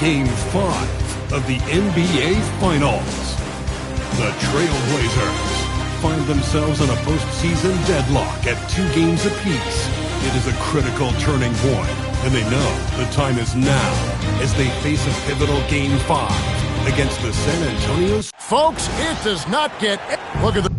Game 5 of the NBA Finals. The Trailblazers find themselves in a postseason deadlock at 2 games apiece. It is a critical turning point, and they know the time is now as they face a pivotal Game 5 against the San Antonio. Folks, it does not get... Look at the...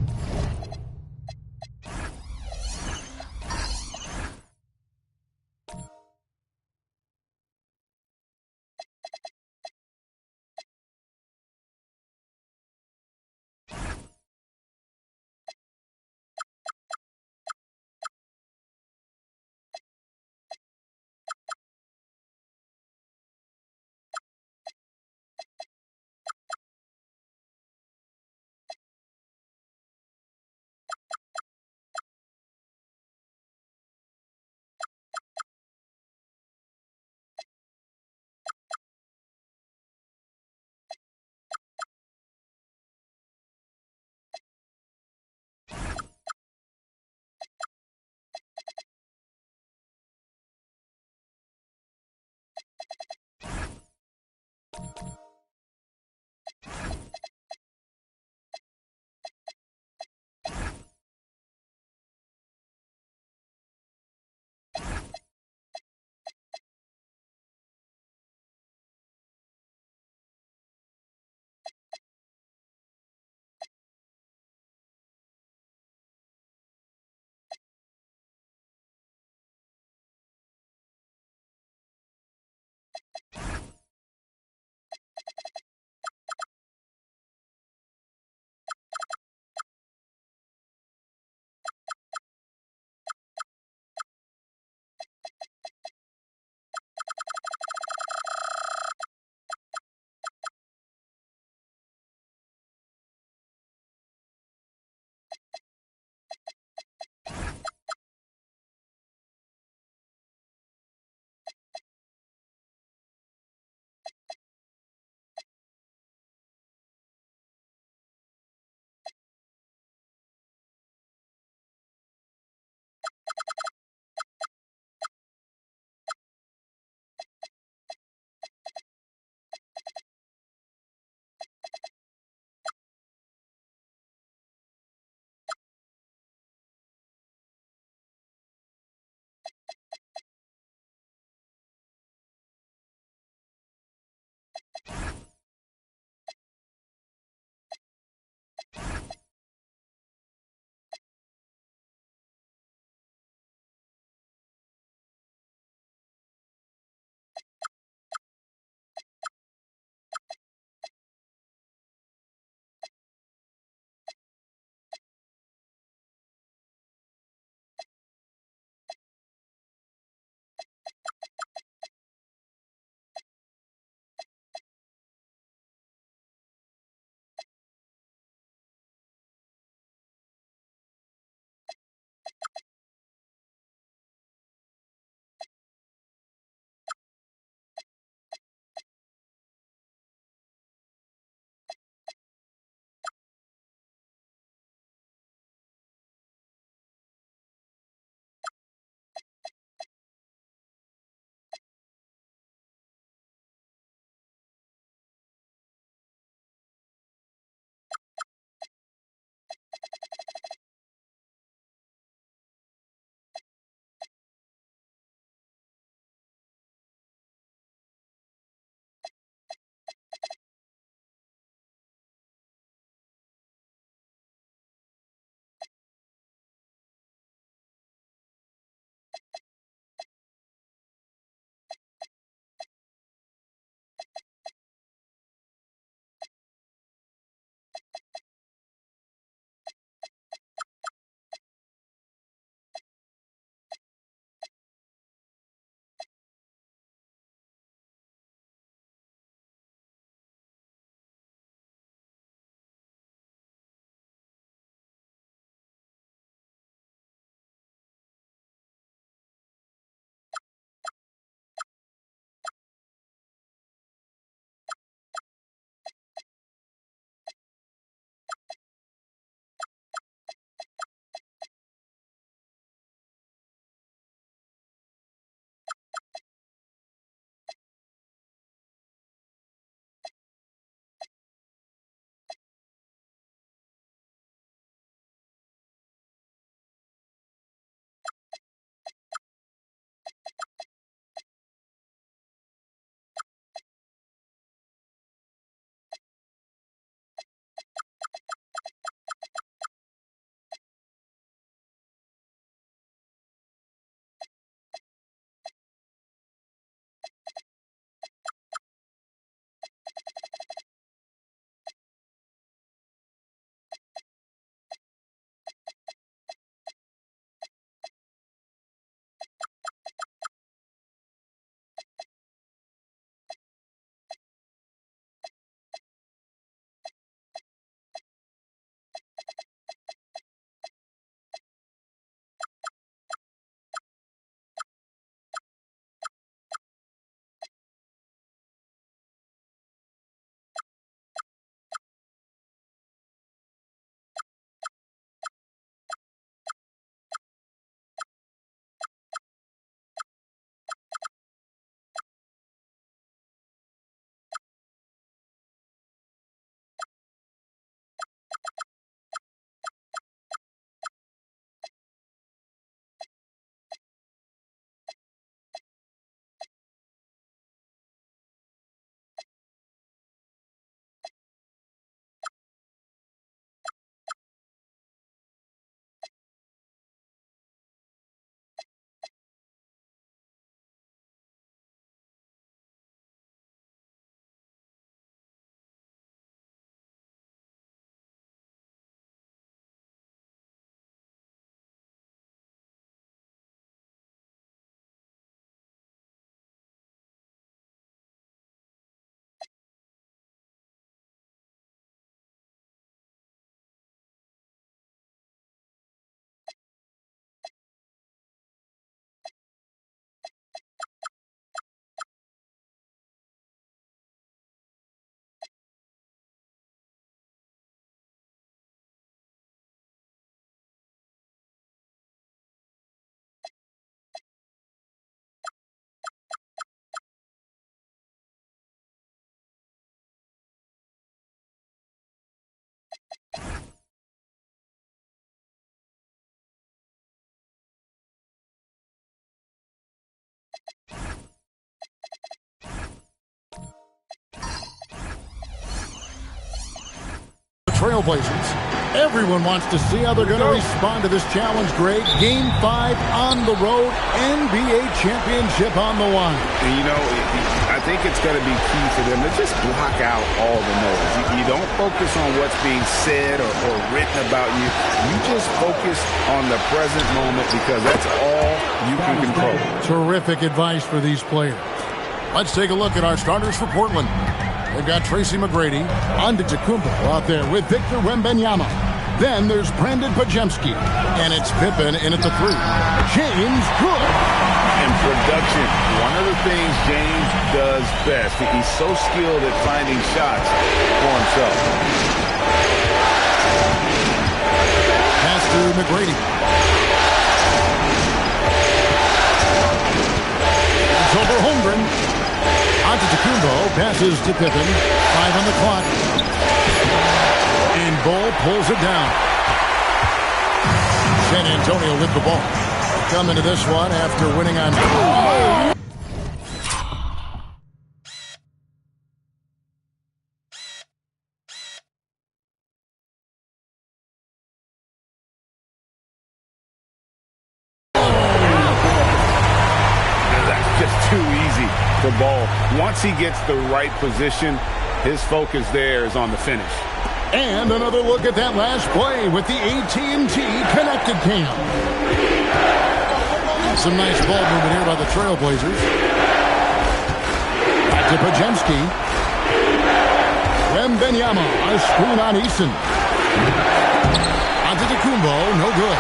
Trailblazers. Everyone wants to see how they're going to respond to this challenge, Greg. Game 5 on the road, NBA championship on the line. And you know, I think it's going to be key for them to just block out all the noise. You don't focus on what's being said or written about you. You just focus on the present moment because that's all you can control. Terrific advice for these players. Let's take a look at our starters for Portland. They've got Tracy McGrady, Antetokounmpo out there with Victor Wembanyama. Then there's Brandon Podziemski, and it's Pippen in at the 3. James Good. And production, one of the things James does best. He's so skilled at finding shots for himself. Pass to McGrady. It's over Holmgren. Antetokounmpo passes to Pippen. 5 on the clock. And Ball pulls it down. San Antonio with the ball. Come into this one after winning on... Oh! Too easy for Ball. Once he gets the right position, his focus there is on the finish. And another look at that last play with the AT&T connected cam. Some nice ball movement here by the Trailblazers. Back to Podziemski. Wembanyama, a screen on Eason. Antetokounmpo, no good.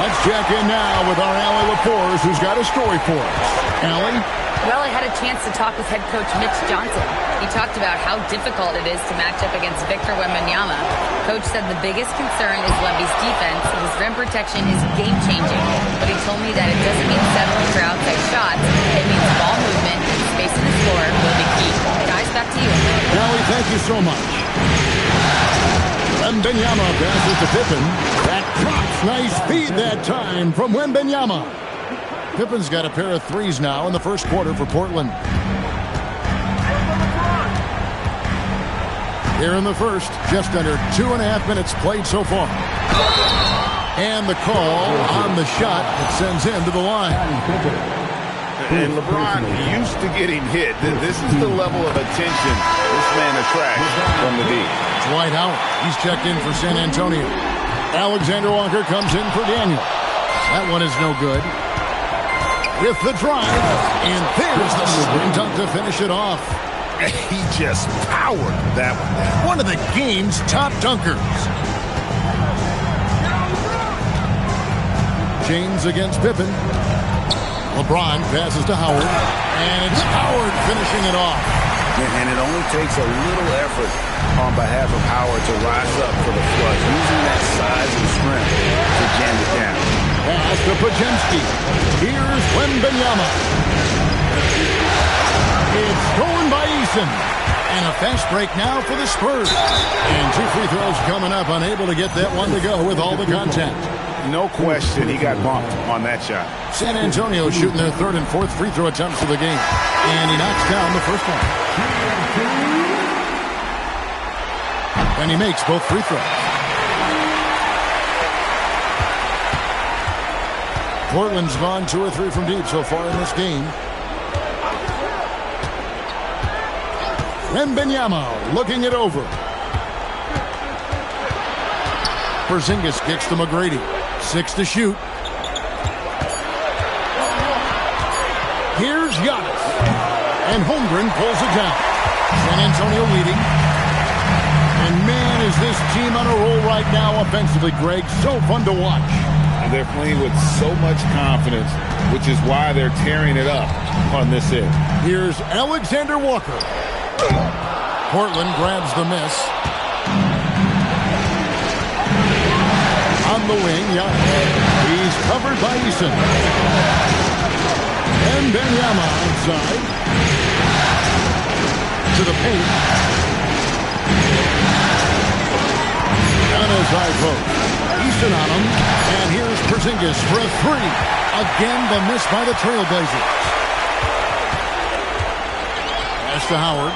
Let's check in now with our Allie LaForce, who's got a story for us. Allie? Well, I had a chance to talk with head coach Mitch Johnson. He talked about how difficult it is to match up against Victor Wembanyama. Coach said the biggest concern is Wemby's defense. His rim protection is game-changing. But he told me that it doesn't mean settling for outside shots. It means ball movement and space in the floor will be key. Guys, back to you. Allie, thank you so much. Wembanyama passes to Pippen. That drops. Nice feed that time from Wembanyama. Pippen's got a pair of threes now in the first quarter for Portland. Here in the first, just under 2.5 minutes played so far. And the call on the shot that sends him to the line. And LeBron used to getting hit. This is the level of attention this man attracts from the D. Dwight Howard, he's checked in for San Antonio. Alexander Walker comes in for Daniel. That one is no good. With the drive, and there's the spring dunk to finish it off. He just powered that one down. One of the game's top dunkers. James against Pippen. LeBron passes to Howard, and it's Howard finishing it off. And it only takes a little effort on behalf of Howard to rise up for the flush, using that size and strength to jam it down. Pass to Podziemski. Here's Wembanyama. It's going by Eason. And a fast break now for the Spurs. And 2 free throws coming up, unable to get that one to go with all the contact. No question, he got bumped on that shot. San Antonio shooting their 3rd and 4th free throw attempts of the game. And he knocks down the first one. And he makes both free throws. Portland's gone 2 or 3 from deep so far in this game. Wembanyama looking it over. Porzingis kicks to McGrady. 6 to shoot. Here's Giannis. And Holmgren pulls it down. San Antonio leading. And man, is this team on a roll right now offensively, Greg. So fun to watch. And they're playing with so much confidence, which is why they're tearing it up on this end. Here's Alexander Walker. Portland grabs the miss. On the wing, Giannis. He's covered by Eason. And Wembanyama outside. To the paint. On his high post. Eason on him. And here's Porzingis for a 3. Again, the miss by the Trailblazers. Pass to Howard.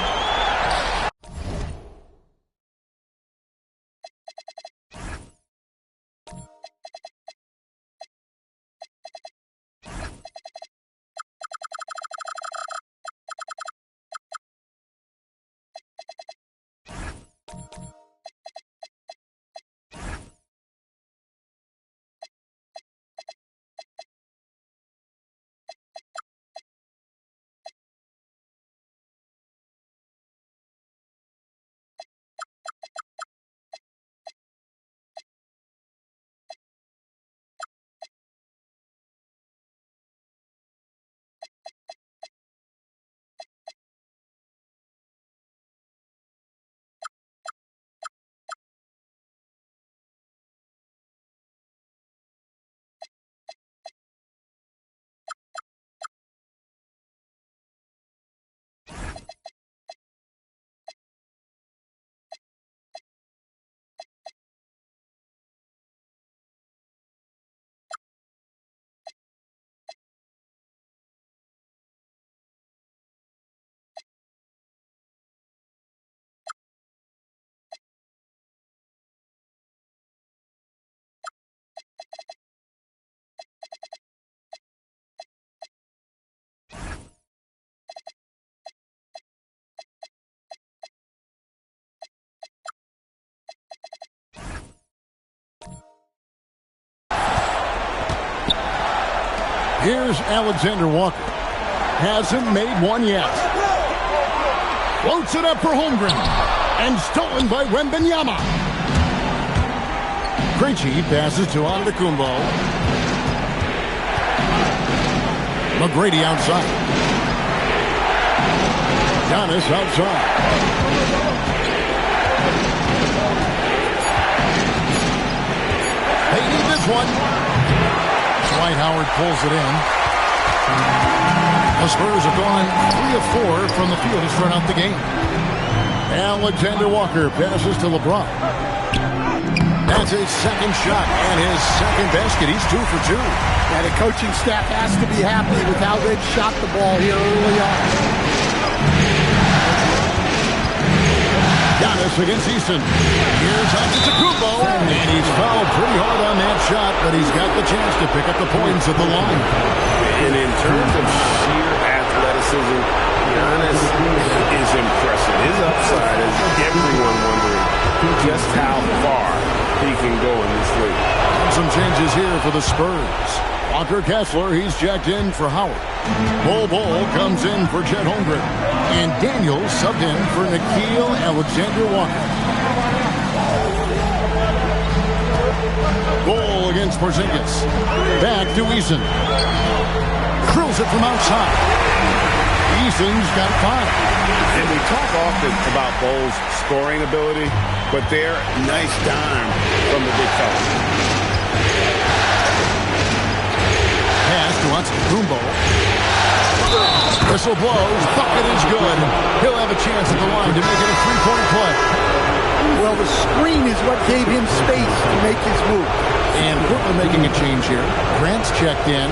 Here's Alexander Walker. Hasn't made one yet. Floats it up for Holmgren. And stolen by Wembanyama. Krejci passes to Antetokounmpo. McGrady outside. Giannis outside. They need this one. Dwight Howard pulls it in. The Spurs have gone 3 of 4 from the field to start out the game. Alexander Walker passes to LeBron. That's his second shot and his second basket. He's 2 for 2. And the coaching staff has to be happy with how they've shot the ball here early on. Giannis against Easton. Here's Antetokounmpo, and he's fouled pretty hard on that shot, but he's got the chance to pick up the points at the line. And in terms of sheer athleticism, Giannis is impressive. His upside is everyone wondering just how far he can go in this league. Some changes here for the Spurs. Walker Kessler, he's checked in for Howard. Bol comes in for Chet Holmgren. And Daniels subbed in for Nickeil Alexander-Walker. Bol against Porzingis. Back to Eason. Drills it from outside. Eason's got 5. And we talk often about Bol's scoring ability, but they're nice dime from the big fella. Pass to Antetokounmpo. Whistle blows. Bucket is good. He'll have a chance at the line to make it a 3-point play. Well, the screen is what gave him space to make his move. And Brooklyn making a change here. Grant's checked in.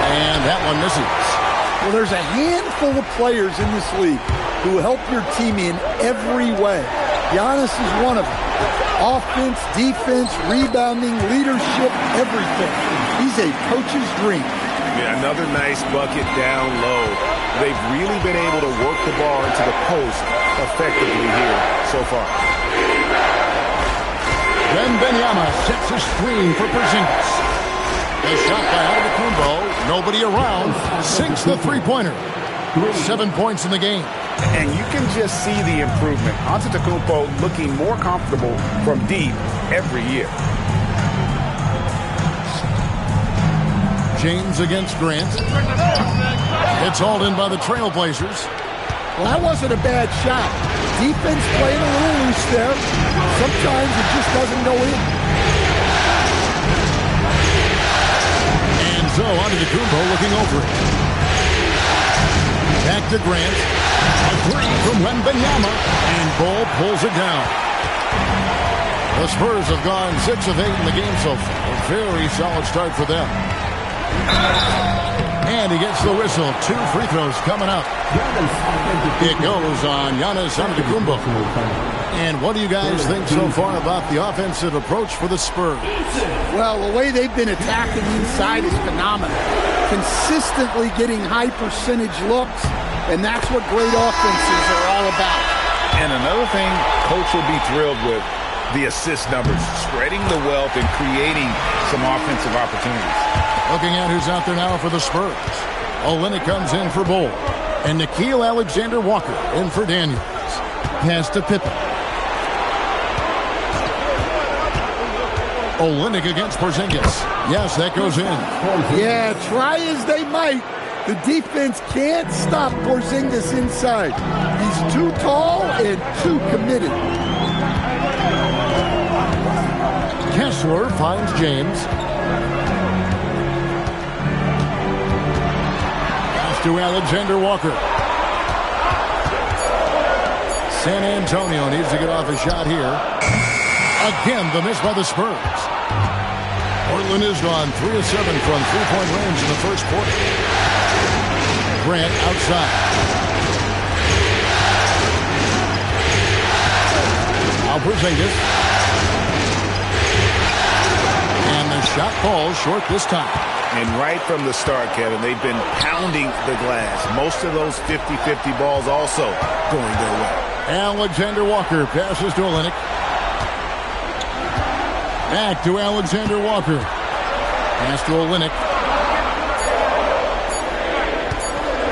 And that one misses. Well, there's a handful of players in this league who help your team in every way. Giannis is one of them. Offense, defense, rebounding, leadership, everything. He's a coach's dream. Yeah, another nice bucket down low. They've really been able to work the ball into the post effectively here so far. Wembanyama sets a screen for Porzingis. A shot by Antetokounmpo. Nobody around. Sinks the three-pointer. 7 points in the game. And you can just see the improvement. Antetokounmpo looking more comfortable from deep every year. James against Grant. It's hauled in by the Trailblazers. Well, that wasn't a bad shot. Defense playing a little loose there. Sometimes it just doesn't go in. And so Antetokounmpo looking over it. Back to Grant. A three from Wembanyama. And Bol pulls it down. The Spurs have gone 6 of 8 in the game so far. A very solid start for them. And he gets the whistle. 2 free throws coming up. It goes on Giannis Antetokounmpo. And what do you guys think so far about the offensive approach for the Spurs? Well, the way they've been attacking inside is phenomenal. Consistently getting high percentage looks, and that's what great offenses are all about. And another thing Coach will be thrilled with, the assist numbers, spreading the wealth and creating some offensive opportunities. Looking at who's out there now for the Spurs. Olynyk comes in for Bol. And Nickeil Alexander-Walker in for Daniels. Pass to Pippen. Olynyk against Porzingis. Yes, that goes in. Yeah, try as they might, the defense can't stop Porzingis inside. He's too tall and too committed. Kessler finds James. Pass to Alexander-Walker. San Antonio needs to get off a shot here. Again, the miss by the Spurs. Portland is gone 3 of 7 from three-point range in the first quarter. Grant outside. Porzingis. And the shot falls short this time. And right from the start, Kevin, they've been pounding the glass. Most of those 50-50 balls also going their way. Alexander Walker passes to Olynyk. Back to Alexander Walker. Pass to Olynyk.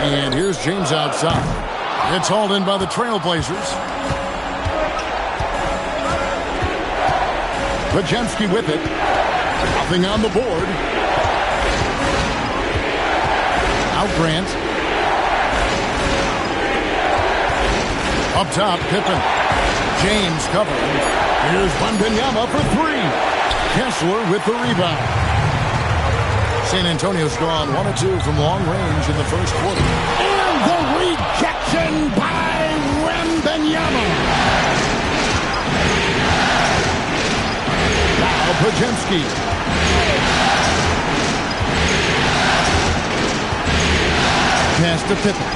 And here's James outside. It's hauled in by the Trailblazers. Podziemski with it. Nothing on the board. Out Grant. Up top, Pippen. James covering. Here's Wembanyama for three. Kessler with the rebound. San Antonio's gone 1-2 from long range in the first quarter. And the rejection by Wembanyama. Now Podziemski. Pass to Pippen.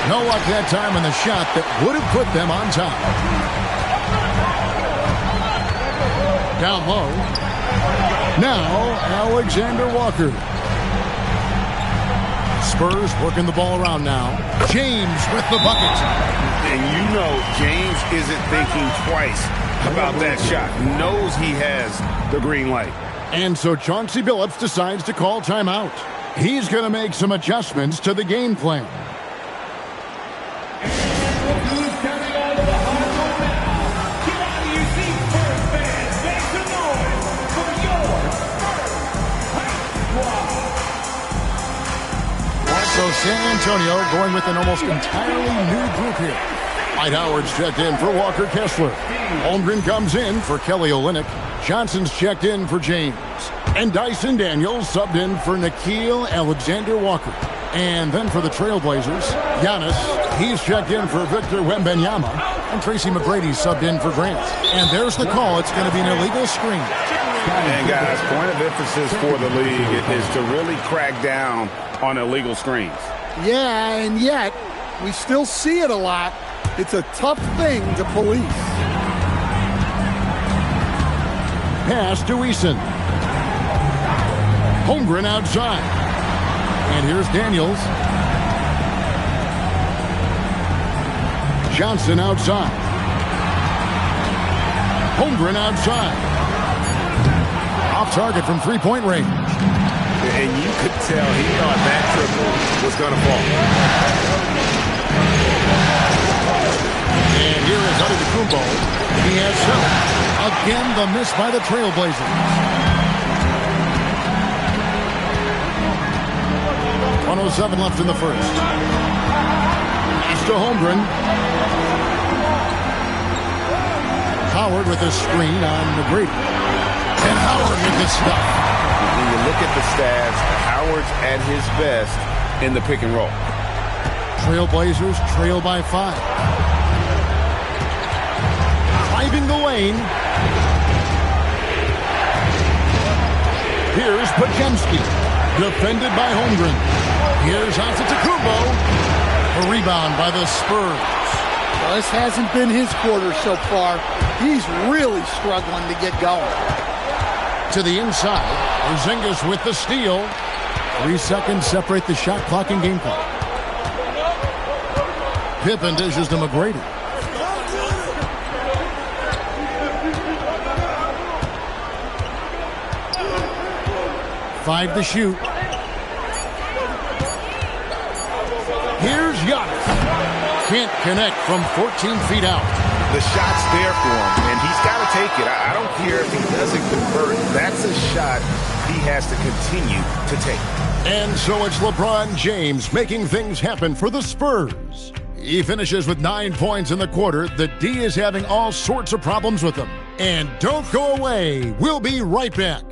No luck that time on the shot that would have put them on top. Down low. Now Alexander Walker. Spurs working the ball around now. James with the bucket. And you know James isn't thinking twice about that shot. Knows he has the green light. And so Chauncey Billups decides to call timeout. He's going to make some adjustments to the game plan. So San Antonio going with an almost entirely new group here. Dwight Howard's checked in for Walker Kessler. Holmgren comes in for Kelly Olynyk. Johnson's checked in for James. And Dyson Daniels subbed in for Nickeil Alexander-Walker. And then for the Trailblazers, Giannis, he's checked in for Victor Wembanyama. And Tracy McGrady subbed in for Grant. And there's the call. It's going to be an illegal screen. And guys, point of emphasis for the league is to really crack down on illegal screens. Yeah, and yet we still see it a lot. It's a tough thing to police. Pass to Eason. Holmgren outside. And here's Daniels. Johnson outside. Holmgren outside. Off target from three-point range. And you could tell he thought that triple was going to fall. And here is Antetokounmpo. He has help. Again, the miss by the Trailblazers. 1:07 left in the first. Pass to Holmgren. Howard with a screen on McGrady. And Howard with the stuff. When you look at the stats, Howard's at his best in the pick and roll. Trailblazers trail by 5. Driving the lane. Here's Podziemski. Defended by Holmgren. Here's Antetokounmpo. A rebound by the Spurs. Well, this hasn't been his quarter so far. He's really struggling to get going. To the inside. Porzingis with the steal. 3 seconds separate the shot clock and game clock. Pippen dishes to McGrady. Five to shoot. Here's Giannis. Can't connect from 14 feet out. The shot's there for him, and he's got to take it. I don't care if he doesn't convert. That's a shot he has to continue to take. And so it's LeBron James making things happen for the Spurs. He finishes with 9 points in the quarter. The D is having all sorts of problems with him. And don't go away. We'll be right back.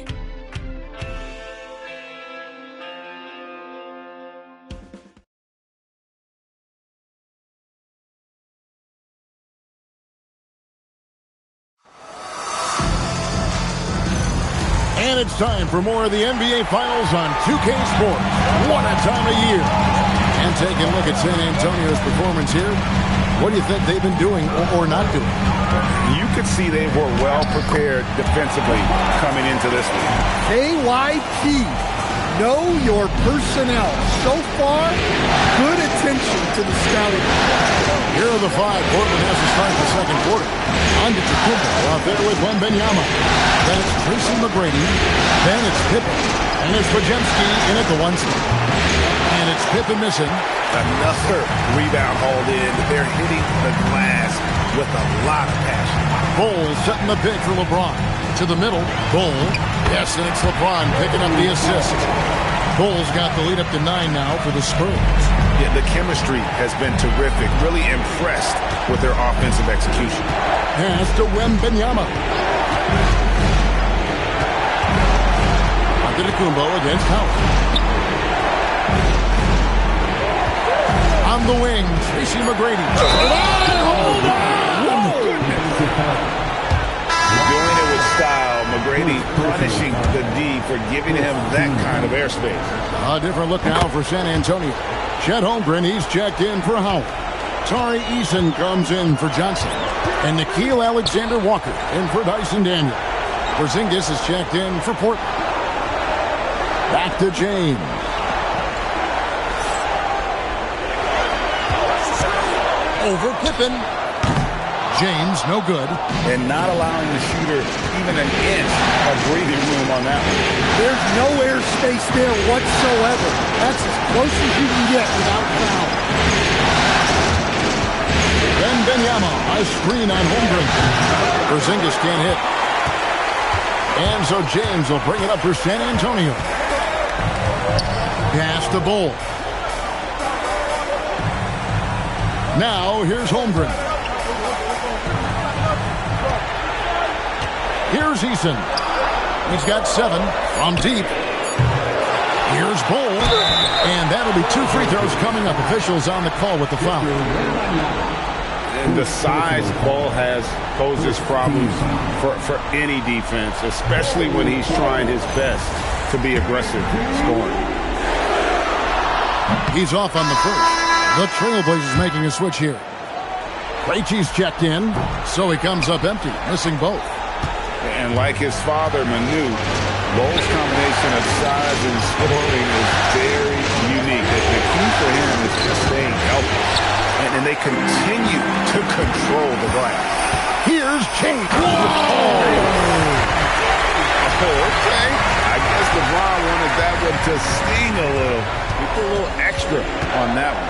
And it's time for more of the NBA Finals on 2K Sports. What a time of year. And taking a look at San Antonio's performance here. What do you think they've been doing or not doing? You could see they were well prepared defensively coming into this one. KYP, know your personnel. So far, good attention to the scouting. Here are the five Portland has to start the second quarter. Antetokounmpo out there with Wembanyama. Then it's Tracy McGrady. Then it's Pippen. And it's Podziemski in at the one spot. And it's Pippen missing. Another rebound hauled in. They're hitting the glass with a lot of passion. Bol setting the pick for LeBron. To the middle. Bol. Yes, and it's LeBron picking up the assist. Bol's got the lead up to 9 now for the Spurs. Yeah, the chemistry has been terrific. Really impressed with their offensive execution. Pass to Wembanyama. Antetokounmpo against Howard. On the wing, Tracy McGrady. Doing it with style. McGrady punishing the D for giving him that kind of airspace. A different look now for San Antonio. Chet Holmgren, he's checked in for Howard. Tari Eason comes in for Johnson. And Nickeil Alexander-Walker in for Dyson Daniel. Porzingis is checked in for Portland. Back to James. Over Pippen. James, no good. And not allowing the shooter even an inch of breathing room on that one. There's no airspace there whatsoever. That's as close as you can get without foul. Wembanyama, a screen on Holmgren. Porzingis can't hit. And so James will bring it up for San Antonio. Pass to Bol. Now here's Holmgren. Here's Eason. He's got 7 from deep. Here's Bol. And that'll be 2 free throws coming up. Officials on the call with the foul. And the size Bol has poses problems for any defense, especially when he's trying his best to be aggressive scoring. He's off on the first. The Trailblazers making a switch here. Krejci's checked in, so he comes up empty, missing both. And like his father, Manu, Bol's combination of size and scoring is very unique. The key for him is just staying healthy. And they continue to control the glass. Here's Chase. Okay. I guess LeBron wanted that one to sting a little. He put a little extra on that one.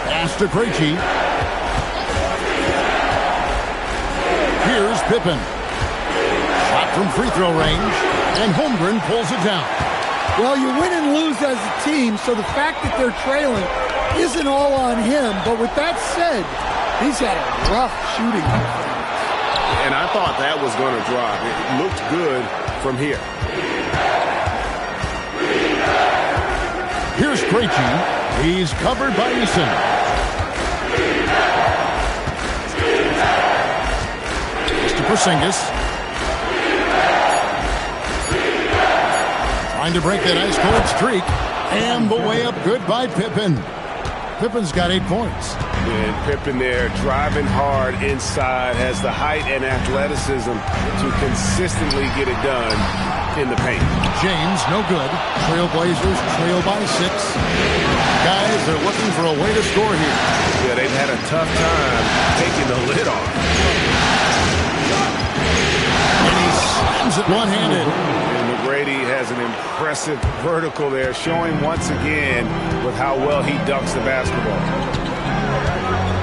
Pass to Krejci. Here's Pippen. Shot from free throw range. And Holmgren pulls it down. Well, you win and lose as a team, so the fact that they're trailing isn't all on him. But with that said, he's had a rough shooting. And I thought that was going to drop. It looked good from here. Here's Krejci. He's covered by Eason. Mr. Porzingis. Trying to break that ice-cold streak. And the way up good by Pippen. Pippen's got 8 points. And Pippen there driving hard inside, has the height and athleticism to consistently get it done in the paint. James, no good. Trailblazers trail by 6. Guys, they're looking for a way to score here. Yeah, they've had a tough time taking the lid off. And he slams it one-handed. And McGrady has an impressive vertical there, showing once again with how well he ducks the basketball.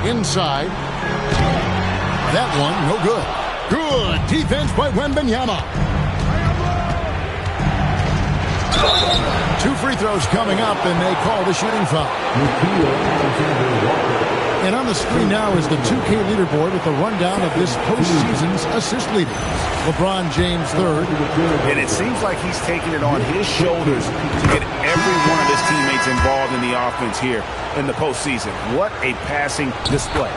Inside. That one, no good. Good defense by Wembanyama. 2 free throws coming up, and they call the shooting foul. And on the screen now is the 2K leaderboard with the rundown of this postseason's assist leaders. LeBron James third. And it seems like he's taking it on his shoulders to get every one of his teammates involved in the offense here in the postseason. What a passing display.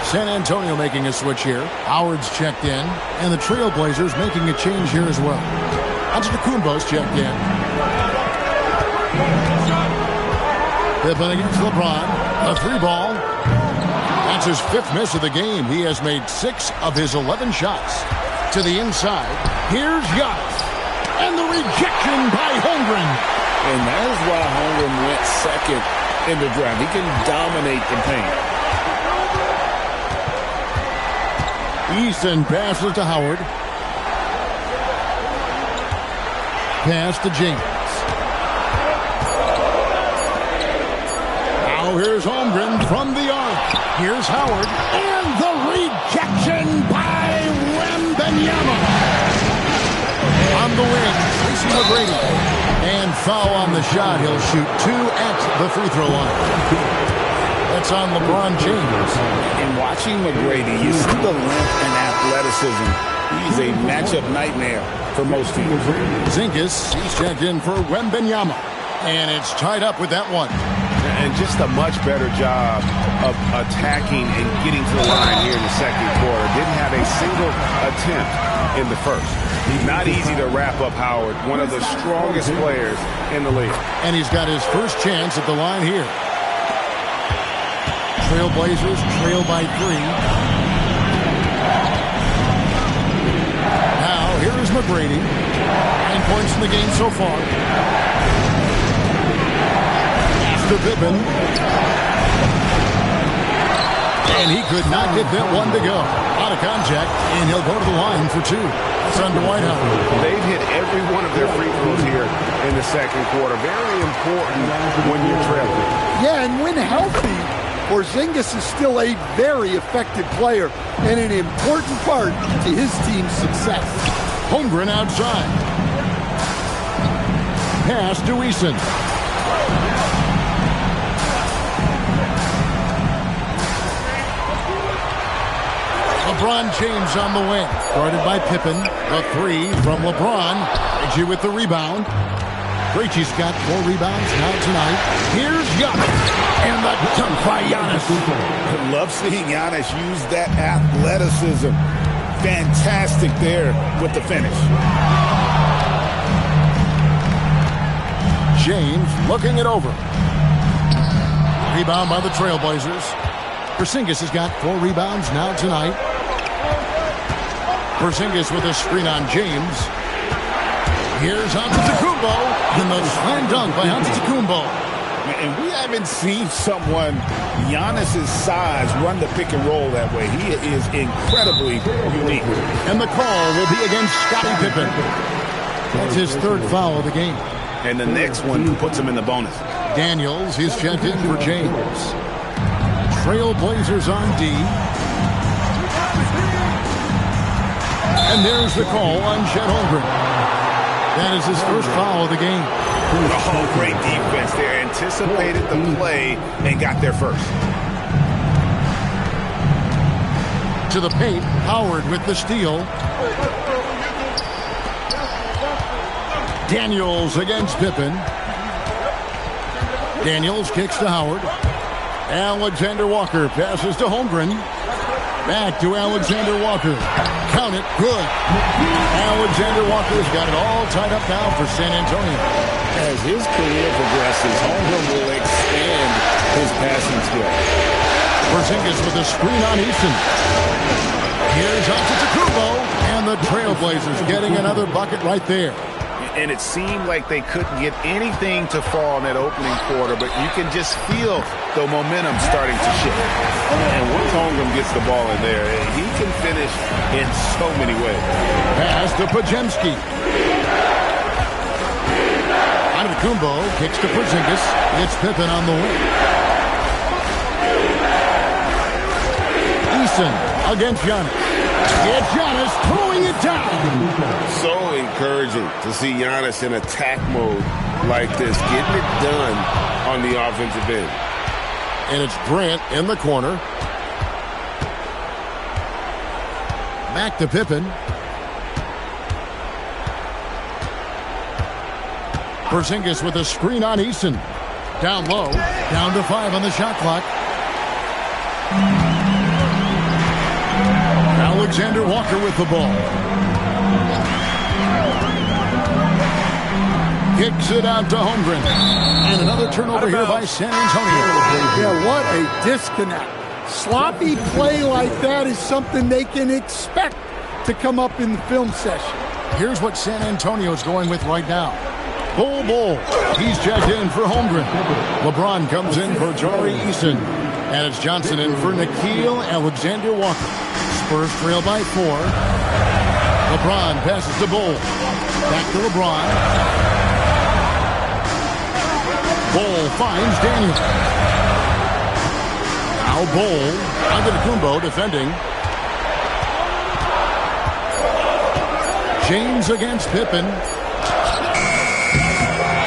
San Antonio making a switch here. Howard's checked in, and the Trailblazers making a change here as well. Antetokounmpo's checked in. Pippen against LeBron. A 3 ball. his 5th miss of the game. He has made 6 of his 11 shots. To the inside, here's Giannis. And the rejection by Holmgren. And that is why Holmgren went second in the draft. He can dominate the paint. Easton passes to Howard. Pass to James. Now here's Holmgren from the arc. Here's Howard. And the rejection by Wembanyama. On the wing, Tracy McGrady. And foul on the shot. He'll shoot 2 at the free throw line. That's on LeBron James. In watching McGrady, you see the length and athleticism. He's a matchup nightmare for most teams. Zinkis, he's checked in for Wembanyama. And it's tied up with that one. And just a much better job of attacking and getting to the line here in the second quarter. Didn't have a single attempt in the first. Not easy to wrap up Howard, one of the strongest players in the league. And he's got his first chance at the line here. Trailblazers trail by 3. Now, here is McGrady. 9 points in the game so far. Pass to Pippen. And he could not get that one to go. Out of contact, and he'll go to the line for 2. That's on Dwight Howard. They've hit every one of their free throws here in the second quarter. Very important when you're trailing. Yeah, and when healthy, Porzingis is still a very effective player and an important part to his team's success. Holmgren outside. Pass to Eason. LeBron James on the wing. Guarded by Pippen. A 3 from LeBron. Reggie with the rebound. Krejci's got 4 rebounds now tonight. Here's Giannis. And the dunk by Giannis. I love seeing Giannis use that athleticism. Fantastic there with the finish. James looking it over. Rebound by the Trailblazers. Porzingis has got 4 rebounds now tonight. Porzingis with a screen on James. Here's Antetokounmpo. And the slam dunk by Antetokounmpo. And we haven't seen someone Giannis's size run the pick and roll that way. He is incredibly unique. And the call will be against Scottie Pippen. That's his 3rd foul of the game. And the next one puts him in the bonus. Daniels is checked in for James. Trailblazers on D. And there's the call on Chet Holmgren. That is his 1st foul of the game. Oh, great defense there. Anticipated the play and got there first. To the paint, Howard with the steal. Daniels against Pippen. Daniels kicks to Howard. Alexander Walker passes to Holmgren. Back to Alexander Walker. Count it. Good. Alexander Walker's got it all tied up now for San Antonio. As his career progresses, Holmgren will expand his passing skill. Porzingis with a screen on Easton. Here's Antetokounmpo. And the Trailblazers getting another bucket right there. And it seemed like they couldn't get anything to fall in that opening quarter, but you can just feel the momentum starting to shift. And once Holmgren gets the ball in there, he can finish in so many ways. Pass to Podziemski. Antetokounmpo kicks to Porzingis. It's Pippen on the wing. Eason against Giannis. It's Giannis throwing it down. So encouraging to see Giannis in attack mode like this, getting it done on the offensive end. And it's Grant in the corner. Back to Pippen. Porzingis with a screen on Easton. Down low. Down to 5 on the shot clock. Alexander Walker with the ball. Kicks it out to Holmgren. And another turnover here by San Antonio. Yeah, what a disconnect. Sloppy play like that is something they can expect to come up in the film session. Here's what San Antonio's going with right now. Bull. He's checked in for Holmgren. LeBron comes in for Tari Eason. And it's Johnson in for Nickeil Alexander-Walker. Spurs trail by 4. LeBron passes to Bull. Back to LeBron. Bull finds Daniel. Now Bull. Antetokounmpo defending. James against Pippen.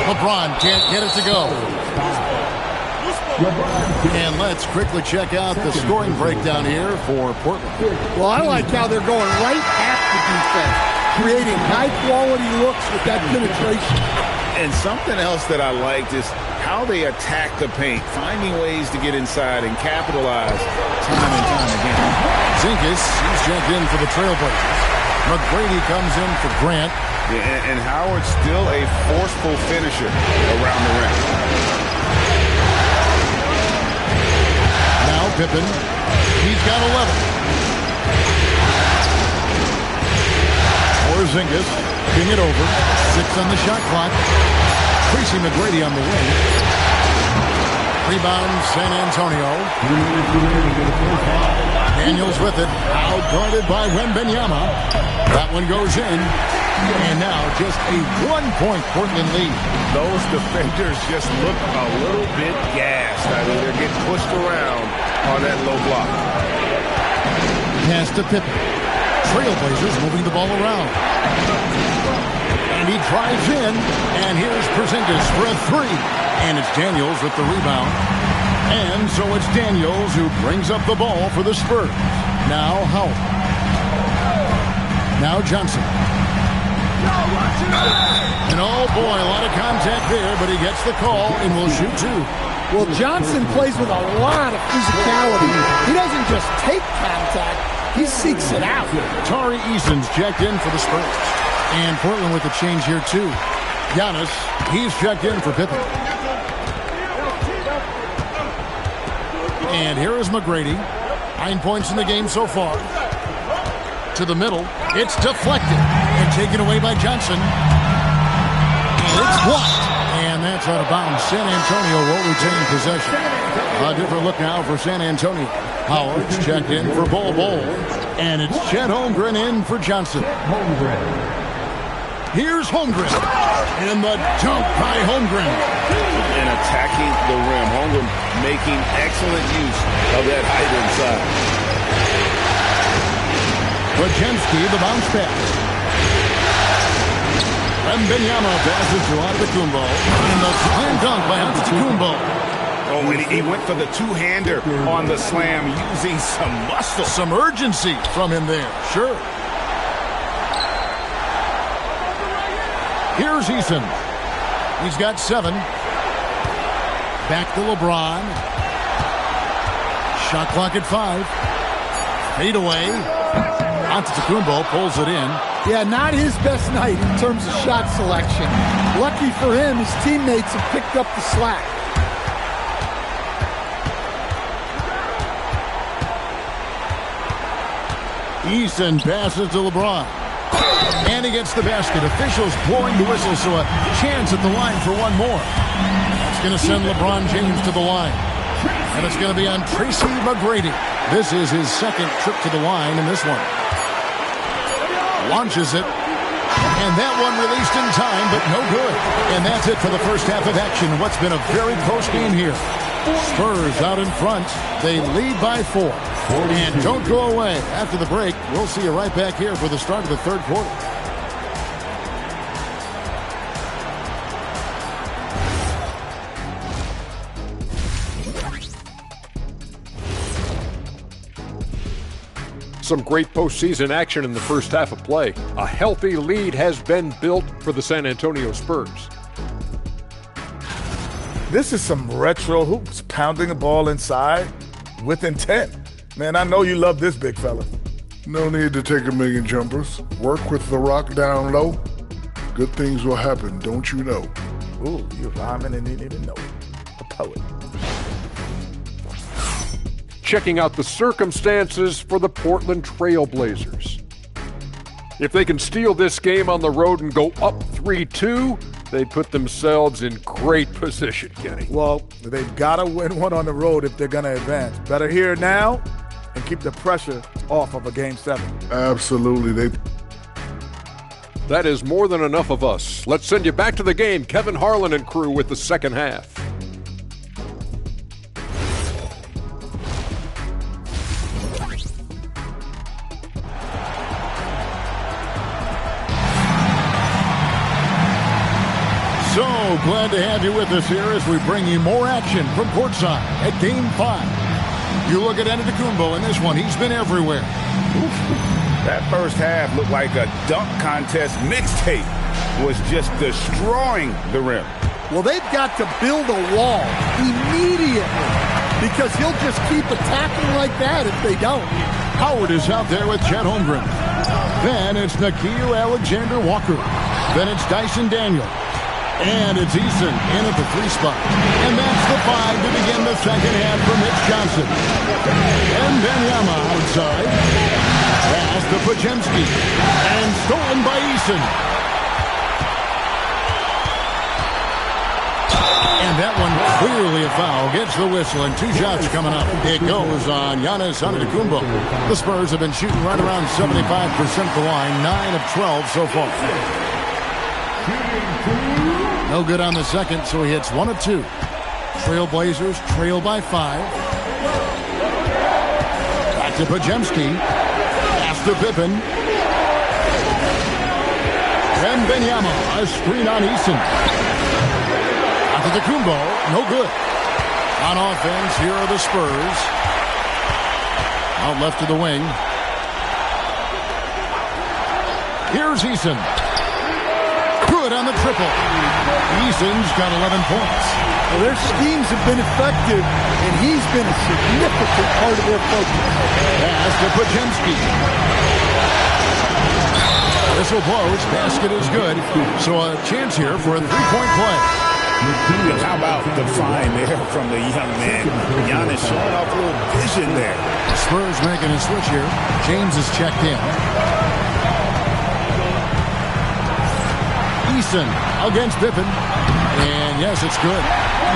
LeBron can't get it to go. And let's quickly check out the scoring breakdown here for Portland. Well, I like how they're going right at the defense, creating high-quality looks with that penetration. And something else that I liked is how they attack the paint, finding ways to get inside and capitalize time and time again. Zinkis, he's checked in for the Trailblazers. McGrady comes in for Grant. Yeah, and Howard's still a forceful finisher around the rim. Now Pippen. He's got 11. Porzingis. Ping it over. 6 on the shot clock. Tracy McGrady on the wing. Rebound San Antonio. Daniels with it. Out guarded by Wembanyama. That one goes in. And now just a 1-point Portland lead. Those defenders just look a little bit gassed. I mean, they're getting pushed around on that low block. Pass to Pippen. Trailblazers moving the ball around. And he drives in. And here's Porzingis for a 3. And it's Daniels with the rebound. And so it's Daniels who brings up the ball for the Spurs. Now Howard. Now Johnson. And oh boy, a lot of contact there, but he gets the call and will shoot 2. Well, Johnson plays with a lot of physicality. He doesn't just take contact, he seeks it out. Tari Eason's checked in for the Spurs. And Portland with the change here too. Giannis, he's checked in for Pippen. And here is McGrady. 9 points in the game so far. To the middle. It's deflected. And taken away by Johnson. And it's blocked. And that's out of bounds. San Antonio will retain possession. A different look now for San Antonio. Howard's checked in for Bull. And it's Chet Holmgren in for Johnson. Here's Holmgren. And the dunk by Holmgren. And attacking the rim. Holmgren making excellent use of that height inside. Podziemski, the bounce pass. Wembanyama passes to Antetokounmpo. And the slam dunk by Antetokounmpo. Oh, and he went for the two-hander on the slam, using some muscle. Some urgency from him there, sure. Here's Eason. He's got 7. Back to LeBron. Shot clock at 5. Fade away. Antetokounmpo pulls it in. Yeah, not his best night in terms of shot selection. Lucky for him, his teammates have picked up the slack. Eason passes to LeBron. And he gets the basket. Officials blowing the whistle, so a chance at the line for one more. It's going to send LeBron James to the line. And it's going to be on Tracy McGrady. This is his second trip to the line in this one. Launches it. And that one released in time, but no good. And that's it for the first half of action. What's been a very close game here. Spurs out in front. They lead by 4. And don't go away. After the break, we'll see you right back here for the start of the third quarter. Some great postseason action in the first half of play. A healthy lead has been built for the San Antonio Spurs. This is some retro hoops, pounding the ball inside with intent. Man, I know you love this, big fella. No need to take a million jumpers. Work with the rock down low. Good things will happen, don't you know? Ooh, you're rhyming and didn't even know. A poet. checking out the circumstances for the Portland Trail Blazers. If they can steal this game on the road and go up 3-2, they'd put themselves in great position, Kenny. Well, they've got to win one on the road if they're going to advance. Better here now and keep the pressure off of a Game 7. Absolutely. That is more than enough of us. Let's send you back to the game. Kevin Harlan and crew with the second half. So glad to have you with us here as we bring you more action from courtside at Game 5. You look at Antetokounmpo in this one. He's been everywhere. That first half looked like a dunk contest mixtape. Was just destroying the rim. Well, they've got to build a wall immediately because he'll just keep attacking like that if they don't. Howard is out there with Chet Holmgren. Then it's Nickeil Alexander-Walker. Then it's Dyson Daniel. And it's Eason in at the 3 spot. And that's the 5 to begin the second half for Mitch Johnson. And Wembanyama outside. Pass to Podziemski. And stolen by Eason. And that one clearly a foul. Gets the whistle and 2 shots coming up. It goes on Giannis Antetokounmpo. The Spurs have been shooting right around 75% at the line. 9 of 12 so far. No good on the second, so he hits 1 of 2. Trailblazers trail by 5. Back to Podziemski. Pass to Pippen. Wembanyama, a screen on Eason. Antetokounmpo, no good. On offense, here are the Spurs. Out left to the wing. Here's Eason. Good on the triple. Eason's got 11 points. Well, their schemes have been effective, and he's been a significant part of their focus. Pass to Podziemski. Whistle blows. Basket is good. So a chance here for a 3-point play. How about the find there from the young man? Giannis showing off a little vision there. Spurs making a switch here. James is checked in. Eason against Pippen. And yes, it's good.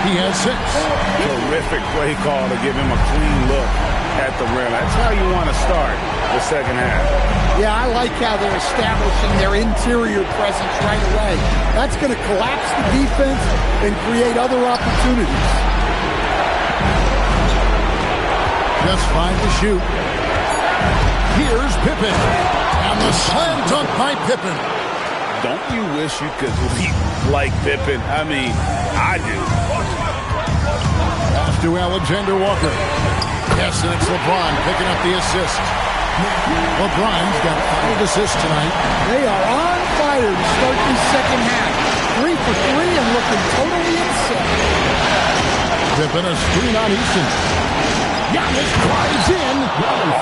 He has 6. Terrific play call to give him a clean look at the rim. That's how you want to start the second half. Yeah, I like how they're establishing their interior presence right away. That's going to collapse the defense and create other opportunities. Just 5 to shoot. Here's Pippen. And the slam dunk by Pippen. Don't you wish you could leap like Pippen? I mean, I do. Pass to Alexander Walker. Yes, and it's LeBron picking up the assist. LeBron's got 5 assists tonight. They are on fire to start the second half. 3 for 3 and looking totally insane. Pippen a screen on Eason. Giannis drives in.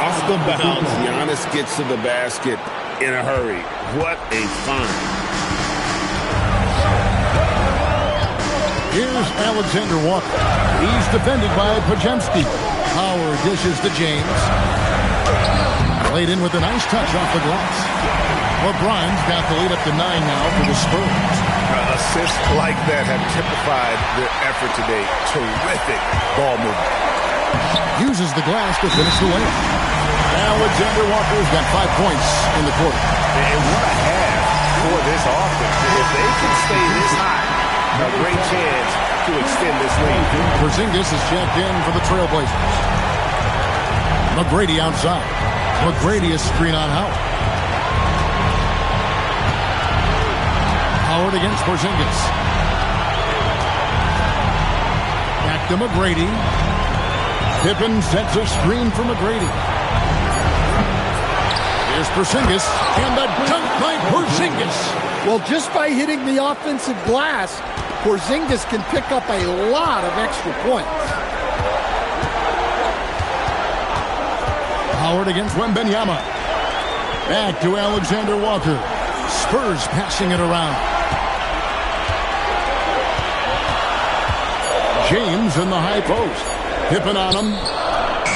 Off the bounce, Giannis gets to the basket in a hurry. What a find. Here's Alexander Walker. He's defended by Podziemski. Howard dishes to James. Played in with a nice touch off the glass. LeBron's got the lead up to 9 now for the Spurs. Assists like that have typified their effort today. Terrific ball movement. Uses the glass to finish the win. Alexander Walker's got 5 points in the quarter. And what a half for this offense. If they can stay this high, a great chance to extend this lead. Porzingis is checked in for the Trailblazers. McGrady outside. McGrady is screen on Howard. Howard against Porzingis. Back to McGrady. Pippen sets a screen for McGrady. Here's Porzingis, and the dunk by Porzingis. Well, just by hitting the offensive glass, Porzingis can pick up a lot of extra points. Howard against Wembanyama. Back to Alexander Walker. Spurs passing it around. James in the high post. Pippen on him.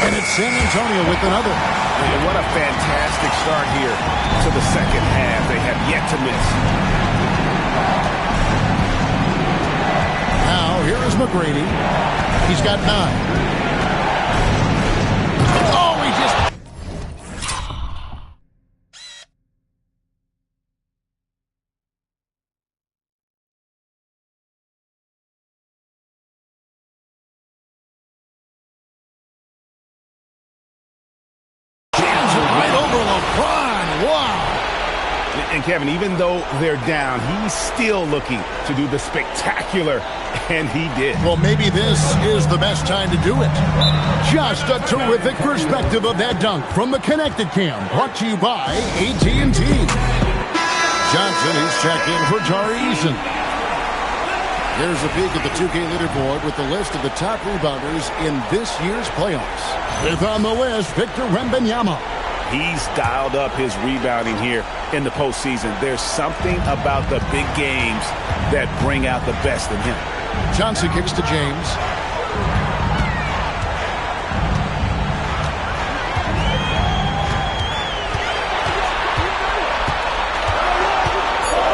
And it's San Antonio with another. And what a fantastic start here to the second half. They have yet to miss. Now, here is McGrady. He's got 9. Oh, he just... And Kevin, even though they're down, he's still looking to do the spectacular, and he did. Well, maybe this is the best time to do it. Just a terrific perspective of that dunk from the Connected Cam, brought to you by AT&T. Johnson is checked in for Tari Eason. Here's a peek at the 2K leaderboard with the list of the top rebounders in this year's playoffs. With on the list, Victor Wembanyama. He's dialed up his rebounding here in the postseason. There's something about the big games that bring out the best in him. Johnson kicks to James.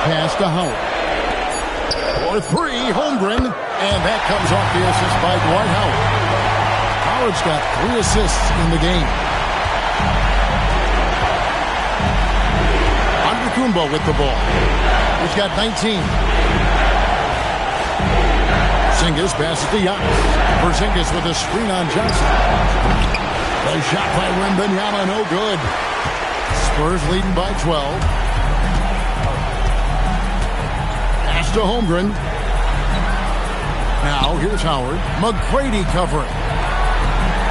Pass to Howard. For 3, Holmgren. And that comes off the assist by Dwight Howard. Howard's got 3 assists in the game. Kumbo with the ball. He's got 19. Porzingis passes to Giannis. Porzingis with a screen on Johnson. The shot by Wembanyama, no good. Spurs leading by 12. Pass to Holmgren. Now here's Howard. McGrady covering.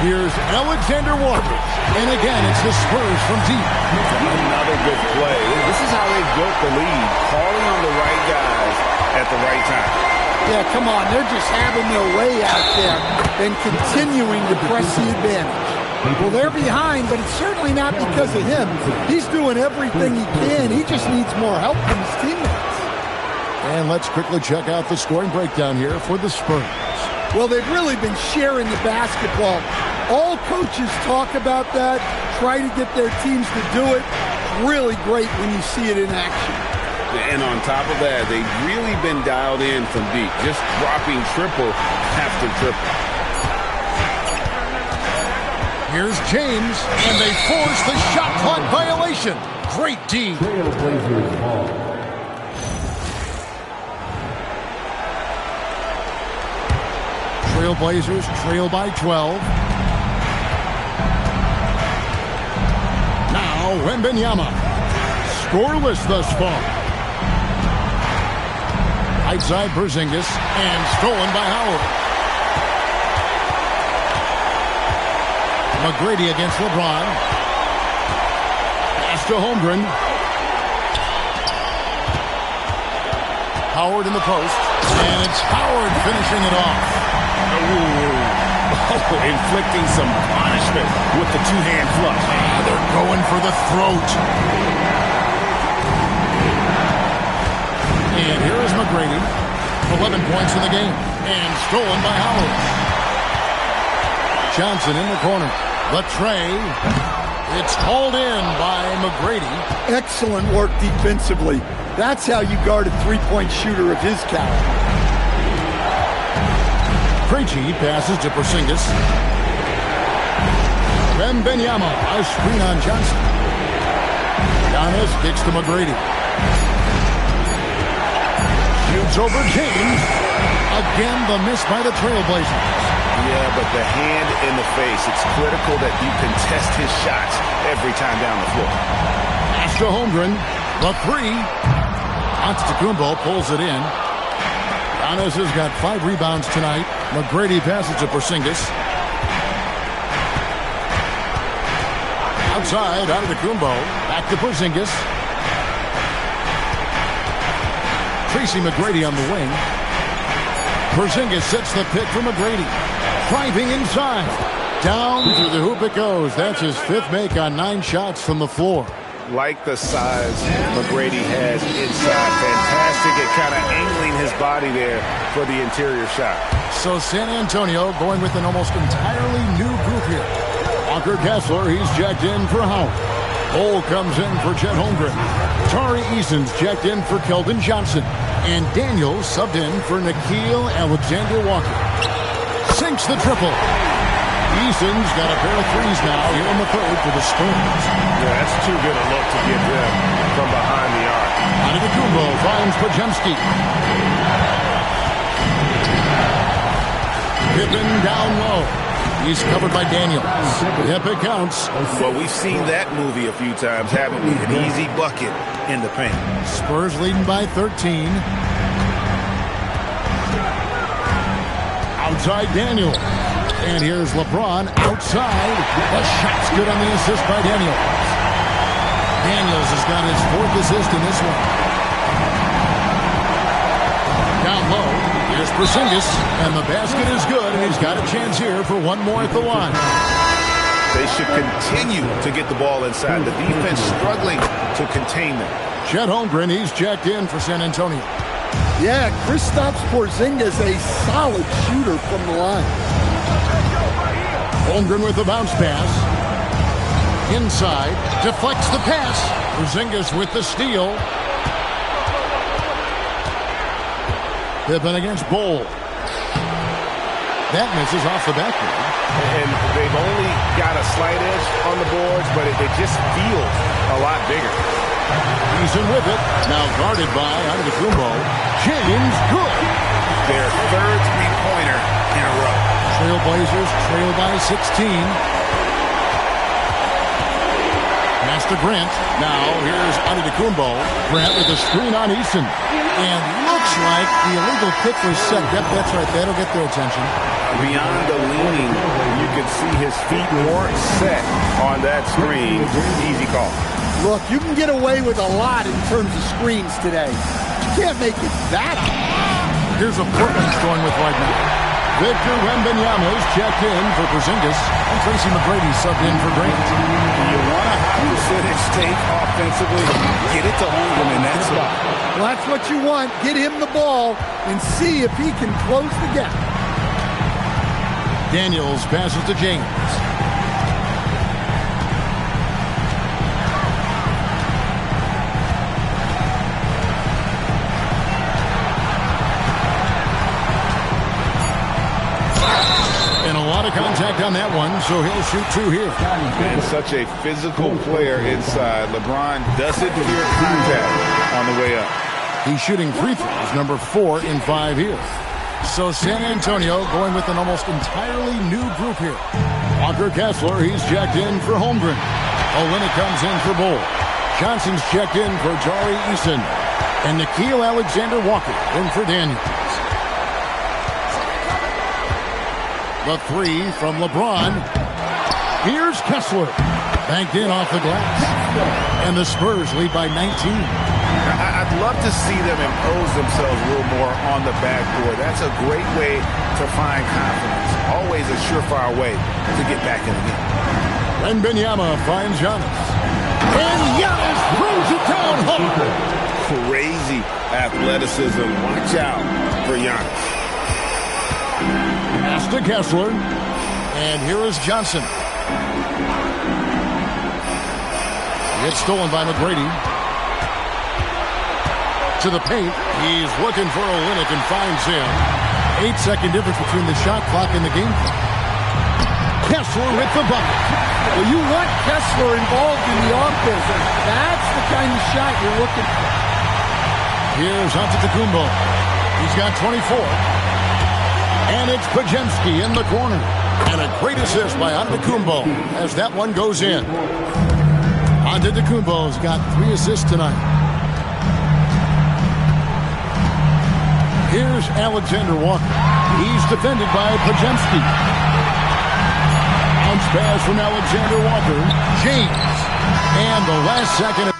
Here's Alexander Warbridge. And again, it's the Spurs from deep. Another good play. This is how they built the lead, calling on the right guys at the right time. Yeah, come on. They're just having their way out there and continuing to press the advantage. Well, they're behind, but it's certainly not because of him. He's doing everything he can. He just needs more help from his teammates. And let's quickly check out the scoring breakdown here for the Spurs. Well, they've really been sharing the basketball. All coaches talk about that, try to get their teams to do it. Really great when you see it in action. And on top of that, they've really been dialed in from deep, just dropping triple after triple. Here's James, and they force the shot clock violation. Great D. Trailblazers trail by 12. Now Wembanyama. Scoreless thus far. Right side Porzingis, and stolen by Howard. McGrady against LeBron. Pass to Holmgren. Howard in the post. And it's Howard finishing it off. Inflicting some punishment with the two-hand flush. They're going for the throat. And here is McGrady. 11 points in the game. And stolen by Howard. Johnson in the corner. The tray. It's hauled in by McGrady. Excellent work defensively. That's how you guard a three-point shooter of his caliber. Krejci passes to Porzingis. Wembanyama, a screen on Johnson. Giannis kicks to McGrady. Shoots over James. Again, the miss by the Trailblazers. Yeah, but the hand in the face. It's critical that you contest his shots every time down the floor. Pass to Holmgren. The 3. Antetokounmpo pulls it in. Giannis has got 5 rebounds tonight. McGrady passes to Porzingis. Outside, Antetokounmpo. Back to Porzingis. Tracy McGrady on the wing. Porzingis sets the pick for McGrady. Driving inside. Down through the hoop it goes. That's his 5th make on 9 shots from the floor. Like the size McGrady has inside. Fantastic at kind of angling his body there for the interior shot. So San Antonio going with an almost entirely new group here. Walker Kessler, he's checked in for Howard. Cole comes in for Chet Holmgren. Tari Eason's checked in for Keldon Johnson. And Daniels subbed in for Nickeil Alexander-Walker. Sinks the triple. Eason's got a pair of threes now here in the third for the Spurs. Yeah, that's too good a look to give them from behind the arc. Antetokounmpo finds Podziemski. Pippen down low. He's covered by Daniels. Yep, it counts. Well, we've seen that movie a few times, haven't we? An easy bucket in the paint. Spurs leading by 13. Outside Daniels. And here's LeBron outside. The shot's good on the assist by Daniels. Daniels has got his fourth assist in this one. Down low, here's Porzingis, and the basket is good, and he's got a chance here for one more at the line. They should continue to get the ball inside. The defense struggling to contain them. Chet Holmgren, he's checked in for San Antonio. Yeah, Kristaps Porzingis, a solid shooter from the line. Holmgren with the bounce pass. Inside, deflects the pass. Porzingis with the steal. Pippen against Bol. That misses off the backboard. And they've only got a slight edge on the boards, but it just feels a lot bigger. Eason with it. Now guarded by Antetokounmpo. James good. Their third three-pointer in a row. Trailblazers trail by 16. Pass to Grant. Now here's Antetokounmpo. Grant with a screen on Eason. And looks like the illegal kick was set. Yep, that's right. That'll get their attention. Beyond the leaning, you can see his feet weren't set on that screen. Easy call. Look, you can get away with a lot in terms of screens today. You can't make it that high. Here's a Portland going with right now. Victor Wembanyama is checked in for Porzingis, and Tracy McGrady subbed in for Grant. You want a high percentage take offensively, get it to Holmgren in that spot. Well, that's what you want. Get him the ball and see if he can close the gap. Daniels passes to James. And a lot of contact on that one, so he'll shoot two here. And such a physical player inside. LeBron doesn't fear contact on the way up. He's shooting free throws, number 4 in 5 here. So San Antonio going with an almost entirely new group here. Walker Kessler, he's checked in for Holmgren. Olynyk comes in for Bol. Johnson's checked in for Tari Eason. And Nickeil Alexander-Walker in for Daniels. The three from LeBron. Here's Kessler. Banked in off the glass. And the Spurs lead by 19. I'd love to see them impose themselves a little more on the backboard. That's a great way to find confidence. Always a surefire way to get back in the game. Wembanyama finds Giannis. And Giannis throws it down hard. Crazy athleticism. Watch out for Giannis. Pass to Kessler. And here is Johnson. It's stolen by McGrady. To the paint. He's looking for Olynyk and finds him. 8-second difference between the shot clock and the game clock. Kessler with the bucket. Well, you want Kessler involved in the offense. That's the kind of shot you're looking for. Here's Antetokounmpo. He's got 24. And it's Podziemski in the corner. And a great assist by Antetokounmpo as that one goes in. Antetokounmpo's got 3 assists tonight. Here's Alexander-Walker. He's defended by Podziemski. Bounce pass from Alexander-Walker. James. And the last second.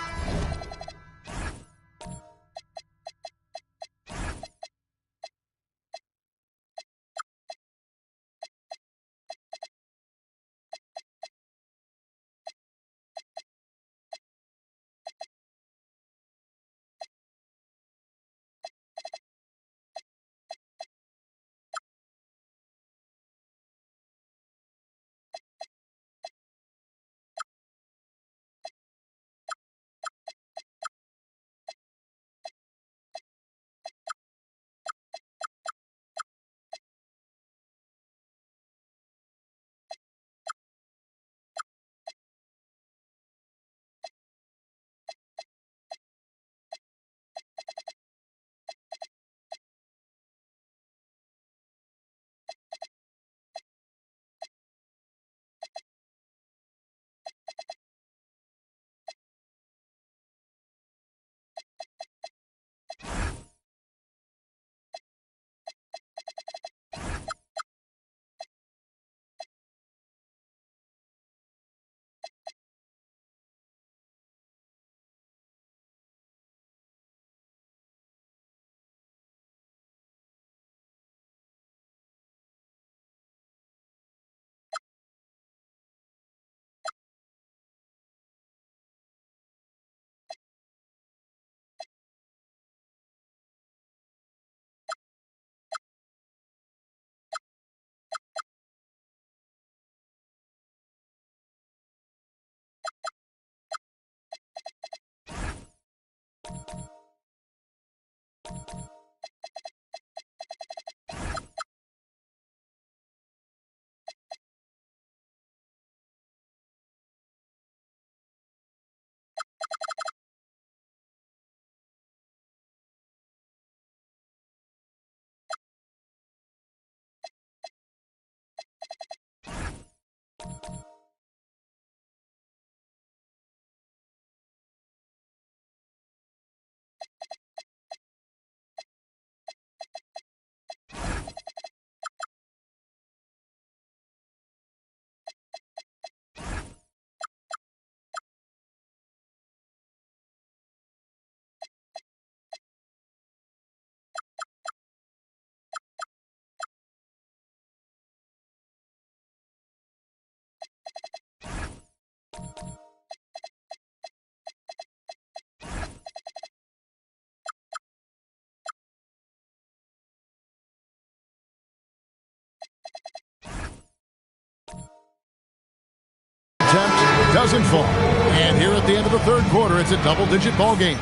doesn't fall. And here at the end of the third quarter, it's a double-digit ball game.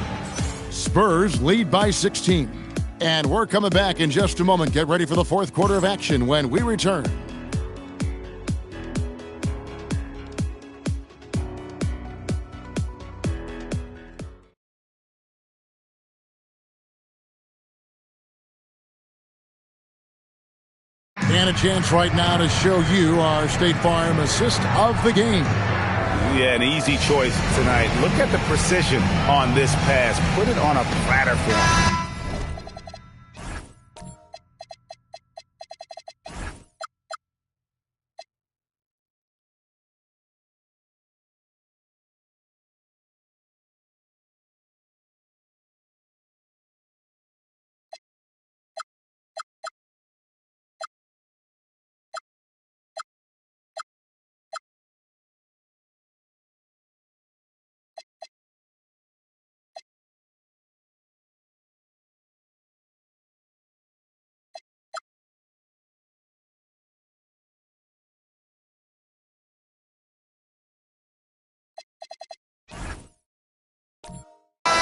Spurs lead by 16. And we're coming back in just a moment. Get ready for the fourth quarter of action when we return. And a chance right now to show you our State Farm assist of the game. Yeah, an easy choice tonight. Look at the precision on this pass. Put it on a platter for him.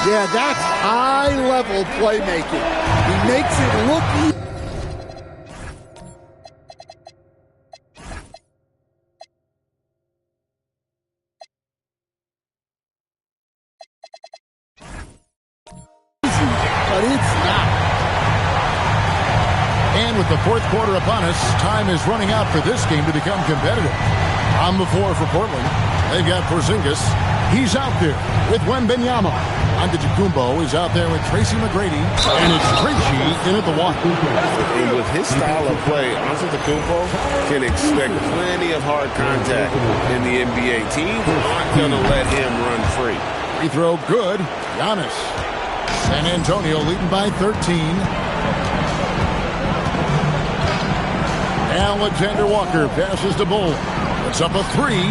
Yeah, that's high-level playmaking. He makes it look easy. But it's not. And with the fourth quarter upon us, time is running out for this game to become competitive. On the floor for Portland, they've got Porzingis. He's out there with Wembanyama. Antetokounmpo is out there with Tracy McGrady, and it's Krejci in at the one. And with his style of play, Antetokounmpo can expect plenty of hard contact in the NBA. Teams aren't going to let him run free. Free throw good. Giannis. San Antonio leading by 13. Alexander Walker passes to Bull. It's up a three.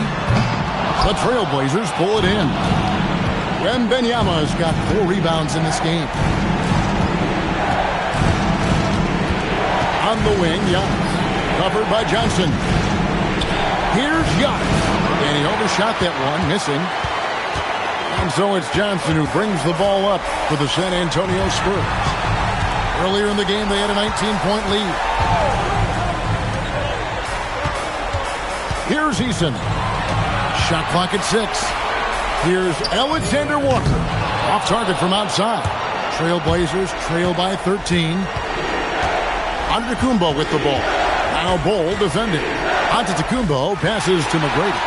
The Trailblazers pull it in. Wembanyama's got 4 rebounds in this game. On the wing, Giannis. Covered by Johnson. Here's Giannis. And he overshot that one, missing. And so it's Johnson who brings the ball up for the San Antonio Spurs. Earlier in the game, they had a 19-point lead. Here's Eason. Shot clock at 6. Here's Alexander Walker. Off target from outside. Trailblazers trail by 13. Antetokounmpo with the ball. Now Bull defending. Antetokounmpo passes to McGrady.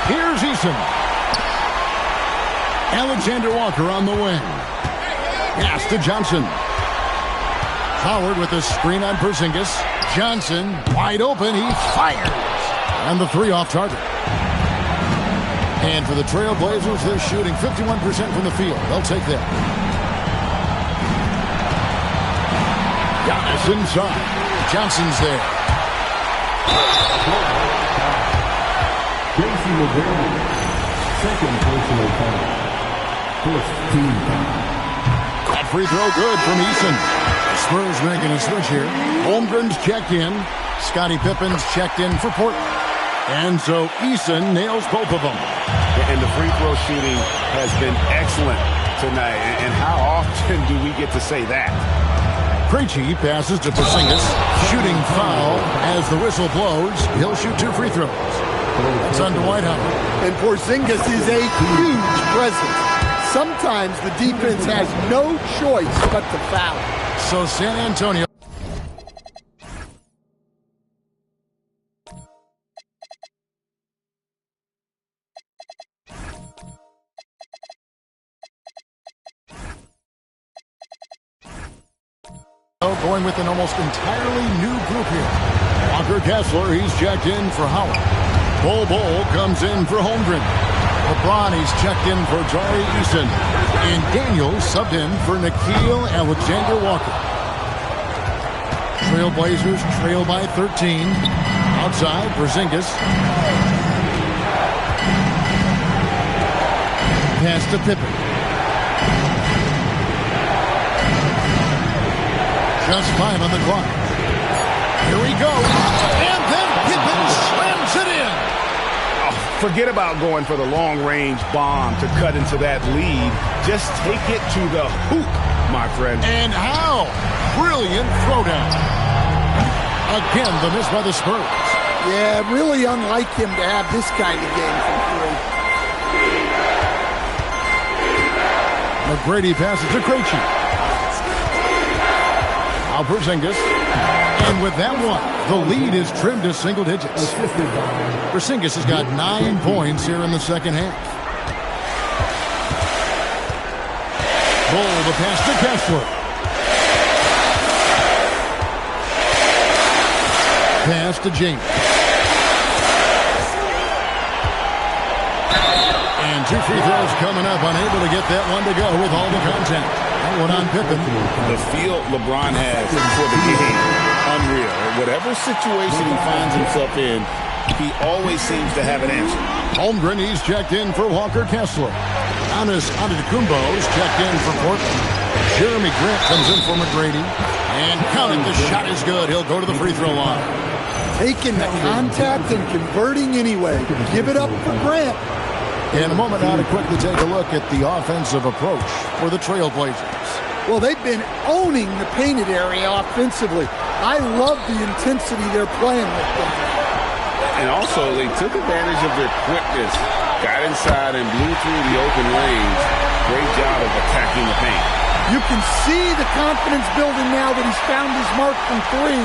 Here's Eason. Alexander Walker on the wing. Pass to Johnson. Howard with a screen on Porzingis. Johnson wide open. He fires. And the 3 off target. And for the Trailblazers, they're shooting 51% from the field. They'll take that. Giannis inside. Johnson's there. Tracy McGrady, second personal foul. First team foul. That free throw good from Eason. Spurs making a switch here. Holmgren's checked in. Scottie Pippen's checked in for Portland. And so Eason nails both of them. And the free throw shooting has been excellent tonight. And how often do we get to say that? Krejci passes to Porzingis. Shooting foul as the whistle blows. He'll shoot 2 free throws. That's on Dwight Howard. And Porzingis is a huge presence. Sometimes the defense has no choice but to foul. So San Antonio. Going with an almost entirely new group here. Walker Kessler, he's checked in for Howard. Bull comes in for Holmgren. LeBron, he's checked in for Tari Eason. And Daniels subbed in for Nickeil Alexander Walker. Trailblazers trail by 13. Outside, Porzingis. Pass to Pippen. Just 5 on the clock. Here we go. And then Pippen slams it in. Forget about going for the long-range bomb to cut into that lead. Just take it to the hoop, my friend. And how? Brilliant throwdown. Again, the miss by the Spurs. Yeah, really unlike him to have this kind of game from three. McGrady passes to Krejci. Now Porzingis. And with that one, the lead is trimmed to single digits. Porzingis has got 9 points here in the second half. Bull, the pass to Kessler. Pass to James. And 2 free throws coming up, unable to get that one to go with all the contact. That one on Pippen. The feel LeBron has for the game, unreal. Whatever situation he finds himself in, he always seems to have an answer. Holmgren, he's checked in for Walker Kessler. Giannis Antetokounmpo is checked in for Portland. Jeremy Grant comes in for McGrady. And count it, the shot is good. He'll go to the free throw line. Taking the contact and converting anyway. Give it up for Grant. In a moment now to quickly take a look at the offensive approach for the Trailblazers. Well, they've been owning the painted area offensively. I love the intensity they're playing with them. And also, they took advantage of their quickness, got inside and blew through the open lanes. Great job of attacking the paint. You can see the confidence building now that he's found his mark from three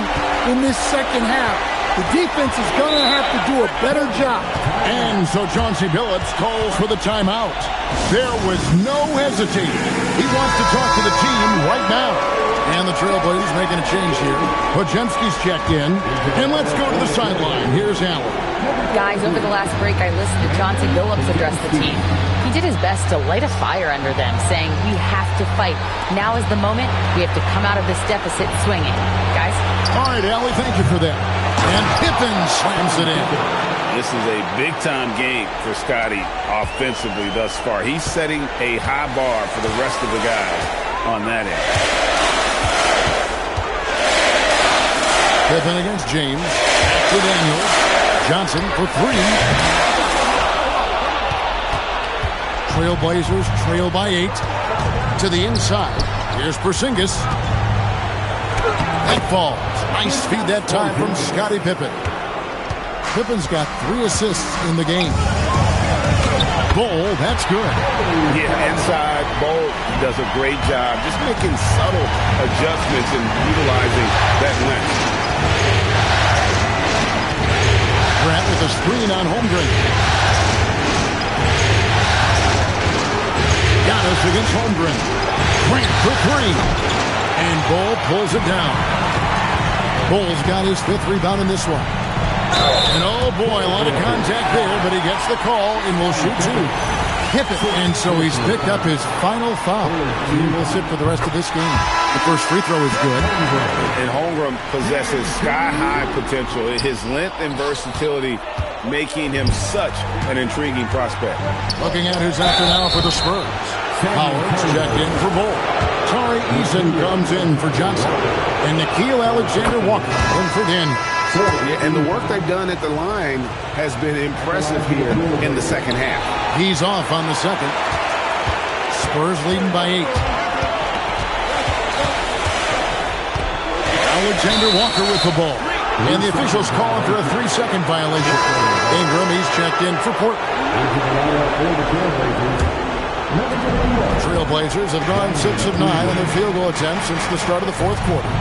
in this second half. The defense is going to have to do a better job. And so Chauncey Billups calls for the timeout. There was no hesitating. He wants to talk to the team right now. And the Trailblazers making a change here. Podziemski's checked in. And let's go to the sideline. Here's Allen. Guys, over the last break, I listened to Chauncey Billups address the team. He did his best to light a fire under them, saying, we have to fight. Now is the moment. We have to come out of this deficit swinging. Guys? All right, Allie, thank you for that. And Pippen slams it in. This is a big-time game for Scotty offensively thus far. He's setting a high bar for the rest of the guys on that end. Pippen against James. Back to Daniels. Johnson for three. Trailblazers trail by 8. To the inside. Here's Porzingis. That falls. Nice feed that time from Scottie Pippen. Pippen's got 3 assists in the game. Bull, that's good. Yeah, inside, Bull does a great job just making subtle adjustments and utilizing that length. Grant with a screen on Holmgren. Giannis against Holmgren. Grant for 3. And Bull pulls it down. Bull's got his 5th rebound in this one. And oh boy, a lot of contact there, but he gets the call and will shoot 2. Pippen. And so he's picked up his final foul. He will sit for the rest of this game. The first free throw is good. And Holmgren possesses sky-high potential. His length and versatility making him such an intriguing prospect. Looking at who's after now for the Spurs. Howard's checked in for Bull. Tari Eason comes in for Johnson. And Nickeil Alexander-Walker in for Den. Yeah, and the work they've done at the line has been impressive here in the second half. He's off on the second. Spurs leading by 8. Alexander-Walker with the ball. And the officials calling for a 3-second violation. Ingram, he's checked in for Portland. Trailblazers have gone 6 of 9 on their field goal attempts since the start of the fourth quarter.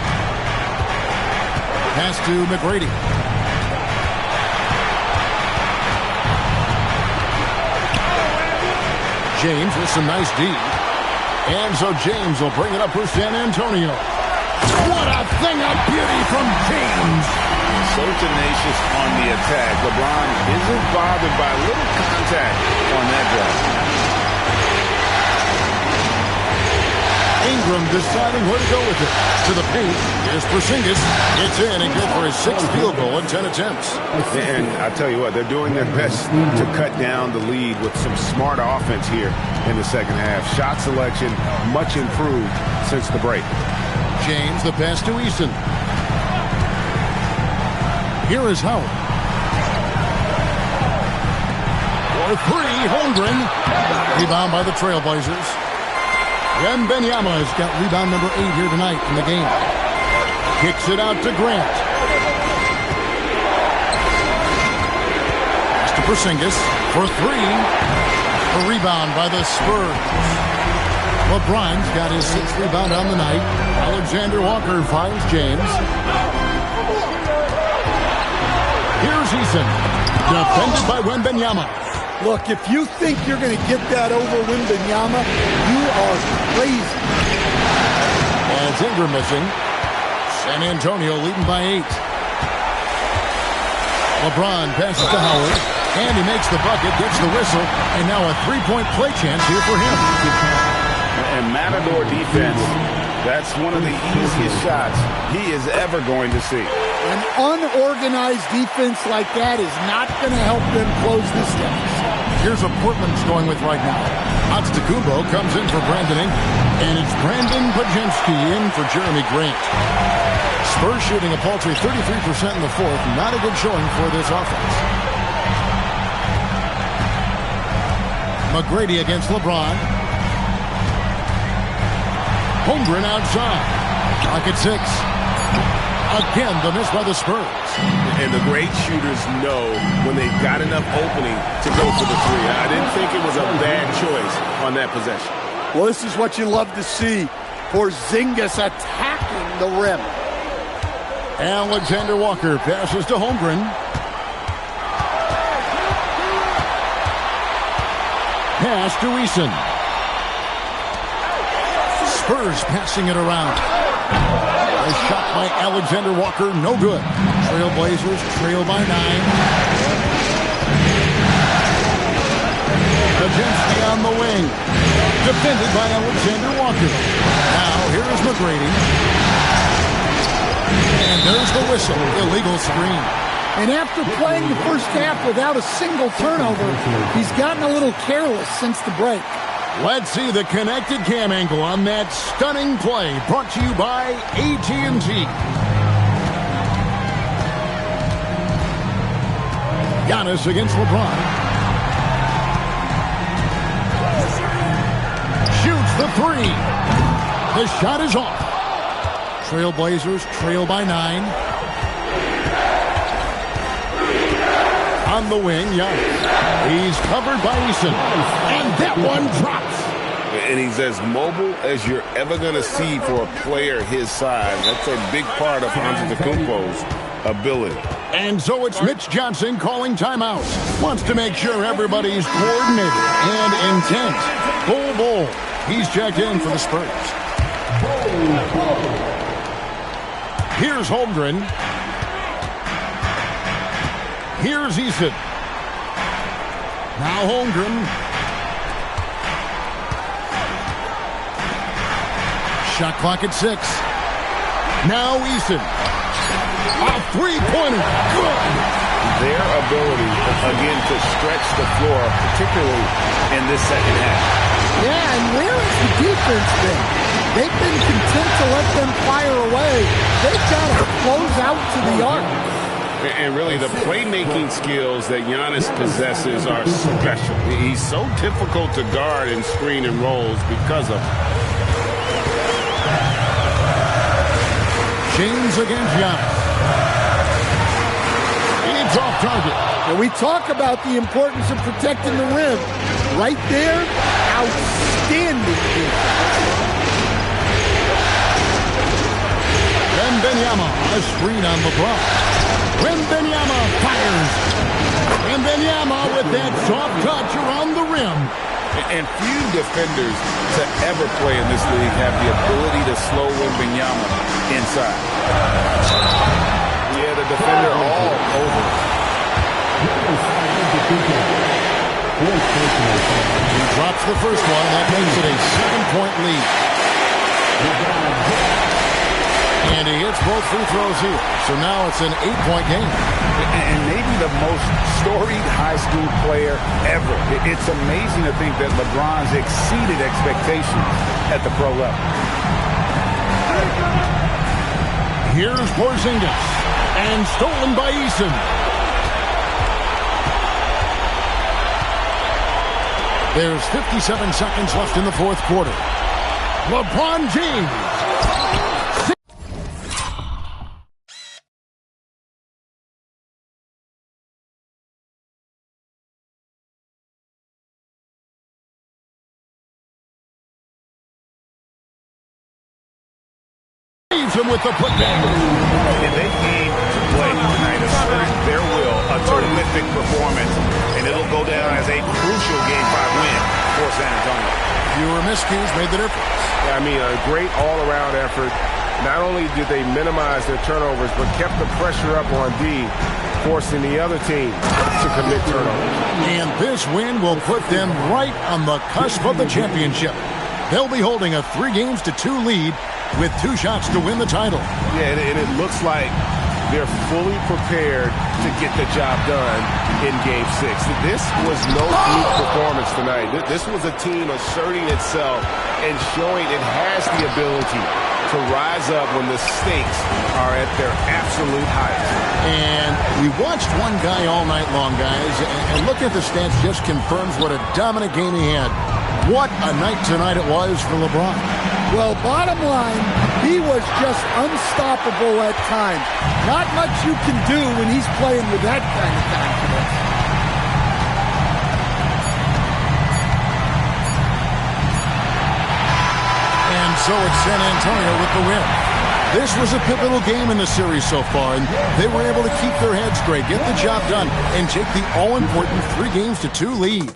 Pass to McGrady. James with some nice D. And so James will bring it up for San Antonio. What a thing of beauty from James. So tenacious on the attack. LeBron isn't bothered by a little contact on that drive. Ingram deciding where to go with it. To the paint. Here's Porzingis. It's in and good for his 6th field goal in 10 attempts. And I tell you what, they're doing their best to cut down the lead with some smart offense here in the second half. Shot selection much improved since the break. James, the pass to Eason. Here is Howard. For three, Holmgren. Rebound by the Trailblazers. Wembanyama has got rebound number 8 here tonight in the game. Kicks it out to Grant. Pass to Porzingis for three. A rebound by the Spurs. LeBron's got his 6th rebound on the night. Alexander Walker finds James. Here's Eason. Defended by Wembanyama. Look, if you think you're going to get that over Wembanyama, you are crazy. And it's Ingram missing. San Antonio leading by 8. LeBron passes to Howard, and he makes the bucket, gets the whistle, and now a 3-point play chance here for him. And Matador defense, that's one of the easiest shots he is ever going to see. An unorganized defense like that is not going to help them close this deficit. Here's what Portland's going with right now. Antetokounmpo comes in for Brandon Ingram, and it's Brandon Podziemski in for Jeremy Grant. Spurs shooting a paltry 33% in the fourth. Not a good showing for this offense. McGrady against LeBron. Holmgren outside. Clock at 6. Again, the miss by the Spurs. And the great shooters know when they've got enough opening to go for the three. I didn't think it was a bad choice on that possession. Well, this is what you love to see. Porzingis attacking the rim. Alexander Walker passes to Holmgren. Pass to Eason. Spurs passing it around. A shot by Alexander Walker, no good. Trailblazers trail by 9. Podziemski on the wing. Defended by Alexander Walker. Now, here is McGrady. And there's the whistle. Illegal screen. And after playing the first half without a single turnover, he's gotten a little careless since the break. Let's see the connected cam angle on that stunning play, brought to you by AT&T. Giannis against LeBron. Shoots the three. The shot is off. Trailblazers trail by 9. On the wing, Giannis. He's covered by Eason. And that one drops. And he's as mobile as you're ever going to see for a player his size. That's a big part of Antetokounmpo's ability. And so it's Mitch Johnson calling timeout. Wants to make sure everybody's coordinated and intent. Bull. He's checked in for the Spurs. Here's Holmgren. Here's Eason. Now Holmgren. Shot clock at 6. Now Eason. A three-pointer. Good. Their ability, again, to stretch the floor, particularly in this second half. Yeah, and where has the defense been? They've been content to let them fire away. They've got to close out to the arc. And really, the playmaking skills that Giannis possesses are special. He's so difficult to guard and screen and rolls because of it. James against Giannis. It's off target. And we talk about the importance of protecting the rim. Right there, outstanding defense. Wembanyama, a screen on LeBron. Wembanyama fires. Wembanyama with that soft touch around the rim. And few defenders to ever play in this league have the ability to slow Wembanyama inside. Yeah, the defender all over. He drops the first one. That makes it a 7-point lead. And he hits both free throws here. So now it's an 8-point game. And maybe the most storied high school player ever. It's amazing to think that LeBron's exceeded expectations at the pro level. Here's Porzingis. And stolen by Eason. There's 57 seconds left in the fourth quarter. LeBron James. Him with the putback. And they came to play tonight, asserting their will, a terrific performance, and it'll go down as a crucial Game 5 win for San Antonio. Fewer miscues made the difference. Yeah, I mean, a great all-around effort. Not only did they minimize their turnovers, but kept the pressure up on D, forcing the other team to commit turnovers. And this win will put them right on the cusp of the championship. They'll be holding a 3-2 lead with 2 shots to win the title. Yeah, and it looks like they're fully prepared to get the job done in Game 6. This was no fluke performance tonight. This was a team asserting itself and showing it has the ability to rise up when the stakes are at their absolute highest. And we watched one guy all night long, guys, and looking at the stats just confirms what a dominant game he had. What a night tonight it was for LeBron. Well, bottom line, he was just unstoppable at times. Not much you can do when he's playing with that kind of confidence. And so it's San Antonio with the win. This was a pivotal game in the series so far, and they were able to keep their heads straight, get the job done, and take the all-important 3-2 lead.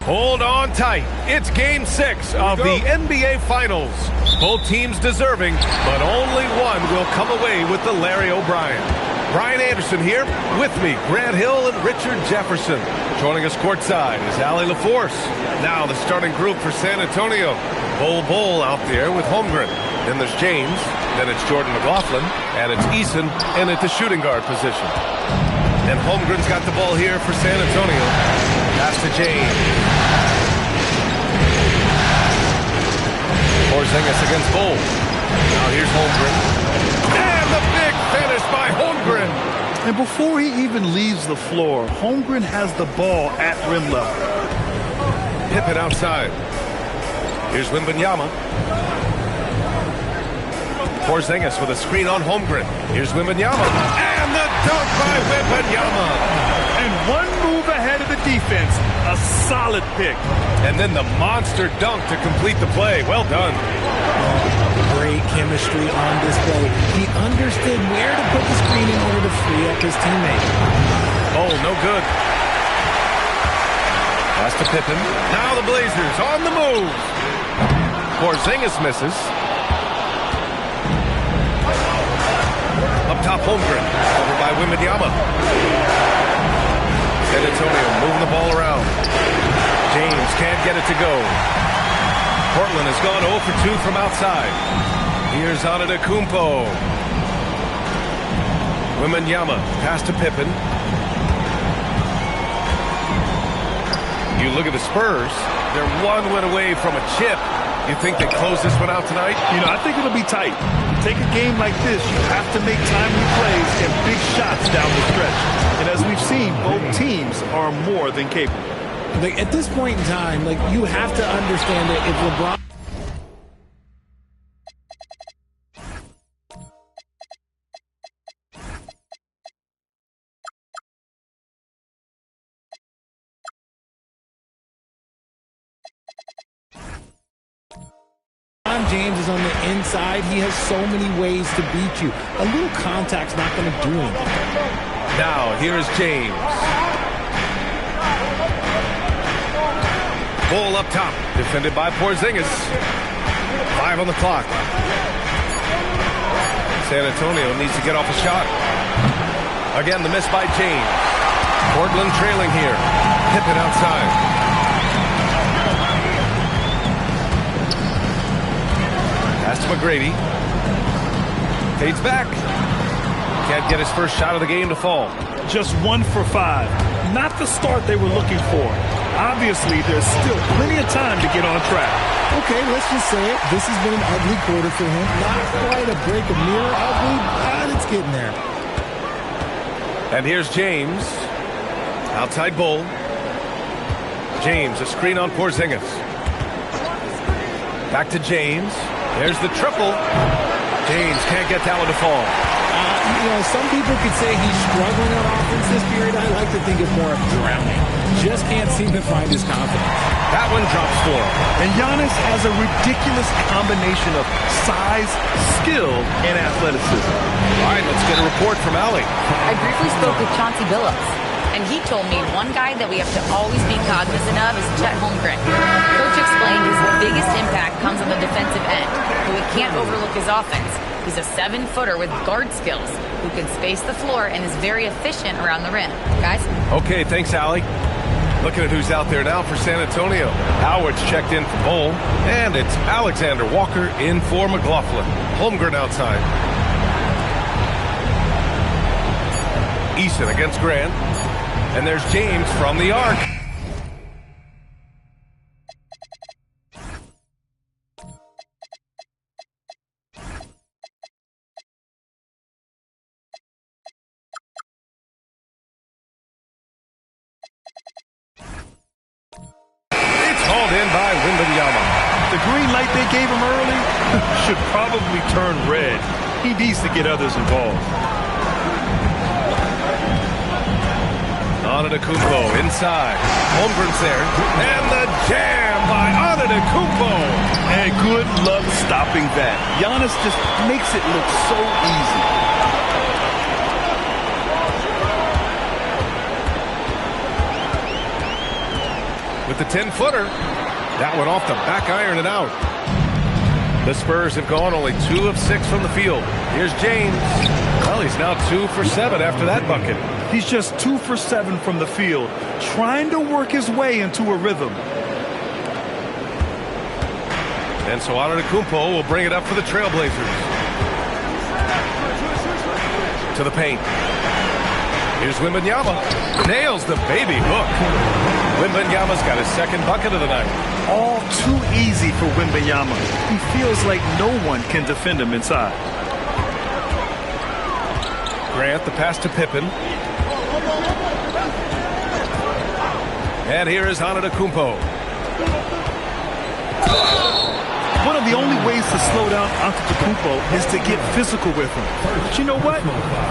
Hold on tight. It's Game 6 of the NBA Finals. Both teams deserving, but only one will come away with the Larry O'Brien. Brian Anderson here. With me, Grant Hill and Richard Jefferson. Joining us courtside is Allie LaForce. Now the starting group for San Antonio. Bol out there with Holmgren. Then there's James. Then it's Jordan McLaughlin. And it's Eason in at the shooting guard position. And Holmgren's got the ball here for San Antonio. Pass to James. Porzingis against Bol. Now here's Holmgren. And the big finish by Holmgren. And before he even leaves the floor, Holmgren has the ball at rim level. Pippen outside. Here's Wembanyama. Porzingis with a screen on Holmgren. Here's Wembanyama. And the dunk by Wembanyama. And one move ahead of the defense. A solid pick. And then the monster dunk to complete the play. Well done. Great chemistry on display. He understood where to put the screen in order to free up his teammate. Oh, no good. Pass to Pippen. Now the Blazers on the move. Porzingis misses. Up top, Holmgren. Over by Wembanyama. San Antonio moving the ball around. James can't get it to go. Portland has gone 0 for 2 from outside. Here's Antetokounmpo. Wembanyama, pass to Pippen. You look at the Spurs, they're one win away from a chip. You think they close this one out tonight? You know, I think it'll be tight. You take a game like this, you have to make timely plays and big shots down the stretch. And as we've seen, both teams are more than capable. Like, at this point in time, like, you have to understand that if LeBron... James is on the inside. He has so many ways to beat you. A little contact's not going to do anything. Now, here is James. Ball up top. Defended by Porzingis. 5 on the clock. San Antonio needs to get off a shot. Again, the miss by James. Portland trailing here. Pippen outside. Pass to McGrady. Fades back. Can't get his first shot of the game to fall. Just 1 for 5. Not the start they were looking for. Obviously, there's still plenty of time to get on track. Okay, let's just say it. This has been an ugly quarter for him. Not quite a break of mirror ugly, but it's getting there. And here's James. Outside Bol. James, a screen on Porzingis. Back to James. There's the triple. James can't get that one to fall. You know, some people could say he's struggling on offense this period. I like to think it's more of drowning. just can't seem to find his confidence. That one drops for him. And Giannis has a ridiculous combination of size, skill, and athleticism. All right, let's get a report from Allie. I briefly spoke with Chauncey Billups, and he told me one guy that we have to always be cognizant of is Chet Holmgren. Coach explained his biggest impact comes on the defensive end, but we can't overlook his offense. He's a 7-footer with guard skills who can space the floor and is very efficient around the rim. Guys? Okay, thanks, Allie. Looking at who's out there now for San Antonio. Howard's checked in for Bol, and it's Alexander Walker in for McLaughlin. Holmgren outside. Eason against Grant. And there's James from the arc. The green light they gave him early should probably turn red. He needs to get others involved. Antetokounmpo inside. Holmgren's there. And the jam by Antetokounmpo. And good luck stopping that. Giannis just makes it look so easy. With the 10-footer. That one off the back iron and out. The Spurs have gone only 2 of 6 from the field. Here's James. Well, he's now 2 for 7 after that bucket. He's just 2 for 7 from the field, trying to work his way into a rhythm. And so Antetokounmpo will bring it up for the Trailblazers. To the paint. Here's Wembanyama. Nails the baby hook. Wembanyama's got his second bucket of the night. All too easy for Wembanyama. He feels like no one can defend him inside. Grant, the pass to Pippen. And here is Antetokounmpo. One of the only ways to slow down Antetokounmpo is to get physical with him. But you know what?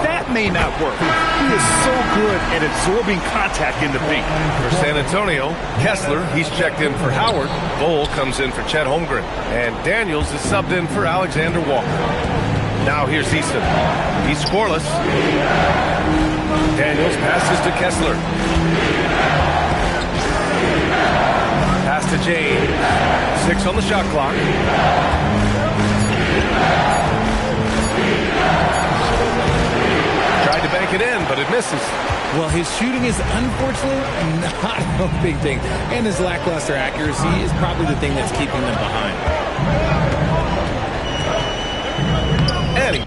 That may not work. He is so good at absorbing contact in the paint. For San Antonio, Kessler, he's checked in for Howard. Bol comes in for Chet Holmgren. And Daniels is subbed in for Alexander Walker. Now here's Eason. He's scoreless. Daniels passes to Kessler. Pass to James. 6 on the shot clock. Tried to bank it in, but it misses. Well, his shooting is unfortunately not a big thing. And his lackluster accuracy is probably the thing that's keeping them behind. Eddie.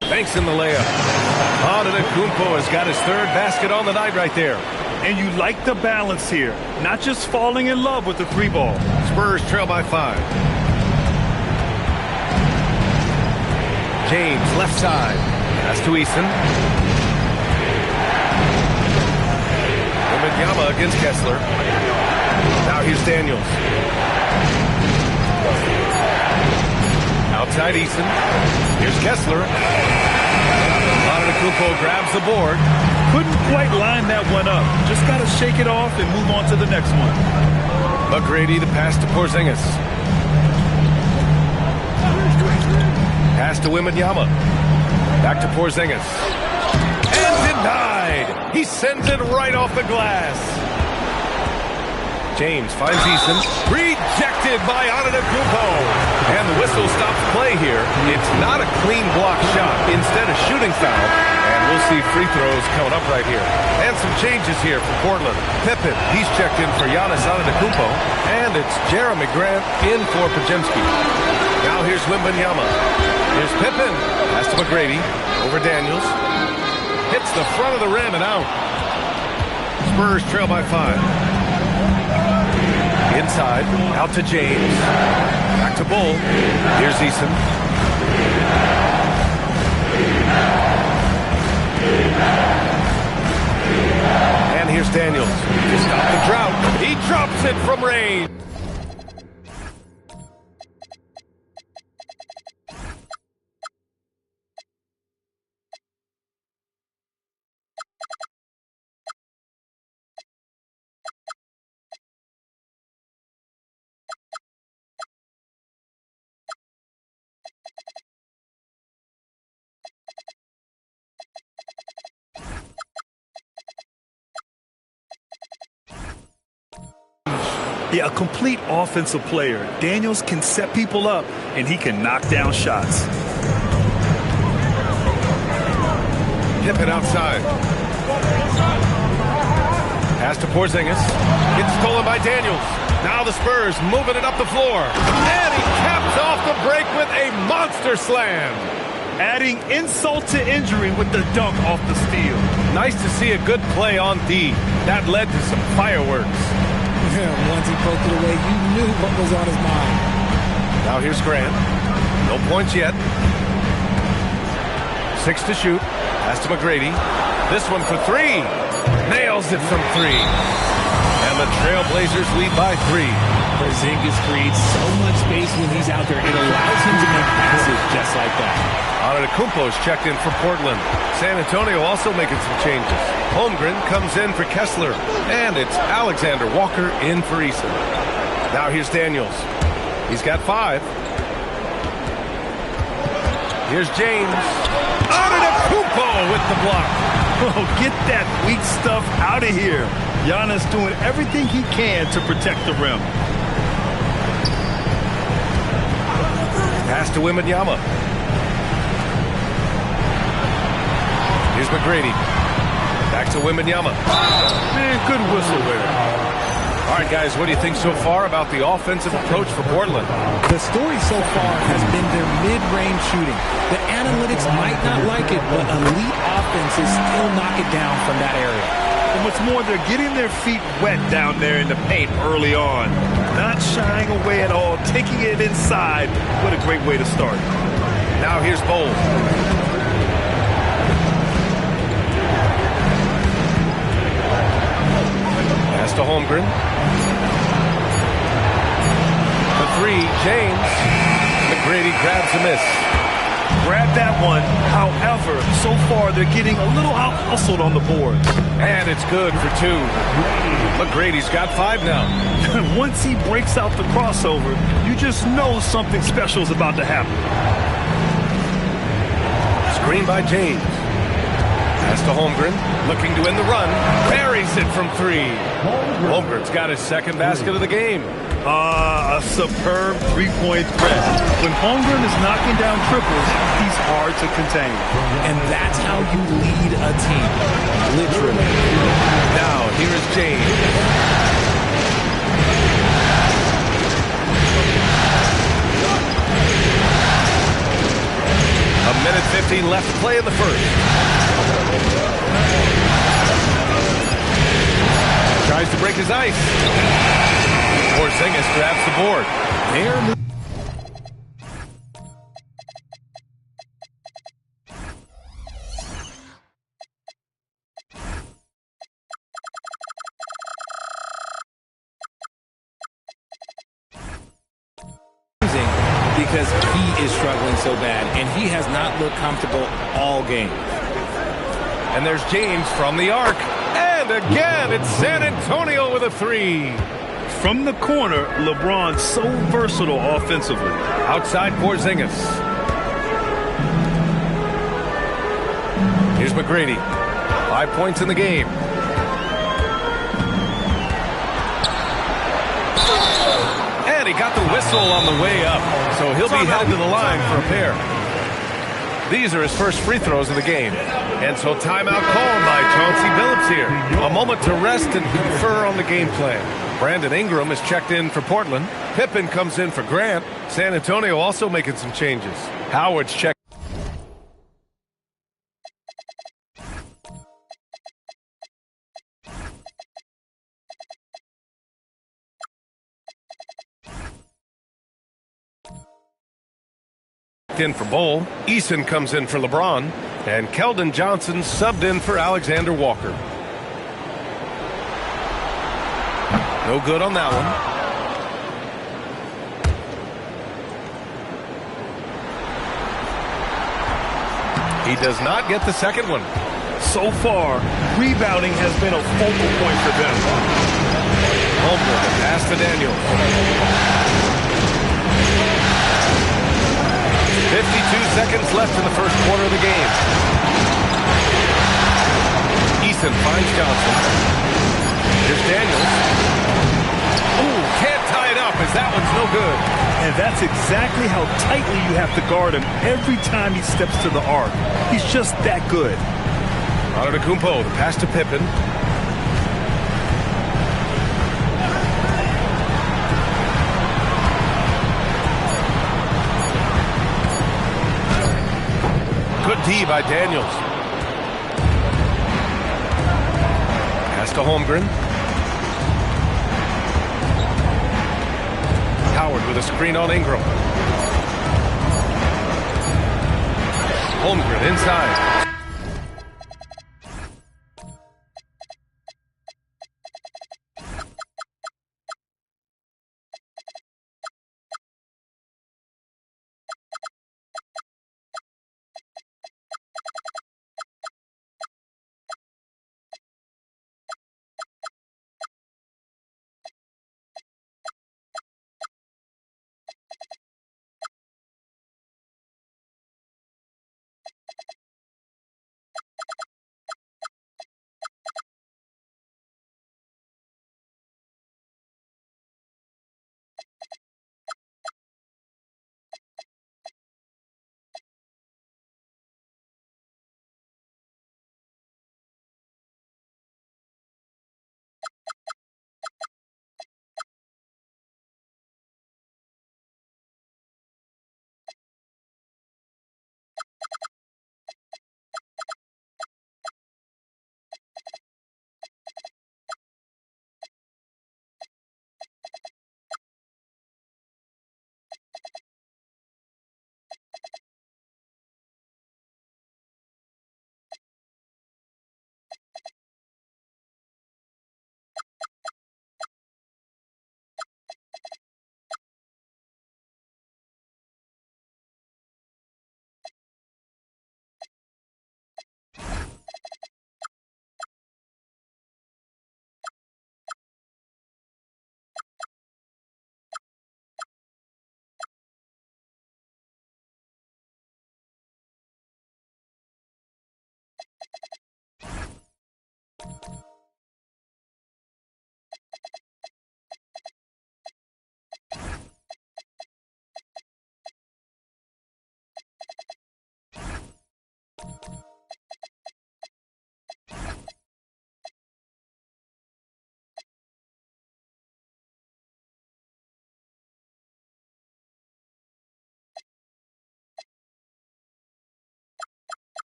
Banks in the layup. Antetokounmpo has got his 3rd basket on the night right there. And you like the balance here. Not just falling in love with the 3-ball. Spurs trail by 5. James, left side. Pass to Eason. Wembanyama against Kessler. Now here's Daniels. Outside Eason. Here's Kessler. Antetokounmpo grabs the board. Couldn't quite line that one up. Just got to shake it off and move on to the next one. McGrady, the pass to Porzingis. Pass to Wembanyama. Back to Porzingis. And denied. He sends it right off the glass. James finds Eason. Rejected by Antetokounmpo. And the whistle stops play here. It's not a clean block shot. Instead, a shooting foul. And we'll see free throws coming up right here. And some changes here for Portland. Pippen, he's checked in for Giannis Antetokounmpo. And it's Jeremy Grant in for Podziemski. Now here's Wembanyama. Here's Pippen. Pass to McGrady. Over Daniels. Hits the front of the rim and out. Spurs trail by 5. Inside, out to James. Back to Bol. Here's Eason. Daniels to stop the drought. He drops it from range. Yeah, a complete offensive player. Daniels can set people up, and he can knock down shots. Pippen outside. Pass to Porzingis. It's stolen by Daniels. Now the Spurs moving it up the floor. And he caps off the break with a monster slam. Adding insult to injury with the dunk off the steal. Nice to see a good play on D. That led to some fireworks. Once he poked it away, you knew what was on his mind. Now here's Grant. No points yet. 6 to shoot. Pass to McGrady. This one for 3. Nails it from 3. And the Trailblazers lead by 3. Porzingis creates so much space when he's out there. It allows him to make passes just like that. Antetokounmpo's checked in for Portland. San Antonio also making some changes. Holmgren comes in for Kessler. And it's Alexander Walker in for Eason. Now here's Daniels. He's got 5. Here's James. Antetokounmpo with the block. Oh, get that weak stuff out of here. Giannis doing everything he can to protect the rim. Pass to Wembanyama. Here's McGrady. Back to Wembanyama. Man, good whistle there. All right, guys, what do you think so far about the offensive approach for Portland? The story so far has been their mid-range shooting. The analytics might not like it, but elite offenses still knock it down from that area. And what's more, they're getting their feet wet down there in the paint early on. Not shying away at all, taking it inside. What a great way to start. Now here's Bol. Pass to Holmgren. The 3, James. McGrady grabs a miss. Grab that one. However, so far they're getting a little out-hustled on the board. And it's good for 2. McGrady's got 5 now. Once he breaks out the crossover, you just know something special is about to happen. Screen by James. Pass to Holmgren, looking to end the run. Buries it from 3. Holmgren's got his second basket of the game. A superb three-point threat. When Holmgren is knocking down triples, he's hard to contain. And that's how you lead a team. Literally. Now, here is James. A minute 15 left to play in the first. Tries to break his ice. Porzingis grabs the board. Because he is struggling so bad, and he has not looked comfortable all game. And there's James from the arc. And again, it's San Antonio with a 3. From the corner, LeBron so versatile offensively. Outside Porzingis. Here's McGrady. 5 points in the game. And he got the whistle on the way up. So he'll be held to the line for a pair. These are his first free throws of the game. And so timeout called by Chauncey Billups here. A moment to rest and confer on the game plan. Brandon Ingram is checked in for Portland. Pippen comes in for Grant. San Antonio also making some changes. Howard's checked. In for Bol. Eason comes in for LeBron. And Keldon Johnson subbed in for Alexander Walker. No good on that one. He does not get the second one. So far, rebounding has been a focal point for them. Holmgren, pass to Daniels. 52 seconds left in the first quarter of the game. Eason finds Johnson. Here's Daniels. Ooh, can't tie it up as that one's no good. And that's exactly how tightly you have to guard him every time he steps to the arc. He's just that good. Antetokounmpo, the pass to Pippen. Good D by Daniels. Pass to Holmgren. Howard with a screen on Ingram. Holmgren inside.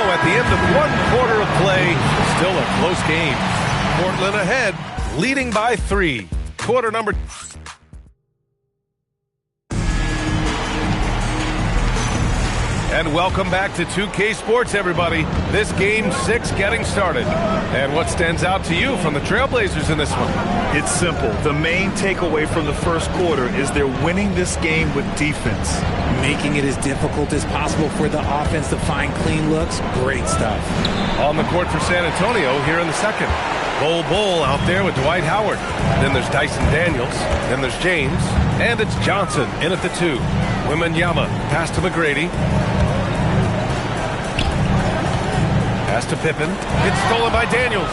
At the end of one quarter of play, still a close game. Portland ahead, leading by 3. Quarter number. And welcome back to 2K Sports, everybody. This game 6 getting started. And what stands out to you from the Trailblazers in this one? It's simple. The main takeaway from the first quarter is they're winning this game with defense. Making it as difficult as possible for the offense to find clean looks. Great stuff. On the court for San Antonio here in the second. Bull out there with Dwight Howard. Then there's Dyson Daniels. Then there's James. And it's Johnson in at the 2. Wembanyama, pass to McGrady. Pass to Pippen. It's stolen by Daniels.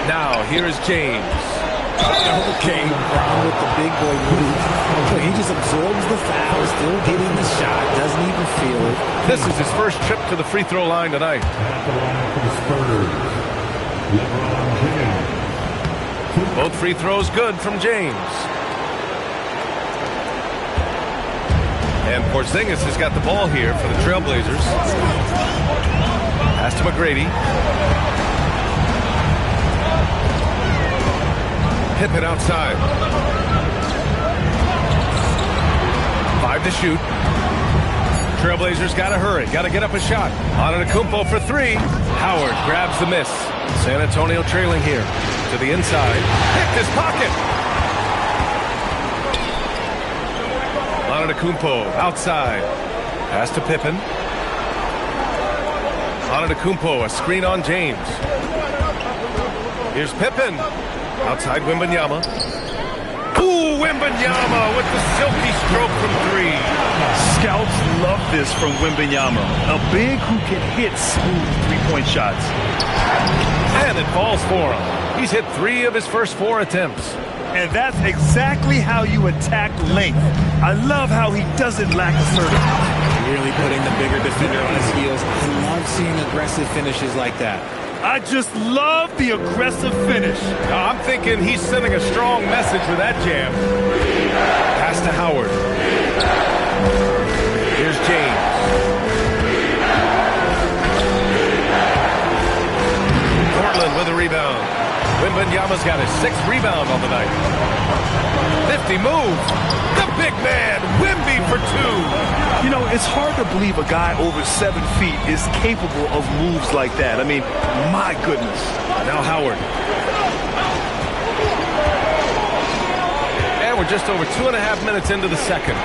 Now, here is James. Okay, Brown with the big boy move. He just absorbs the foul, still getting the shot, doesn't even feel it. This is his first trip to the free throw line tonight. Both free throws good from James. And Porzingis has got the ball here for the Trailblazers. Pass to McGrady. Pippen outside. 5 to shoot. Trailblazers got to hurry. Got to get up a shot. Antetokounmpo for 3. Howard grabs the miss. San Antonio trailing here. To the inside. Picked his pocket. Antetokounmpo outside. Pass to Pippen. Antetokounmpo, a screen on James. Here's Pippen. Outside Wembanyama. Ooh, Wembanyama with the silky stroke from 3. Scouts love this from Wembanyama. A big who can hit smooth three-point shots. And it falls for him. He's hit 3 of his first 4 attempts. And that's exactly how you attack length. I love how he doesn't lack assertiveness. Really putting the bigger defender on his heels. I love seeing aggressive finishes like that. I just love the aggressive finish. I'm thinking he's sending a strong message with that jam. Pass to Howard. Here's James. Portland with a rebound. Wembanyama's got his 6th rebound on the night. 50 move. The big man, Wemby for 2. You know, it's hard to believe a guy over 7 feet is capable of moves like that. I mean, my goodness. Now Howard. And we're just over 2.5 minutes into the second.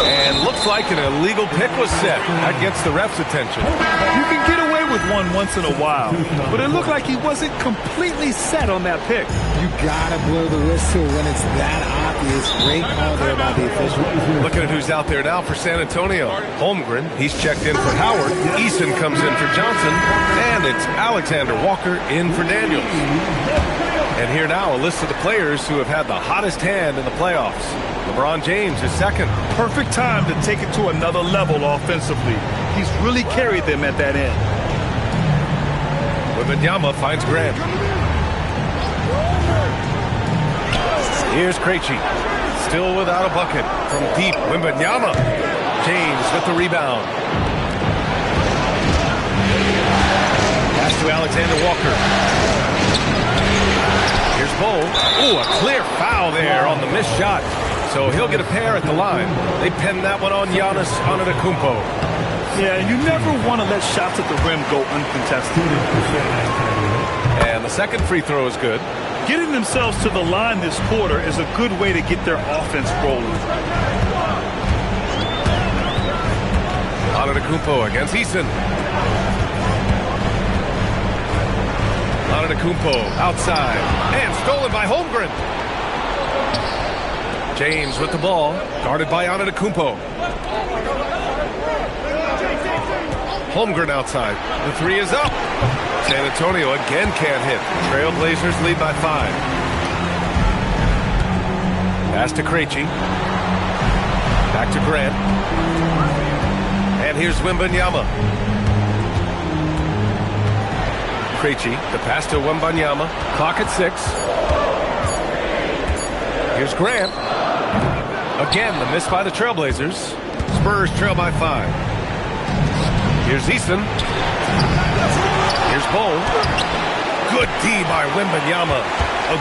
And looks like an illegal pick was set. That gets the ref's attention. You can get away with one once in a while, but it looked like he wasn't completely set on that pick. You gotta blow the whistle when it's that obvious. Great call there by the official. Looking at who's out there now for San Antonio. Holmgren, he's checked in for Howard. Eason comes in for Johnson. And it's Alexander Walker in for Daniels. And here now, a list of the players who have had the hottest hand in the playoffs. LeBron James is second. Perfect time to take it to another level offensively. He's really carried them at that end. Wembanyama finds Grant. Here's Krejci. Still without a bucket. From deep, Wembanyama. James with the rebound. Pass to Alexander Walker. Here's Bull. Ooh, a clear foul there on the missed shot. So he'll get a pair at the line. They pin that one on Giannis Antetokounmpo. Yeah, you never want to let shots at the rim go uncontested. And the second free throw is good. Getting themselves to the line this quarter is a good way to get their offense rolling. Antetokounmpo against Eason. Antetokounmpo outside. And stolen by Holmgren. James with the ball. Guarded by Antetokounmpo. Holmgren outside. The 3 is up. San Antonio again can't hit. Trailblazers lead by 5. Pass to Krejci. Back to Grant. And here's Wembanyama. Krejci, the pass to Wembanyama. Clock at 6. Here's Grant. Again, the miss by the Trailblazers. Spurs trail by 5. Here's Eason. Here's Bull. Good D by Wembanyama.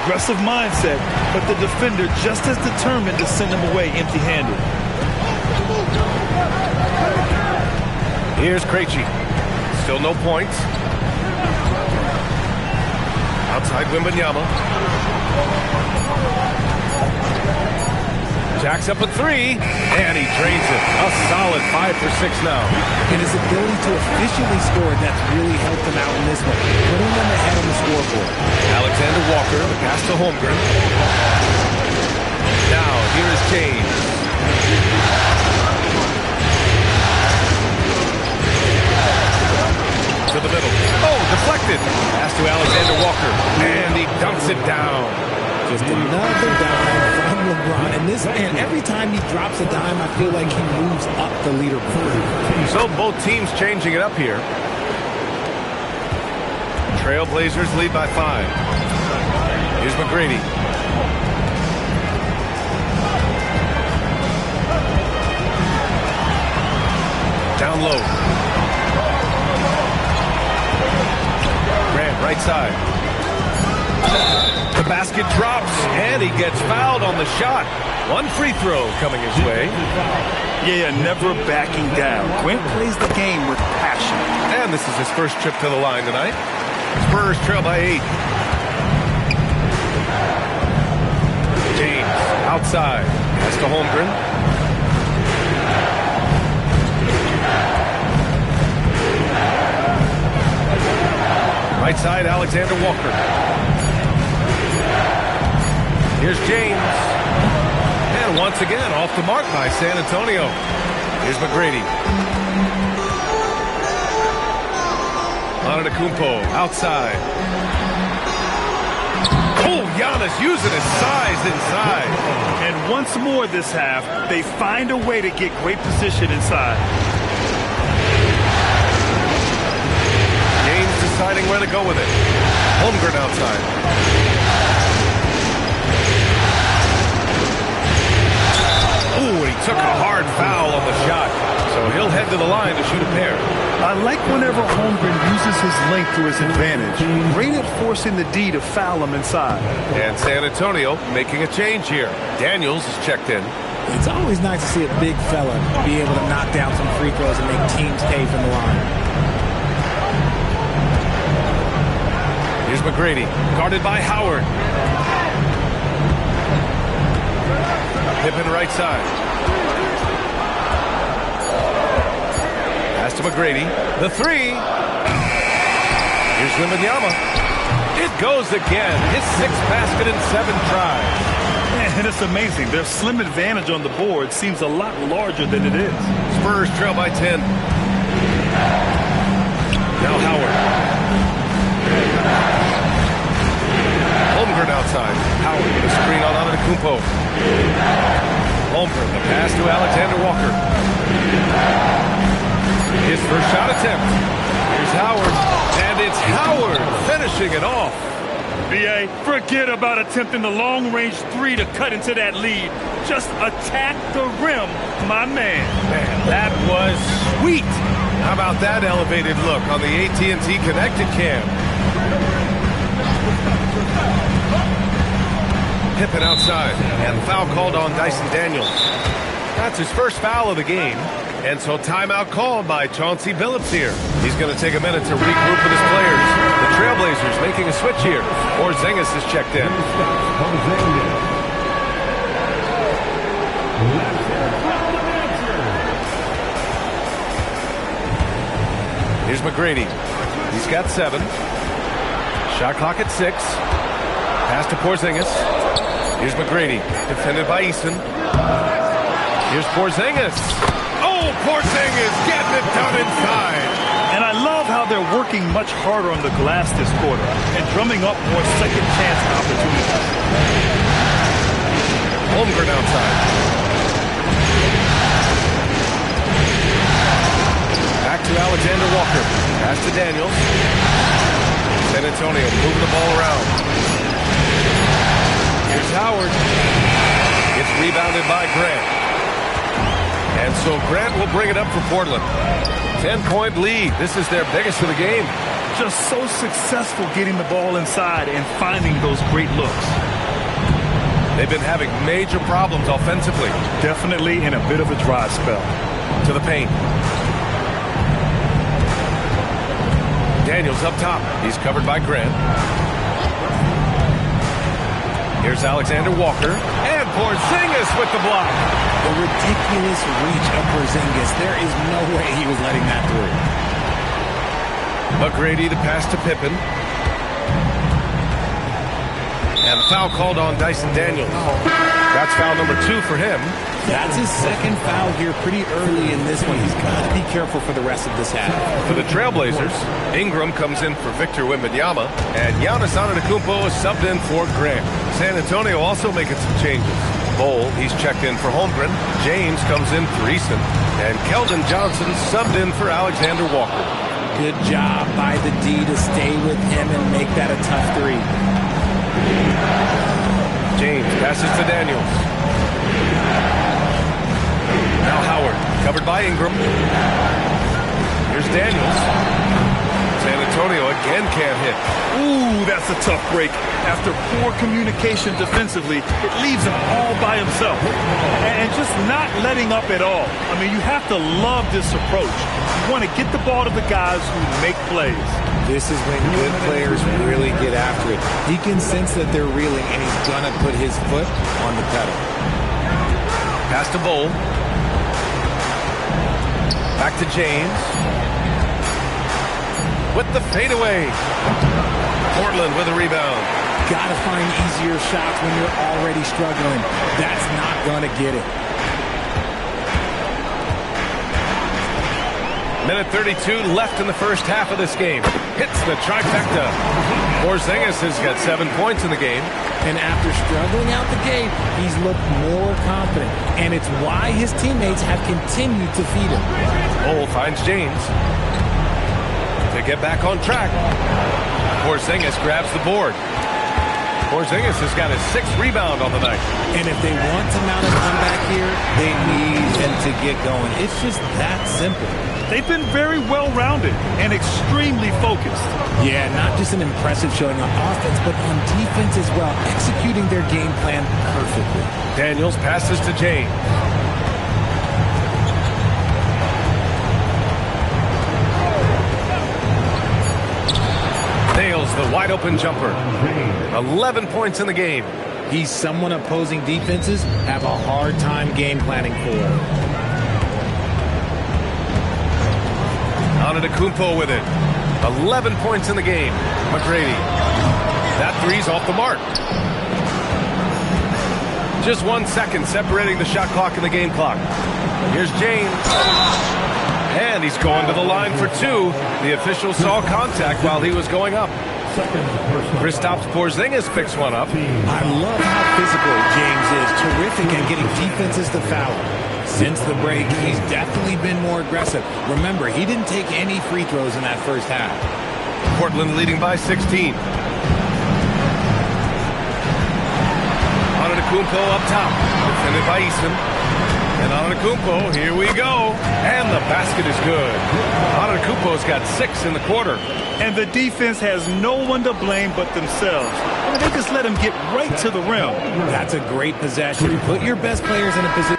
Aggressive mindset, but the defender just as determined to send him away empty-handed. Here's Krejci. Still no points. Outside Wembanyama. Jacks up a three, and he drains it. A solid 5 for 6 now. And his ability to efficiently score, that's really helped him out in this one, putting them ahead on the scoreboard. Alexander Walker, the pass to Holmgren. Now, here is James. To the middle. Oh, deflected. Pass to Alexander Walker, and he dunks it down. Just another dime from LeBron. And every time he drops a dime, I feel like he moves up the leaderboard. So both teams changing it up here. Trailblazers lead by 5. Here's McGrady. Down low. Grant, right side. The basket drops, and he gets fouled on the shot. One free throw coming his way. Yeah, never backing down. Quinn plays the game with passion. And this is his first trip to the line tonight. Spurs trail by 8. James, outside. Pass to Holmgren. Right side, Alexander Walker. Here's James. And once again, off the mark by San Antonio. Here's McGrady. Antetokounmpo outside. Oh, Giannis using his size inside. And once more this half, they find a way to get great position inside. James deciding where to go with it. Holmgren outside. Ooh, he took a hard foul on the shot. So he'll head to the line to shoot a pair. I like whenever Holmgren uses his length to his advantage. Great at forcing the D to foul him inside. And San Antonio making a change here. Daniels is checked in. It's always nice to see a big fella be able to knock down some free throws and make teams pay from the line. Here's McGrady, guarded by Howard. Pippen right side. Pass to McGrady. The three. Here's Wembanyama. It goes again. His 6th basket in 7 tries. And it's amazing. Their slim advantage on the board seems a lot larger than it is. Spurs trail by 10. Now Howard. Holmgren outside. Howard with a screen on Antetokounmpo. Holmgren, the pass to Alexander Walker. His first shot attempt. Here's Howard. And it's Howard finishing it off. B.A., forget about attempting the long-range 3 to cut into that lead. Just attack the rim, my man. Man, that was sweet. How about that elevated look on the AT&T Connected Cam? Pippen outside, and foul called on Dyson Daniels. That's his first foul of the game, and so timeout called by Chauncey Billups here. He's going to take a minute to regroup with his players. The Trailblazers making a switch here. Porzingis is checked in. Here's McGrady. He's got 7. Shot clock at 6. Pass to Porzingis. Here's McGrady, defended by Eason. Here's Porzingis. Oh, Porzingis getting it done inside. And I love how they're working much harder on the glass this quarter and drumming up more second chance opportunities. Holmgren outside. Back to Alexander Walker. Pass to Daniels. San Antonio moving the ball around. Here's Howard. It's rebounded by Grant. And so Grant will bring it up for Portland. 10-point lead. This is their biggest of the game. Just so successful getting the ball inside and finding those great looks. They've been having major problems offensively. Definitely in a bit of a dry spell. To the paint. Daniels up top. He's covered by Grant. Here's Alexander Walker. And Porzingis with the block. The ridiculous reach of Porzingis. There is no way he was letting that through. McGrady, the pass to Pippen. And the foul called on Dyson Daniels. That's foul number 2 for him. That's his second foul here pretty early in this one. He's got to be careful for the rest of this half. For the Trailblazers, Ingram comes in for Victor Wembanyama, and Giannis Antetokounmpo is subbed in for Grant. San Antonio also making some changes. Bol, he's checked in for Holmgren. James comes in for Eason, and Keldon Johnson subbed in for Alexander Walker. Good job by the D to stay with him and make that a tough 3. James passes to Daniels. Now Howard, covered by Ingram. Here's Daniels. San Antonio again can't hit. Ooh, that's a tough break. After poor communication defensively, it leaves him all by himself. And just not letting up at all. I mean, you have to love this approach. You want to get the ball to the guys who make plays. This is when good players really get after it. He can sense that they're reeling, and he's going to put his foot on the pedal. Pass to Bol. Back to James. With the fadeaway. Portland with a rebound. Got to find easier shots when you're already struggling. That's not going to get it. Minute 32 left in the first half of this game. Hits the trifecta. Porzingis has got 7 points in the game. And after struggling out the gate, he's looked more confident. And it's why his teammates have continued to feed him. Bol finds James. To get back on track. Porzingis grabs the board. Porzingis has got his 6th rebound on the night. And if they want to mount a comeback here, they need him to get going. It's just that simple. They've been very well-rounded and extremely focused. Yeah, not just an impressive showing on offense, but on defense as well, executing their game plan perfectly. Daniels passes to James. Nails the wide-open jumper. 11 points in the game. He's someone opposing defenses have a hard time game planning for. Antetokounmpo with it. 11 points in the game. McGrady. That three's off the mark. Just 1 second separating the shot clock and the game clock. Here's James. And he's going to the line for 2. The official saw contact while he was going up. Kristaps Porzingis picks one up. I love how physical James is. Terrific at getting defenses to foul. Since the break, he's definitely been more aggressive. Remember, he didn't take any free throws in that first half. Portland leading by 16. Antetokounmpo up top. Defended by Eason. And Antetokounmpo, here we go. And the basket is good. Antetokounmpo's got 6 in the quarter. And the defense has no one to blame but themselves. I mean, they just let him get right to the rim. That's a great possession. Put your best players in a position.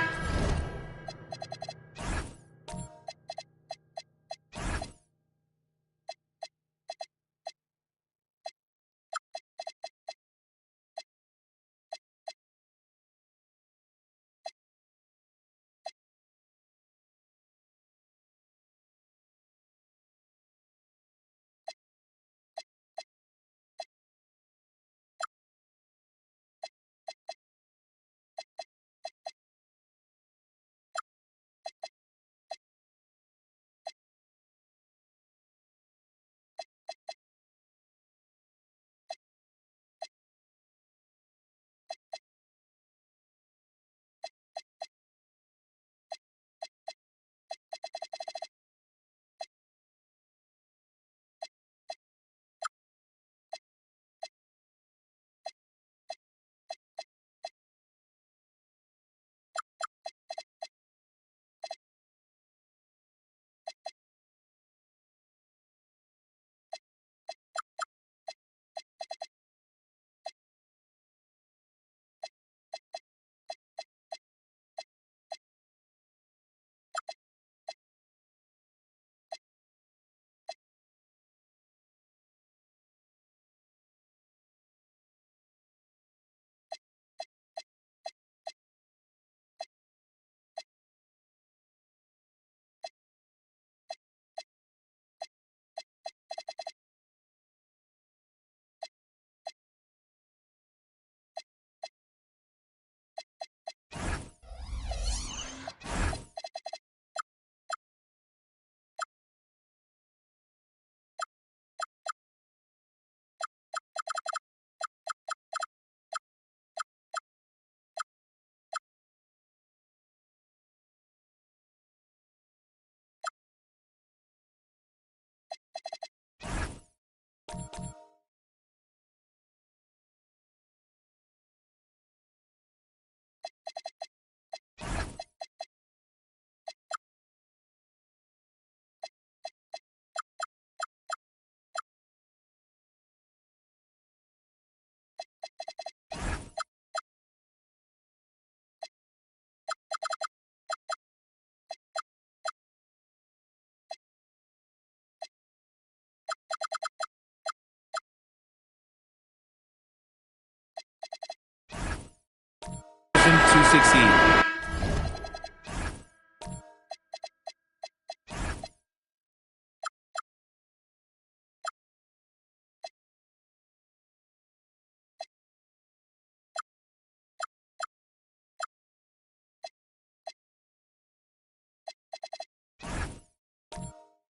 succeed.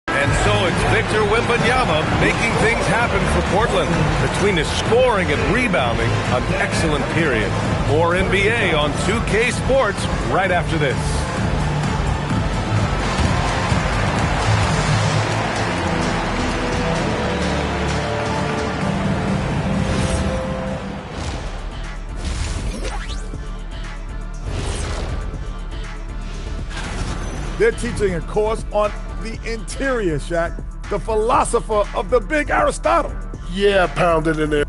And so it's Victor Wembanyama making things happen for Portland. Between his scoring and rebounding, an excellent period. More NBA on 2K Sports right after this. They're teaching a course on the interior, Shaq. The philosopher of the big Aristotle. Yeah, pounded in there.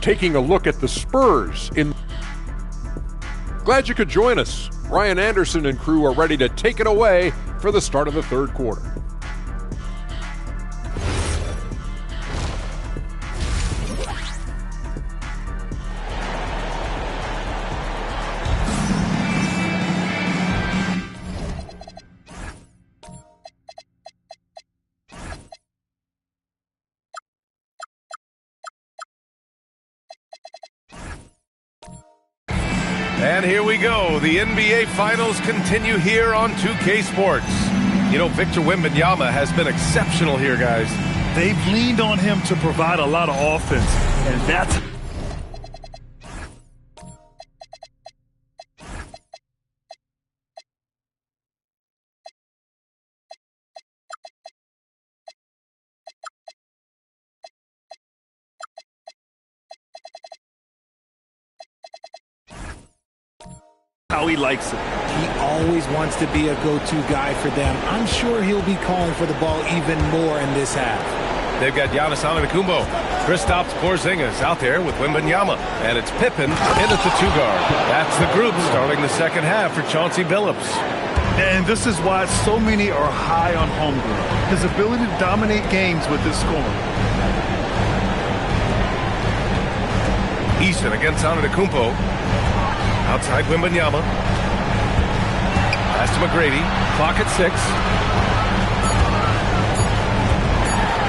Taking a look at the Spurs in. Glad you could join us. Ryan Anderson and crew are ready to take it away for the start of the third quarter. And here we go. The NBA Finals continue here on 2K Sports. You know, Victor Wembanyama has been exceptional here, guys. They've leaned on him to provide a lot of offense, and that's... how he likes it. He always wants to be a go-to guy for them. I'm sure he'll be calling for the ball even more in this half. They've got Giannis Antetokounmpo. Kristaps Porzingis out there with Wembanyama. And it's Pippen in at the two-guard. That's the group starting the second half for Chauncey Billups. And this is why so many are high on Holmgren. His ability to dominate games with his scoring. Easton against Antetokounmpo. Outside Wembanyama. Pass to McGrady. Clock at 6.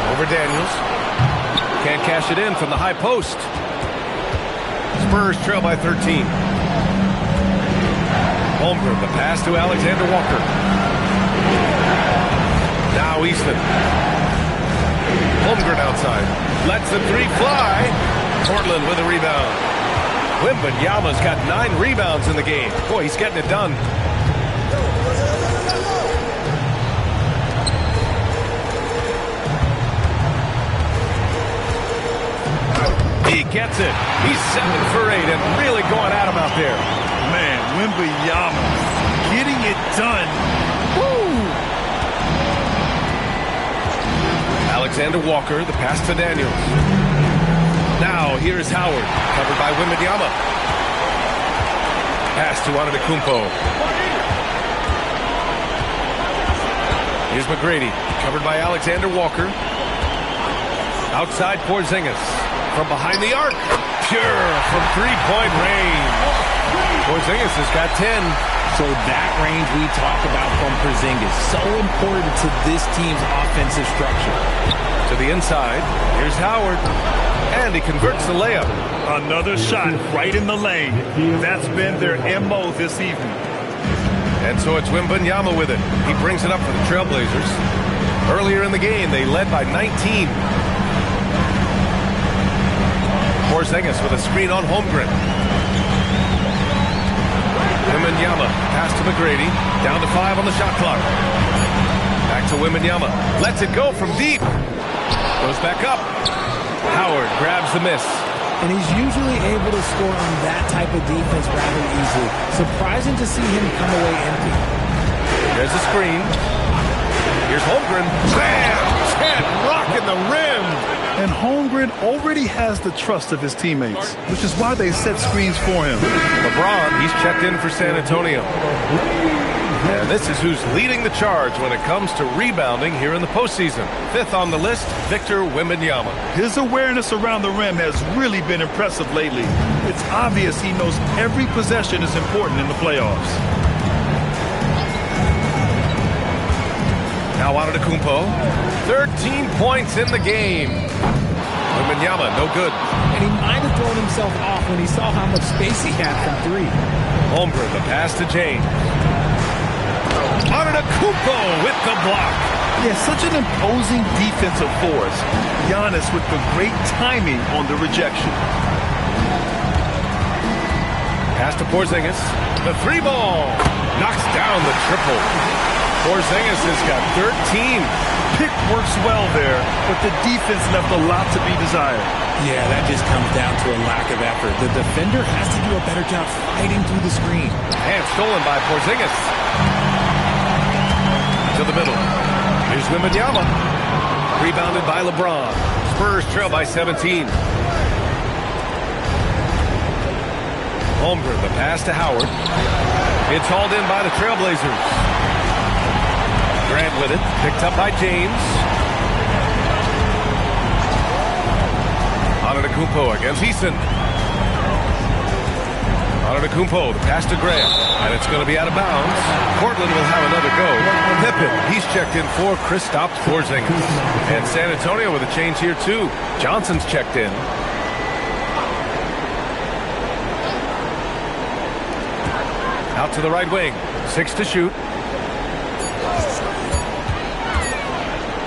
Over Daniels. Can't cash it in from the high post. Spurs trail by 13. Holmgren, the pass to Alexander Walker. Now Easton. Holmgren outside. Lets the three fly. Portland with a rebound. Wembanyama's got 9 rebounds in the game. Boy, he's getting it done. He gets it. He's 7 for 8 and really going at him out there. Man, Wembanyama getting it done. Woo! Alexander Walker, the pass to Daniels. Now, here's Howard, covered by Wembanyama. Pass to Antetokounmpo. Here's McGrady, covered by Alexander Walker. Outside Porzingis, from behind the arc. Pure from three-point range. Porzingis has got 10. So that range we talk about from Porzingis, so important to this team's offensive structure. To the inside, here's Howard. And he converts the layup. Another shot right in the lane. That's been their MO this evening. And so it's Wembanyama with it. He brings it up for the Trailblazers. Earlier in the game, they led by 19. Porzingis with a screen on Holmgren. Wembanyama, pass to McGrady. Down to 5 on the shot clock. Back to Wembanyama. Lets it go from deep. Goes back up. Howard grabs the miss. And he's usually able to score on that type of defense rather easily. Surprising to see him come away empty. There's a screen. Here's Holmgren. Bam! 10, rocking the rim. And Holmgren already has the trust of his teammates, which is why they set screens for him. LeBron, he's checked in for San Antonio. And this is who's leading the charge when it comes to rebounding here in the postseason. 5th on the list, Victor Wembanyama. His awareness around the rim has really been impressive lately. It's obvious he knows every possession is important in the playoffs. Now Antetokounmpo, 13 points in the game. Wembanyama, no good. And he might have thrown himself off when he saw how much space he had from 3. Holmgren, the pass to James. Antetokounmpo with the block. Yeah, such an imposing defensive force. Giannis with the great timing on the rejection. Pass to Porzingis. The 3-ball. Knocks down the triple. Porzingis has got 13. Pick works well there, but the defense left a lot to be desired. Yeah, that just comes down to a lack of effort. The defender has to do a better job fighting through the screen. And stolen by Porzingis. To the middle. Here's Wembanyama. Rebounded by LeBron. Spurs trail by 17. Holmgren, the pass to Howard. It's hauled in by the Trailblazers. Grant with it. Picked up by James. Antetokounmpo against Eason. Antetokounmpo, the pass to Grant. And it's going to be out of bounds. Portland will have another go. Pippen, he's checked in for Kristaps Porzingis. And San Antonio with a change here too. Johnson's checked in. Out to the right wing. 6 to shoot.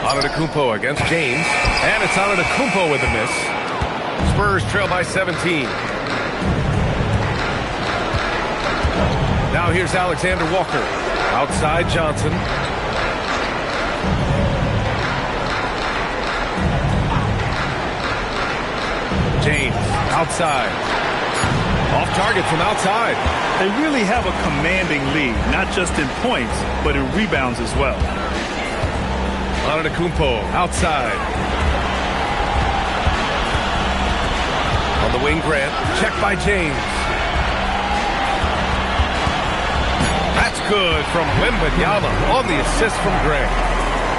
Antetokounmpo against James. And it's Antetokounmpo with a miss. Spurs trail by 17. Now here's Alexander Walker. Outside Johnson. James outside. Off target from outside. They really have a commanding lead, not just in points, but in rebounds as well. Antetokounmpo outside. On the wing, Grant. Checked by James. That's good from Wembanyama on the assist from Grant.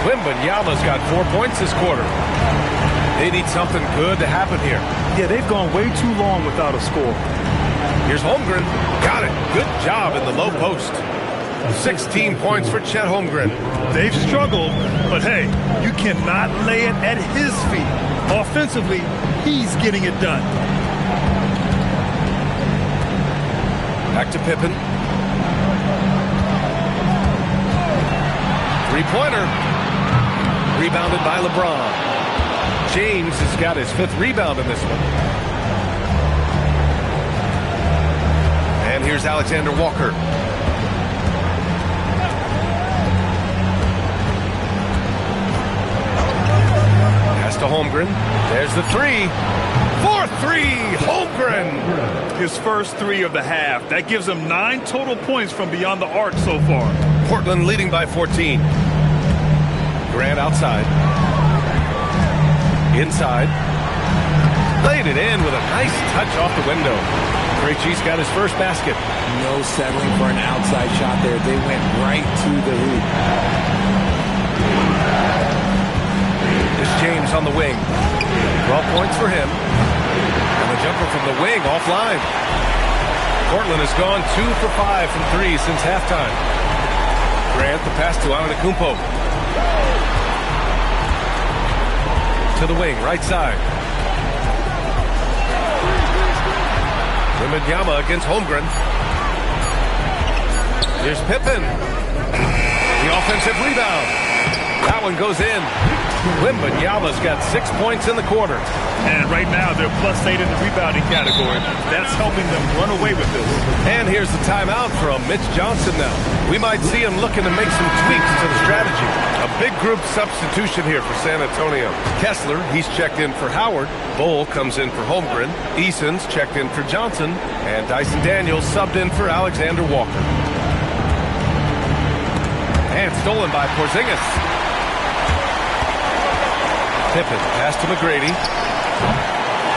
Wembanyama's got 4 points this quarter. They need something good to happen here. Yeah, they've gone way too long without a score. Here's Holmgren. Got it. Good job in the low post. 16 points for Chet Holmgren. They've struggled, but hey, you cannot lay it at his feet. Offensively, he's getting it done. Back to Pippen. Three-pointer. Rebounded by LeBron. James has got his 5th rebound in this one. And here's Alexander Walker. Pass to Holmgren. There's the 3. 4-3, Holmgren. His first 3 of the half. That gives him 9 total points from beyond the arc so far. Portland leading by 14. Grant outside. Inside. Laid it in with a nice touch off the window. Krejci's got his first basket. No settling for an outside shot there. They went right to the hoop. This James on the wing. 12 points for him. And the jumper from the wing offline. Portland has gone 2 for 5 from 3 since halftime. Grant, the pass to Antetokounmpo. To the wing, right side. Wembanyama against Holmgren. Here's Pippen. The offensive rebound. That one goes in. Wembanyama's got 6 points in the quarter. And right now they're +8 in the rebounding category. That's helping them run away with this. And here's the timeout from Mitch Johnson now. We might see him looking to make some tweaks to the strategy. A big group substitution here for San Antonio. Kessler, he's checked in for Howard. Bull comes in for Holmgren. Eason's checked in for Johnson. And Dyson Daniels subbed in for Alexander Walker. And stolen by Porzingis. Pippen, pass to McGrady.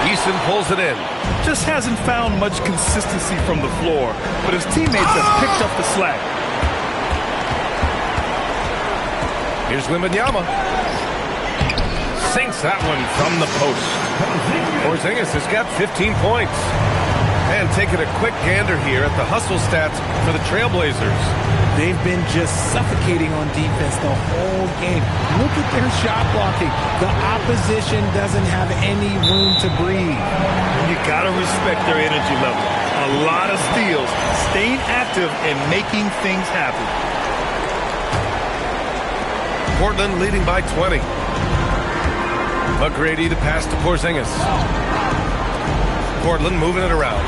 Eason pulls it in. Just hasn't found much consistency from the floor, but his teammates have picked up the slack. Here's Wembanyama. Sinks that one from the post. Porzingis has got 15 points. And taking a quick gander here at the hustle stats for the Trailblazers. They've been just suffocating on defense the whole game. Look at their shot blocking. The opposition doesn't have any room to breathe. You got to respect their energy level. A lot of steals, staying active and making things happen. Portland leading by 20. McGrady to pass to Porzingis. Portland moving it around.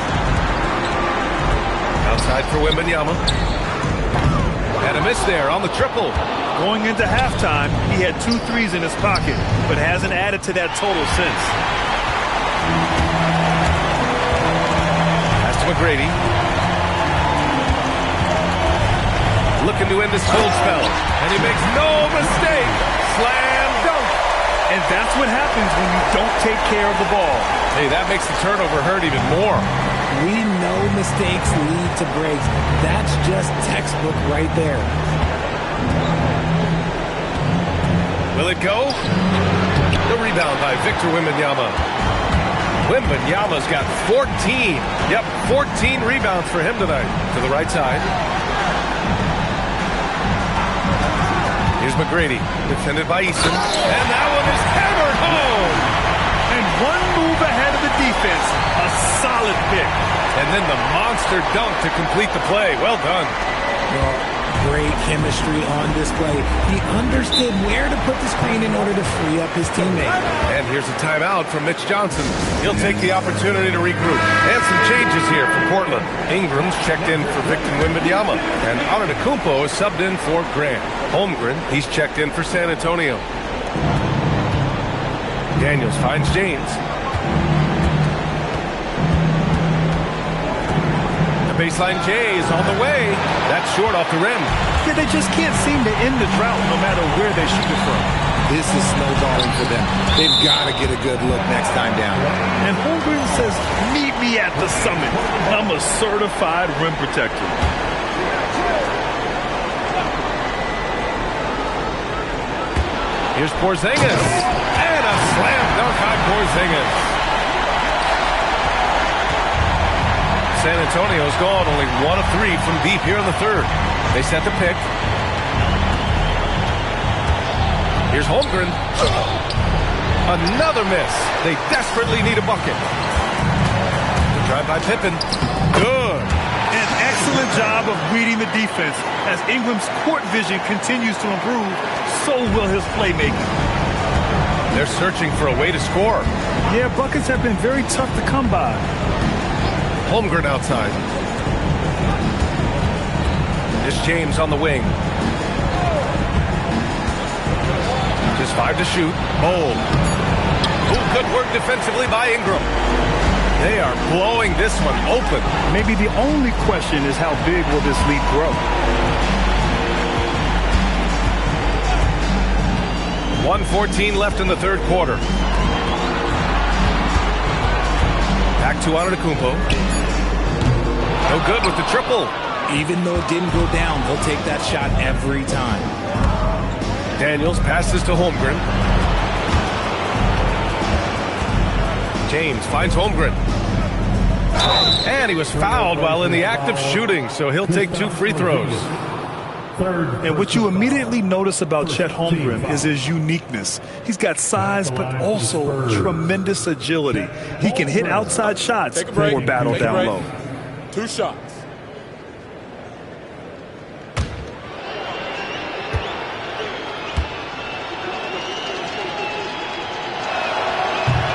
Outside for Wembanyama. And a miss there on the triple. Going into halftime, he had 2 threes in his pocket, but hasn't added to that total since. Pass to McGrady. Looking to end this cold spell. And he makes no mistake. Slam dunk. And that's what happens when you don't take care of the ball. Hey, that makes the turnover hurt even more. We know mistakes lead to breaks. That's just textbook right there. Will it go? The rebound by Victor Wembanyama. Wembanyama's got 14. Yep, 14 rebounds for him tonight. To the right side. Here's McGrady, defended by Eason. And that one is hammered home. And one move ahead of the defense. A solid pick. And then the monster dunk to complete the play. Well done. Well, great chemistry on display. He understood where to put the screen in order to free up his teammate. And here's a timeout from Mitch Johnson. He'll take the opportunity to regroup. And some changes here for Portland. Ingram's checked in for Victor Wembanyama. And Antetokounmpo is subbed in for Grant. Holmgren, he's checked in for San Antonio. Daniels finds James. The baseline J is on the way. That's short off the rim. Yeah, they just can't seem to end the drought no matter where they shoot it from. This is snowballing for them. They've got to get a good look next time down. And Holmgren says, meet me at the summit. I'm a certified rim protector. Here's Porzingis. And a slam dunk by Porzingis. San Antonio's gone only 1 of 3 from deep here in the third. They set the pick. Here's Holmgren. Another miss. They desperately need a bucket. The drive by Pippen. Good. An excellent job of reading the defense. As Ingram's court vision continues to improve, so will his playmaking. They're searching for a way to score. Yeah, buckets have been very tough to come by. Holmgren outside. Here's James on the wing. Just 5 to shoot. Bold. Ooh, good work defensively by Ingram. They are blowing this one open. Maybe the only question is how big will this lead grow? 1:14 left in the third quarter. Back to Antetokounmpo. No good with the triple. Even though it didn't go down, they'll take that shot every time. Daniels passes to Holmgren. James finds Holmgren. And he was fouled while in the act of shooting, so he'll take 2 free throws. And what you immediately notice about Chet Holmgren is his uniqueness. He's got size, but also tremendous agility. He can hit outside shots or battle down low. 2 shots.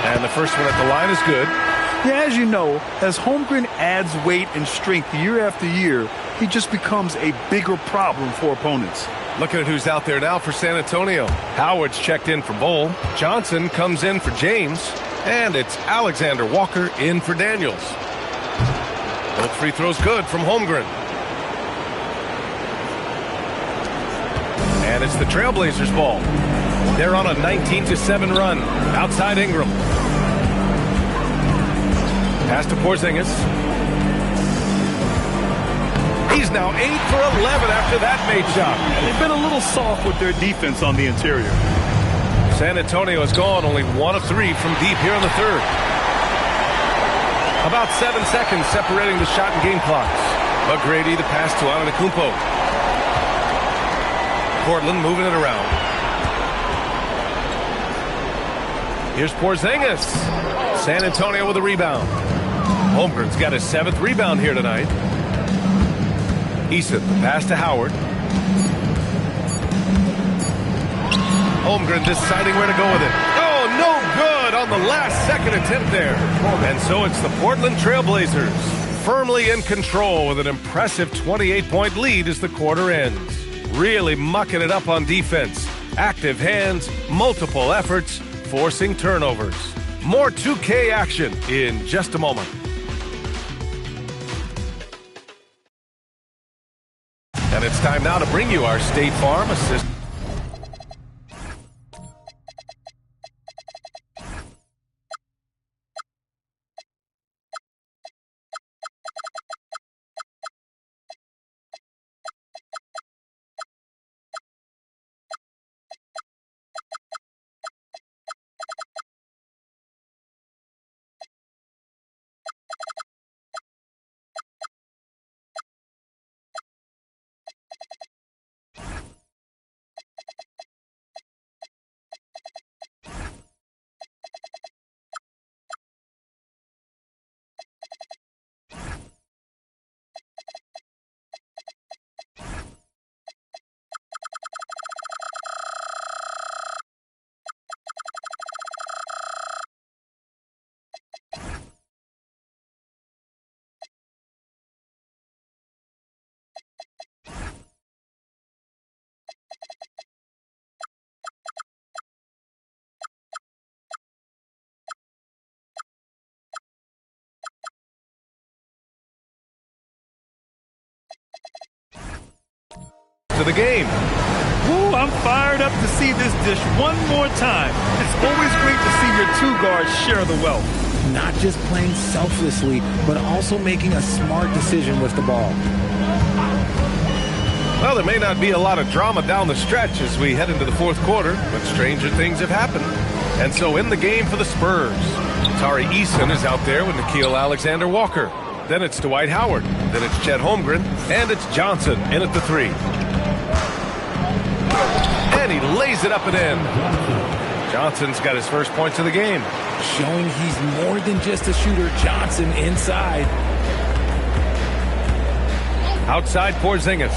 And the first one at the line is good. Yeah, as you know, as Holmgren adds weight and strength year after year, he just becomes a bigger problem for opponents. Looking at who's out there now for San Antonio. Howard's checked in for Bol. Johnson comes in for James. And it's Alexander Walker in for Daniels. Both free throws good from Holmgren. And it's the Trailblazers' ball. They're on a 19-7 run. Outside Ingram. Pass to Porzingis. He's now 8 for 11 after that made shot. They've been a little soft with their defense on the interior. San Antonio has gone only 1 of 3 from deep here in the third. About 7 seconds separating the shot and game clocks. McGrady the pass to Antetokounmpo. Portland moving it around. Here's Porzingis. San Antonio with a rebound. Holmgren's got his 7th rebound here tonight. Eason, the pass to Howard. Holmgren deciding where to go with it. Oh, no good on the last second attempt there. And so it's the Portland Trailblazers firmly in control with an impressive 28-point lead as the quarter ends. Really mucking it up on defense. Active hands, multiple efforts, forcing turnovers. More 2K action in just a moment. And it's time now to bring you our State Farm assist. To the game. Ooh, I'm fired up to see this dish one more time. It's always great to see your two guards share the wealth. Not just playing selflessly, but also making a smart decision with the ball. Well, there may not be a lot of drama down the stretch as we head into the fourth quarter, but stranger things have happened. And so in the game for the Spurs, Tari Eason is out there with Nickeil Alexander-Walker. Then it's Dwight Howard. Then it's Chet Holmgren. And it's Johnson in at the 3. And he lays it up and in. Johnson's got his first points of the game. Showing he's more than just a shooter. Johnson inside. Outside Porzingis.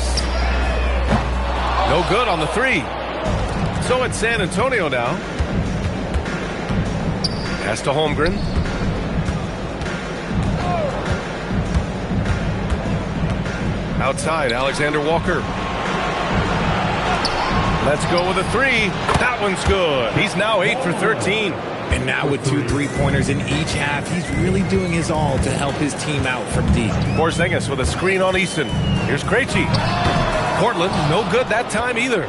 No good on the 3. So it's San Antonio now. Pass to Holmgren. Outside, Alexander Walker. Let's go with a 3. That one's good. He's now 8 for 13. And now with 2 3-pointers in each half, he's really doing his all to help his team out from deep. Porzingis with a screen on Eason. Here's Krejci. Portland, no good that time either.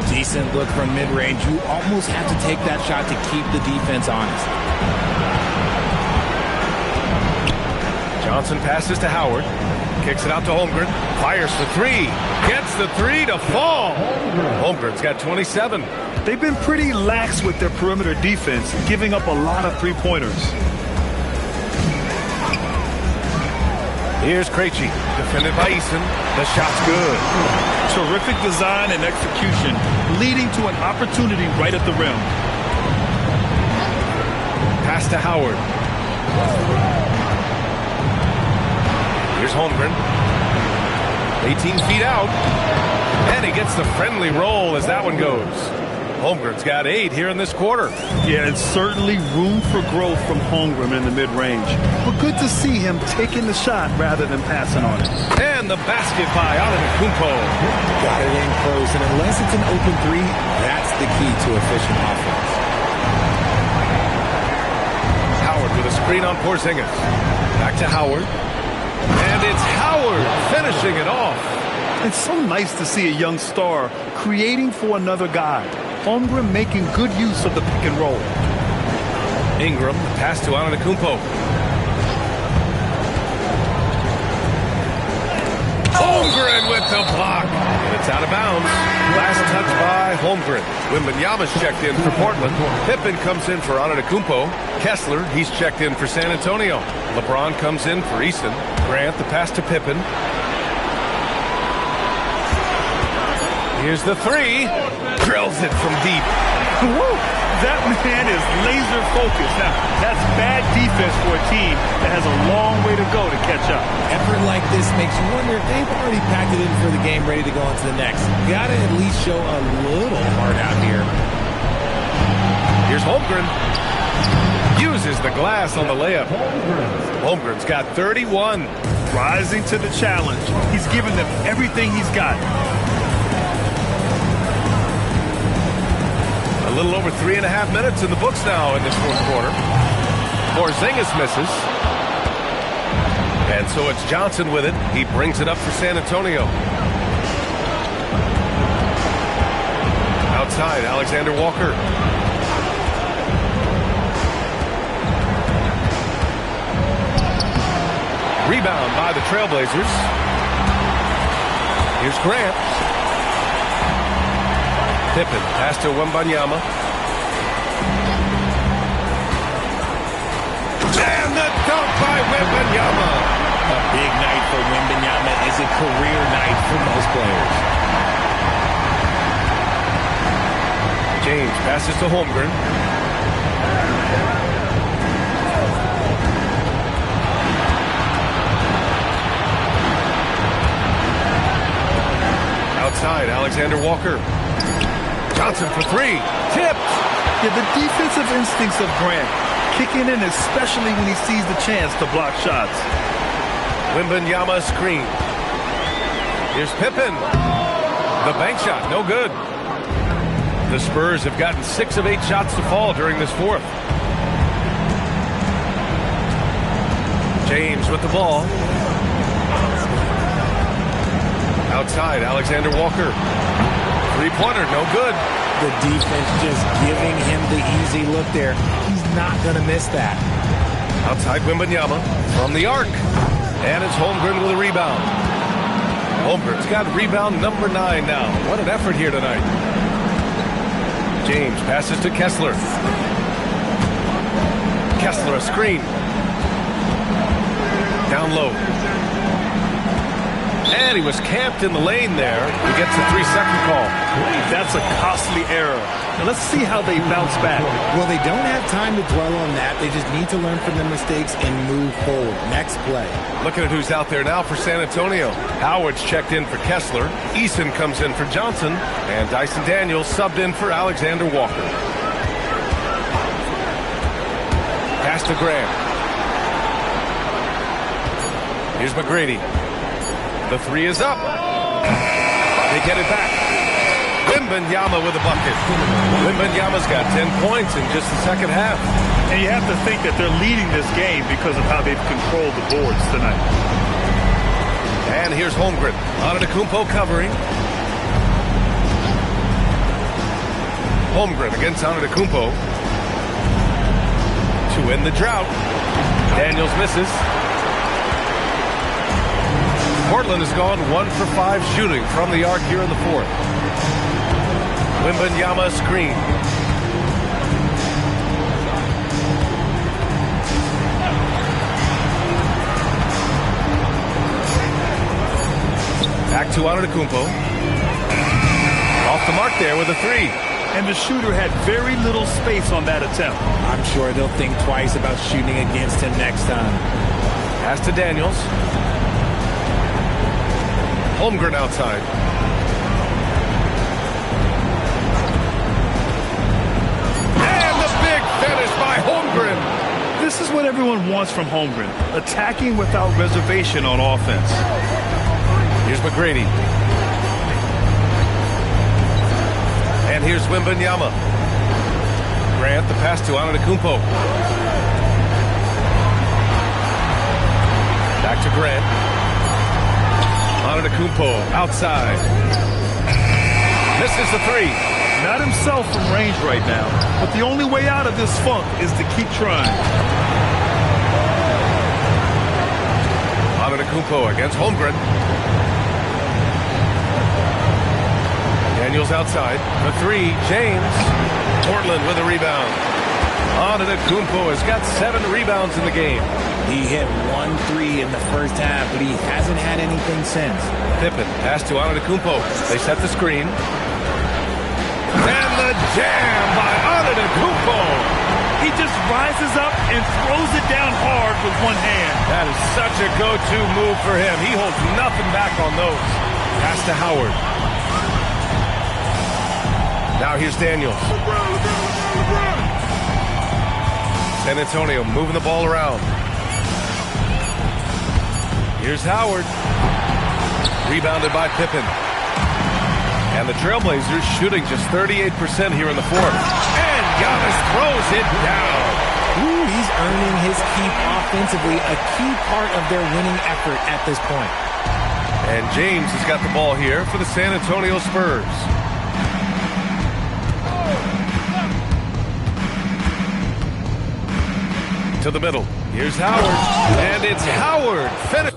Decent look from mid-range. You almost have to take that shot to keep the defense honest. Johnson passes to Howard. Kicks it out to Holmgren. Fires the 3. Gets the 3 to fall. Holmgren's got 27. They've been pretty lax with their perimeter defense, giving up a lot of 3-pointers. Here's Krejci. Defended by Eason. The shot's good. Terrific design and execution, leading to an opportunity right at the rim. Pass to Howard. Here's Holmgren. 18 feet out. And he gets the friendly roll as that one goes. Holmgren's got 8 here in this quarter. Yeah, it's certainly room for growth from Holmgren in the mid-range. But good to see him taking the shot rather than passing on it. And the basket by Antetokounmpo. Got it in close, and unless it's an open 3, that's the key to efficient offense. Howard with a screen on Porzingis. Back to Howard. And it's Howard finishing it off. It's so nice to see a young star creating for another guy. Holmgren making good use of the pick and roll. Ingram, pass to Antetokounmpo. Oh, Holmgren with the block. And it's out of bounds. Last touch by Holmgren. Wembanyama's checked in for Portland. Pippen comes in for Antetokounmpo. Kessler, he's checked in for San Antonio. LeBron comes in for Eason. Grant, the pass to Pippen. Here's the three. Drills it from deep. Woo! That man is laser focused. Now, that's bad defense for a team that has a long way to go to catch up. Effort like this makes you wonder if they've already packed it in for the game, ready to go on to the next. Got to at least show a little heart out here. Here's Holmgren. Uses the glass on the layup. Holmgren's got 31. Rising to the challenge. He's given them everything he's got. A little over 3.5 minutes in the books now in this fourth quarter. Porzingis misses. And so it's Johnson with it. He brings it up for San Antonio. Outside, Alexander Walker. Rebound by the Trailblazers. Here's Grant. Pippen, pass to Wembanyama. And the dunk by Wembanyama. A big night for Wembanyama is a career night for most players. James passes to Holmgren. Outside, Alexander Walker. Johnson for three. Tipped. Yeah, the defensive instincts of Grant kicking in, especially when he sees the chance to block shots. Wembanyama screen. Here's Pippen. The bank shot, no good. The Spurs have gotten 6 of 8 shots to fall during this fourth. James with the ball. Outside, Alexander Walker. Three-pointer, no good. The defense just giving him the easy look there. He's not going to miss that. Outside Wembanyama from the arc. And it's Holmgren with a rebound. Holmgren's got rebound number 9 now. What an effort here tonight. James passes to Kessler. Kessler a screen. Down low. And he was camped in the lane there. He gets a 3-second call. That's a costly error. Now let's see how they bounce back. Well, they don't have time to dwell on that. They just need to learn from their mistakes and move forward. Next play. Looking at who's out there now for San Antonio. Howard's checked in for Kessler. Eason comes in for Johnson. And Dyson Daniels subbed in for Alexander Walker. Pass to Grant. Here's McGrady. The three is up. They get it back. Wembanyama with a bucket. Wembanyama's got 10 points in just the second half. And you have to think that they're leading this game because of how they've controlled the boards tonight. And here's Holmgren. Antetokounmpo covering. Holmgren against Antetokounmpo. To end the drought. Daniels misses. Portland has gone 1 for 5 shooting from the arc here in the fourth. Wembanyama screen. Back to Antetokounmpo. Off the mark there with a 3. And the shooter had very little space on that attempt. I'm sure they'll think twice about shooting against him next time. Pass to Daniels. Holmgren outside. And the big finish by Holmgren. This is what everyone wants from Holmgren. Attacking without reservation on offense. Here's McGrady. And here's Wembanyama. Grant the pass to Antetokounmpo. Back to Grant. Antetokounmpo outside. Misses the 3. Not himself from range right now, but the only way out of this funk is to keep trying. Antetokounmpo against Holmgren. Daniels outside. The three, James. Portland with a rebound. Antetokounmpo has got 7 rebounds in the game. He hit 1 3 in the first half, but he hasn't had anything since. Pippen pass to Antetokounmpo. They set the screen. And the jam by Antetokounmpo. He just rises up and throws it down hard with one hand. That is such a go-to move for him. He holds nothing back on those. Pass to Howard. Now here's Daniels. San Antonio moving the ball around. Here's Howard. Rebounded by Pippen. And the Trailblazers shooting just 38% here in the fourth. And Giannis throws it down. Ooh, he's earning his keep offensively, a key part of their winning effort at this point. And James has got the ball here for the San Antonio Spurs. To the middle. Here's Howard. And it's Howard. Finish.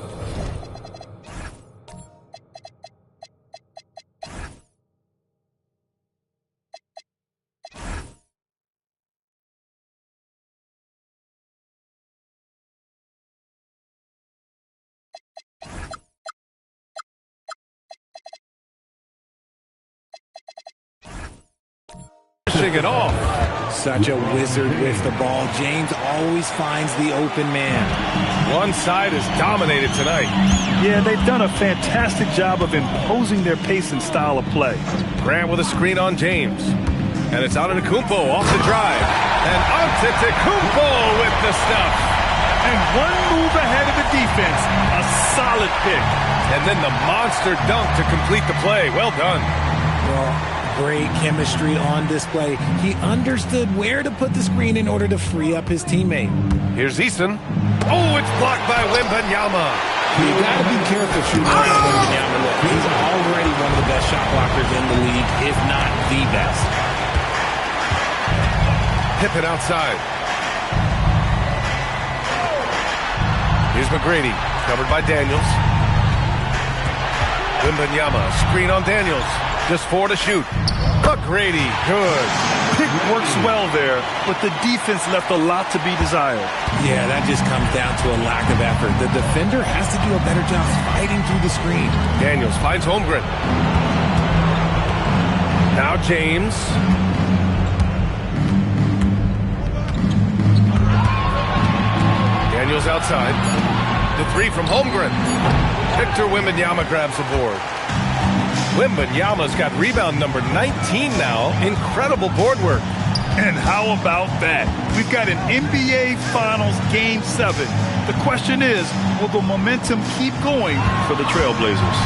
It off. Such a wizard with the ball. James always finds the open man. One side is dominated tonight. Yeah, they've done a fantastic job of imposing their pace and style of play. Grant with a screen on James. And it's Antetokounmpo off the drive. And Antetokounmpo with the stuff. And one move ahead of the defense. A solid pick. And then the monster dunk to complete the play. Well done. Well, great chemistry on display. He understood where to put the screen in order to free up his teammate. Here's Easton. Oh, it's blocked by Wembanyama. You got to be careful shooting around Wembanyama. Look, he's already one of the best shot blockers in the league, if not the best. Pippen outside. Here's McGrady, covered by Daniels. Wembanyama, screen on Daniels. Just 4 to shoot. McGrady, good. Pick works well there, but the defense left a lot to be desired. Yeah, that just comes down to a lack of effort. The defender has to do a better job fighting through the screen. Daniels finds Holmgren. Now James. Daniels outside. The three from Holmgren. Victor Wembanyama grabs the board. Wembanyama's got rebound number 19 now. Incredible board work. And how about that? We've got an NBA Finals Game 7. The question is, will the momentum keep going for the Trailblazers?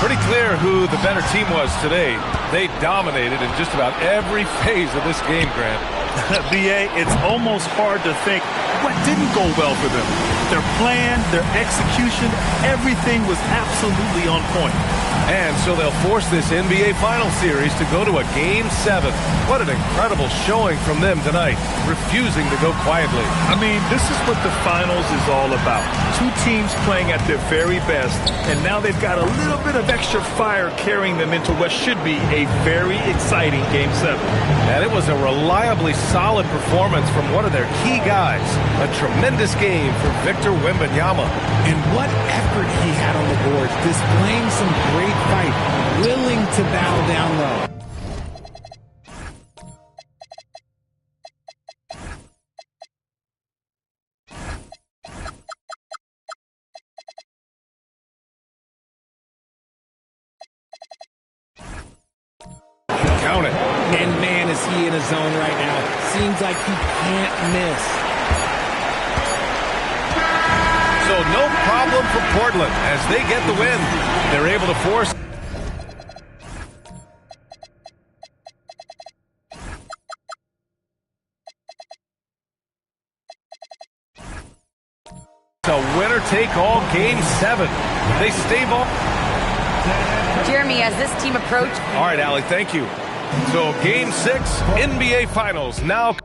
Pretty clear who the better team was today. They dominated in just about every phase of this game, Grant. B.A., it's almost hard to think what didn't go well for them. Their plan, their execution, everything was absolutely on point. And so they'll force this NBA Finals series to go to a Game 7. What an incredible showing from them tonight, refusing to go quietly. I mean, this is what the Finals is all about. Two teams playing at their very best, and now they've got a little bit of extra fire carrying them into what should be a very exciting Game 7. And it was a reliably solid performance from one of their key guys. A tremendous game for Victor Wembanyama. And what effort he had on the boards, displaying some great fight, willing to battle down low. Count it. And man, is he in a zone right now. Seems like he can't miss. So no problem for Portland as they get the win. They're able to force. A winner-take-all Game 7. They stay ball. Jeremy, as this team approached. All right, Allie, thank you. So Game 6, NBA Finals now.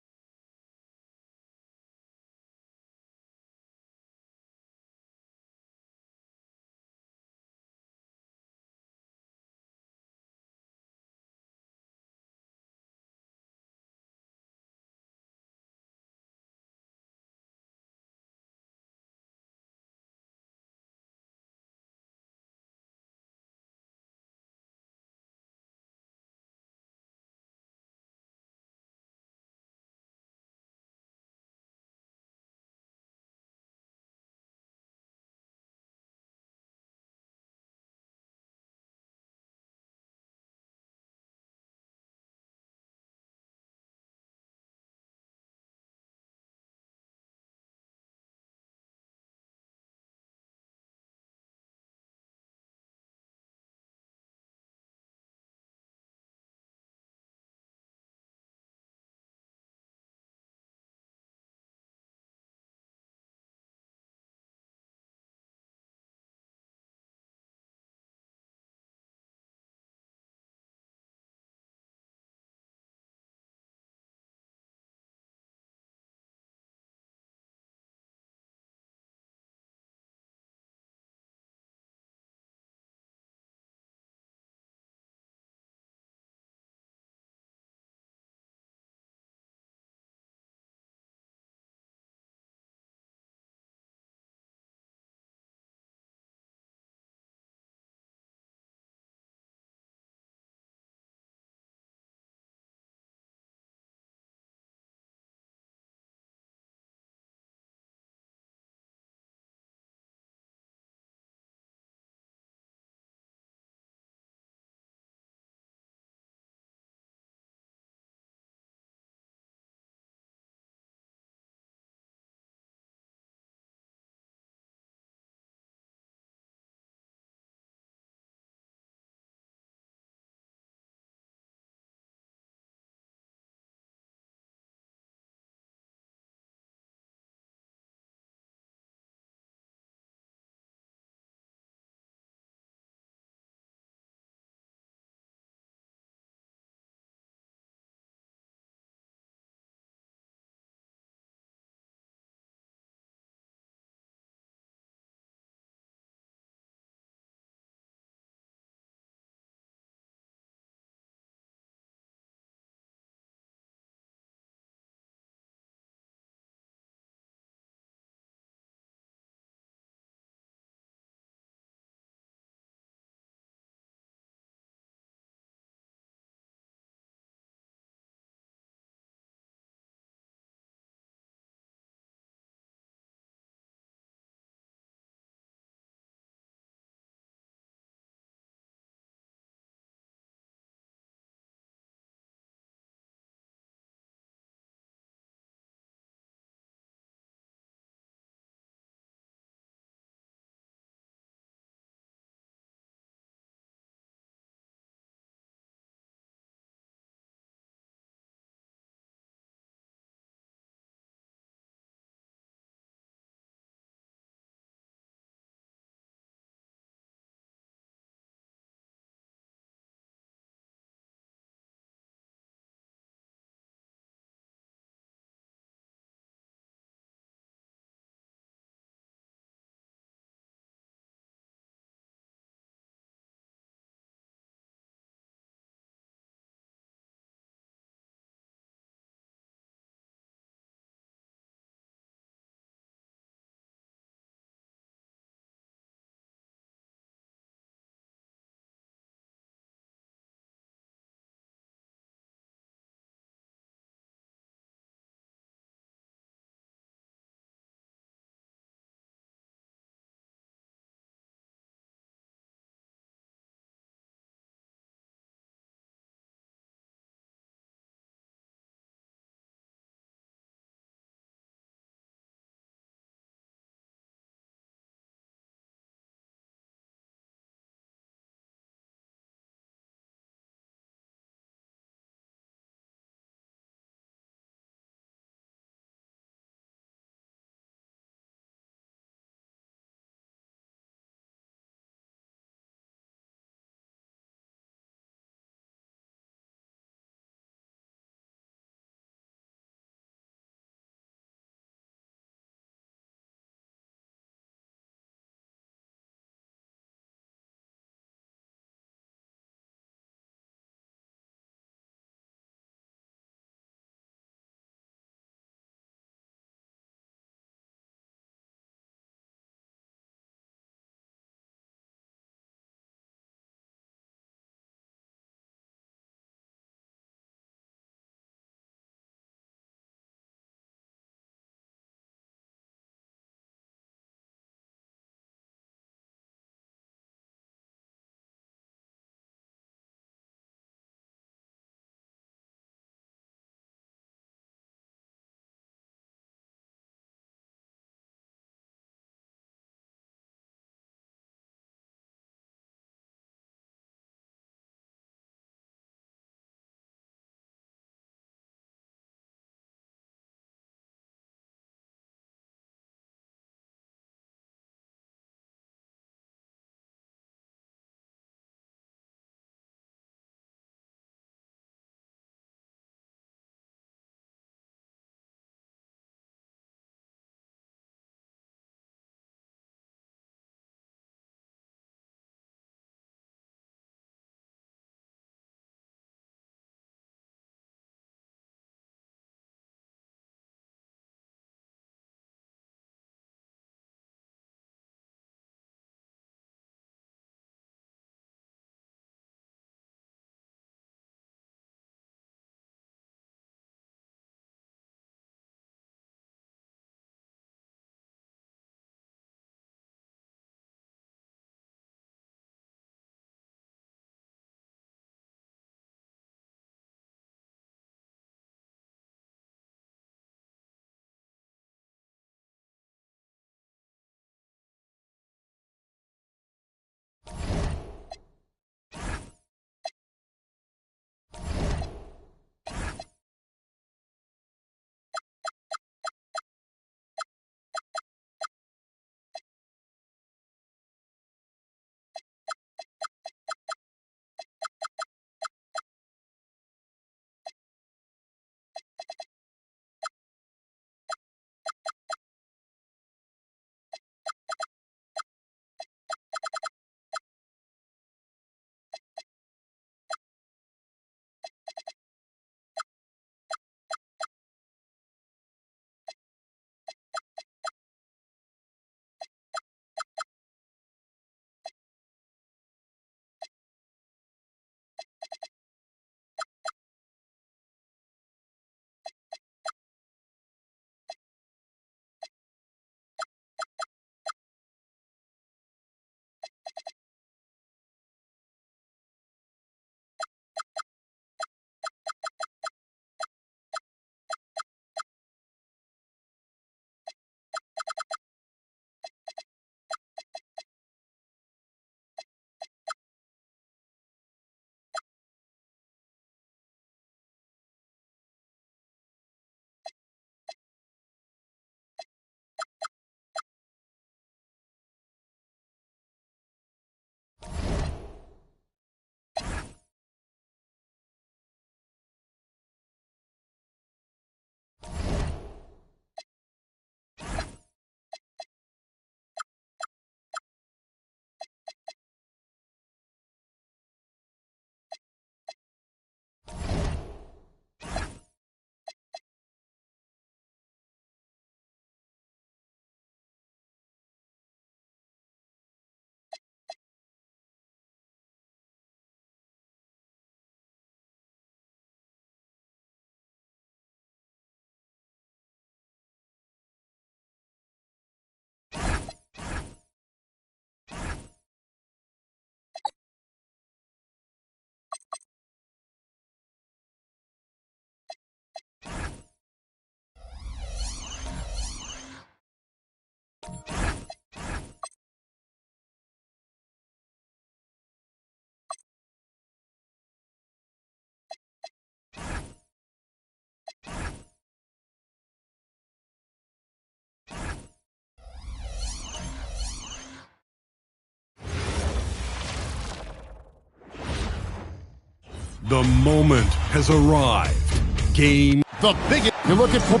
The moment has arrived. Game. The biggest. You look at.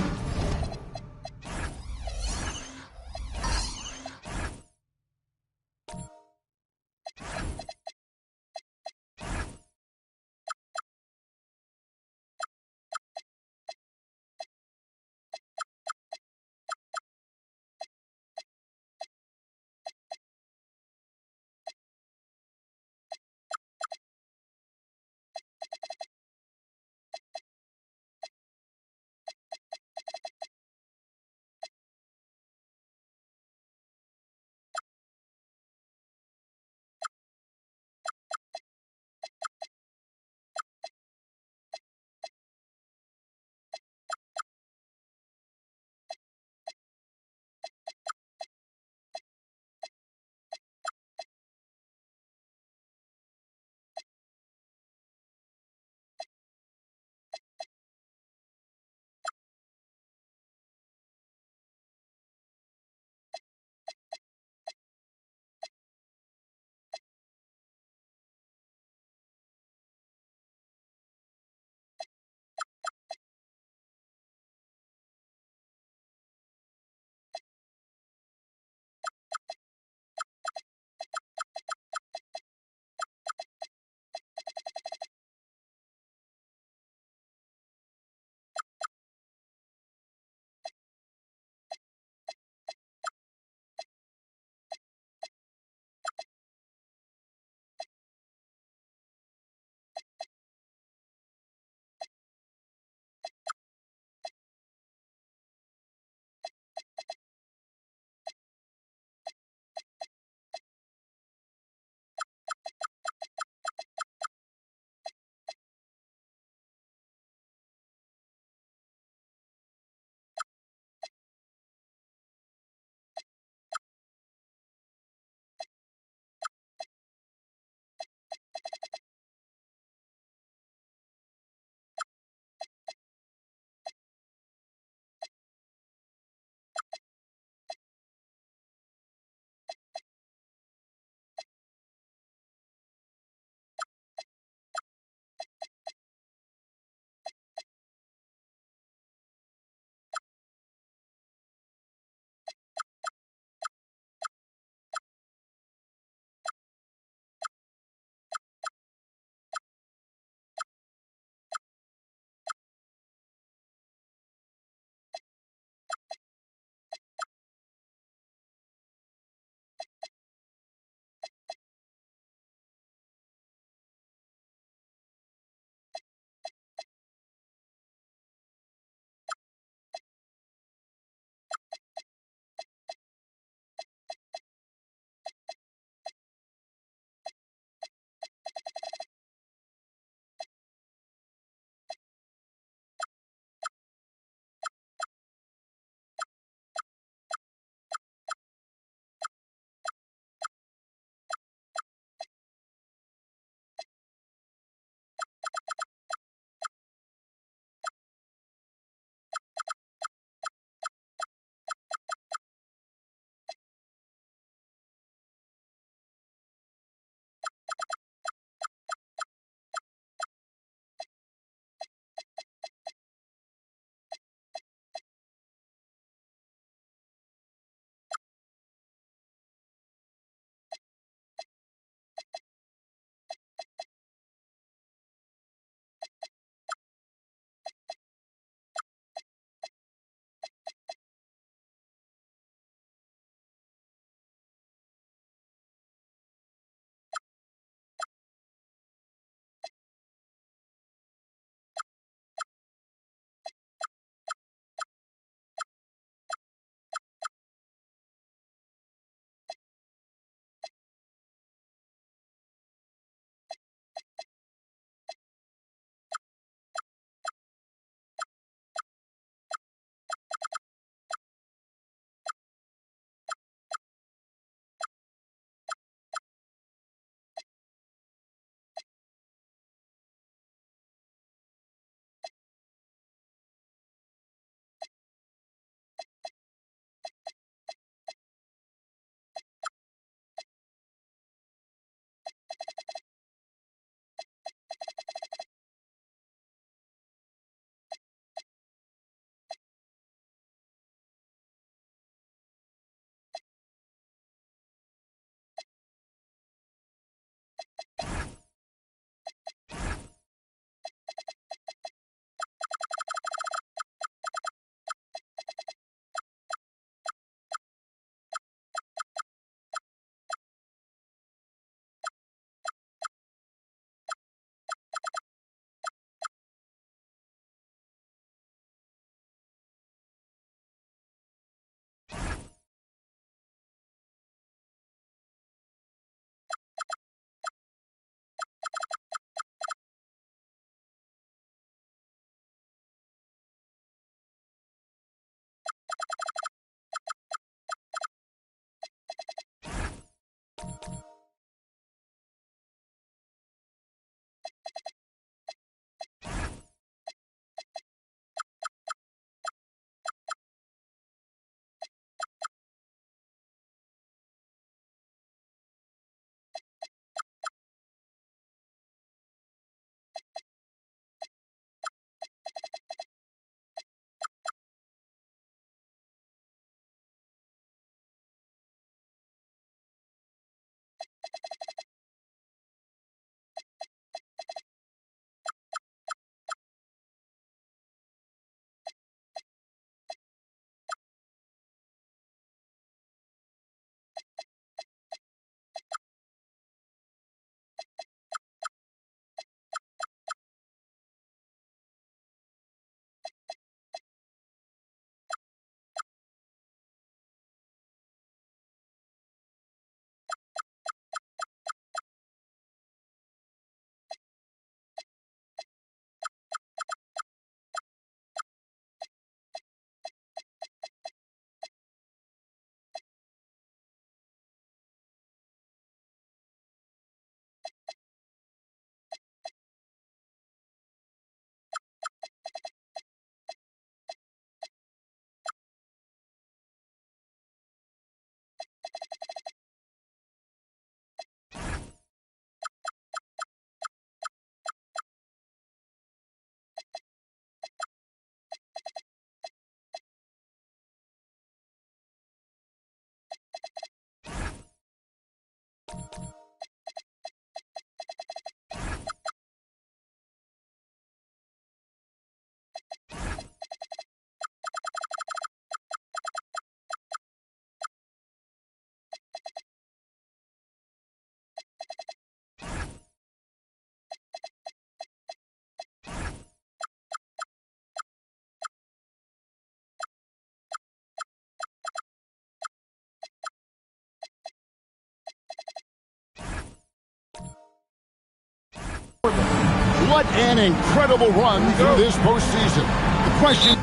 What an incredible run through this postseason. The question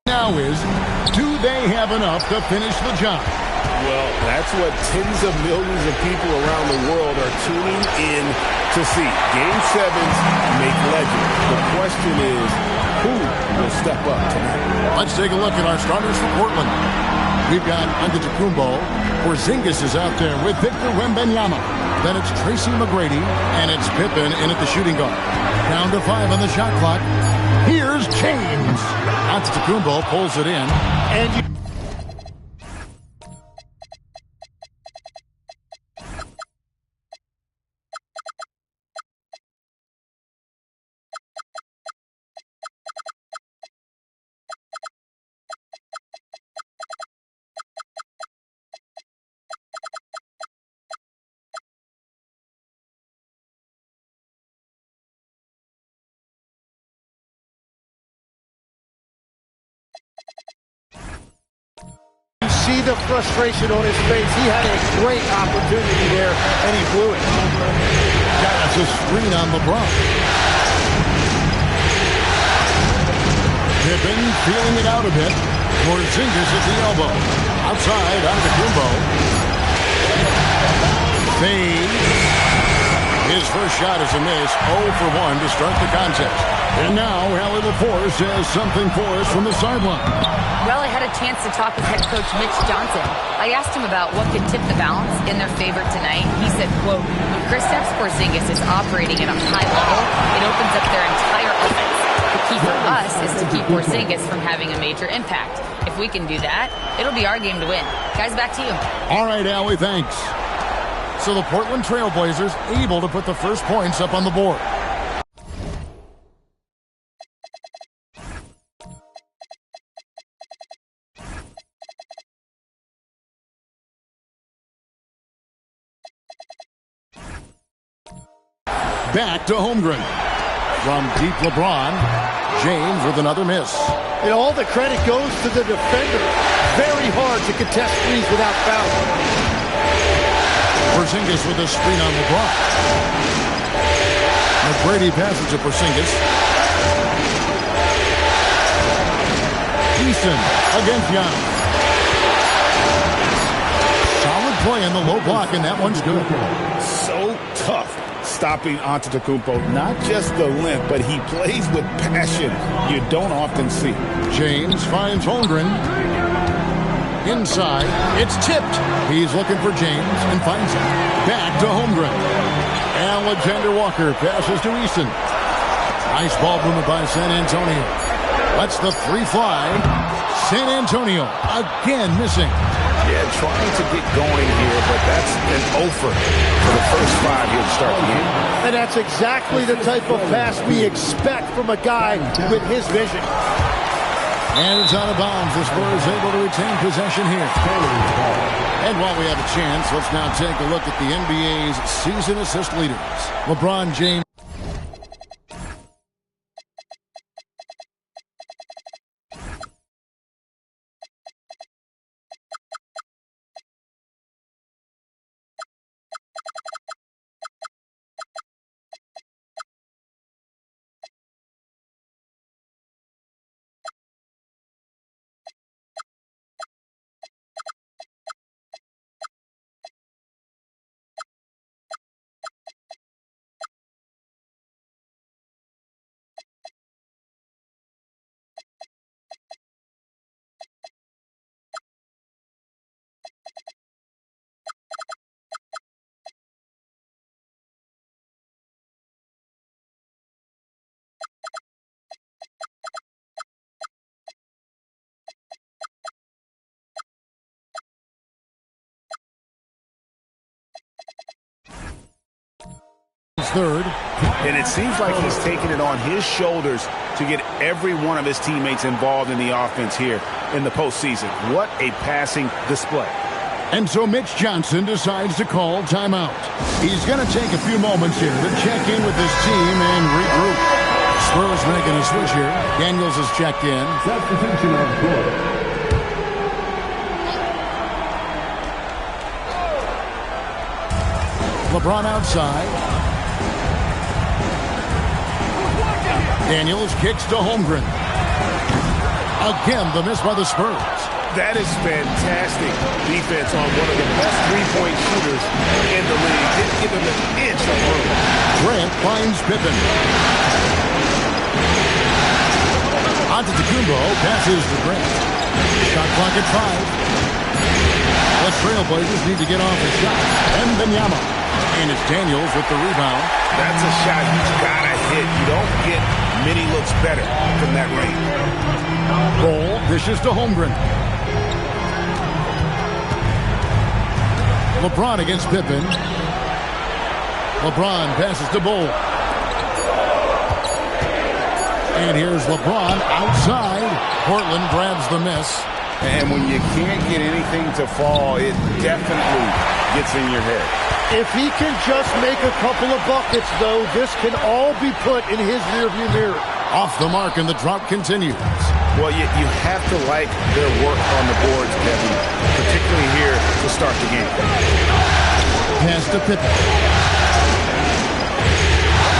now is, do they have enough to finish the job? Well, that's what tens of millions of people around the world are tuning in to see. Game 7s make legends. The question is, who will step up tonight? Let's take a look at our starters for Portland. We've got Antetokounmpo. Porzingis is out there with Victor Wembanyama. Then it's Tracy McGrady, and it's Pippen in at the shooting guard. Down to 5 on the shot clock. Here's James. Antetokounmpo pulls it in, and see the frustration on his face. He had a great opportunity there, and he blew it. That's a screen on LeBron. Pippen feeling it out a bit. Porzingis at the elbow. Outside, Antetokounmpo. Fade. His first shot is a miss. 0 for 1 to start the contest. And now, Allie LaForce has something for us from the sideline. Well, I had a chance to talk with head coach Mitch Johnson. I asked him about what could tip the balance in their favor tonight. He said, quote, when Kristaps Porzingis is operating at a high level, it opens up their entire offense. The key for us is to keep Porzingis from having a major impact. If we can do that, it'll be our game to win. Guys, back to you. All right, Allie, thanks. So the Portland Trail Blazers able to put the first points up on the board. Back to Holmgren. From deep LeBron, James with another miss. And all the credit goes to the defender. Very hard to contest threes without fouling. Porzingis with a screen on LeBron. McGrady passes to Porzingis. Easton against Giannis. Solid play in the low block, and that one's good. So tough stopping Antetokounmpo. Not just the length, but he plays with passion you don't often see. James finds Holmgren. Inside, it's tipped. He's looking for James and finds him. Back to Holmgren. Alexander Walker passes to Easton. Nice ball movement by San Antonio. Lets the three fly. San Antonio again missing. Yeah, trying to get going here, but that's an offer for the first 5 here to start the game. And that's exactly the type of pass we expect from a guy with his vision. And it's out of bounds. The Spurs able to retain possession here. And while we have a chance, let's now take a look at the NBA's season assist leaders. LeBron James. his third. And it seems like he's taking it on his shoulders to get every one of his teammates involved in the offense here in the postseason. What a passing display. And so Mitch Johnson decides to call timeout. He's going to take a few moments here to check in with his team and regroup. Spurs making a switch here. Daniels has checked in. Substitution of Gordon. LeBron outside. Daniels kicks to Holmgren. Again, the miss by the Spurs. That is fantastic defense on one of the best three-point shooters in the league. Didn't give him an inch of room. Grant finds Pippen. Antetokounmpo passes to Grant. Shot clock at 5. The Trailblazers need to get off a shot. Wembanyama. And it's Daniels with the rebound. That's a shot he's got to hit. You don't get many looks better from that range. Ball dishes to Holmgren. LeBron against Pippen. LeBron passes to Bol. And here's LeBron outside. Portland grabs the miss. And when you can't get anything to fall, it definitely gets in your head. If he can just make a couple of buckets, though, this can all be put in his rearview mirror. Off the mark, and the drought continues. Well, you have to like their work on the boards, Kevin, particularly here to start the game. Pass to Pippen.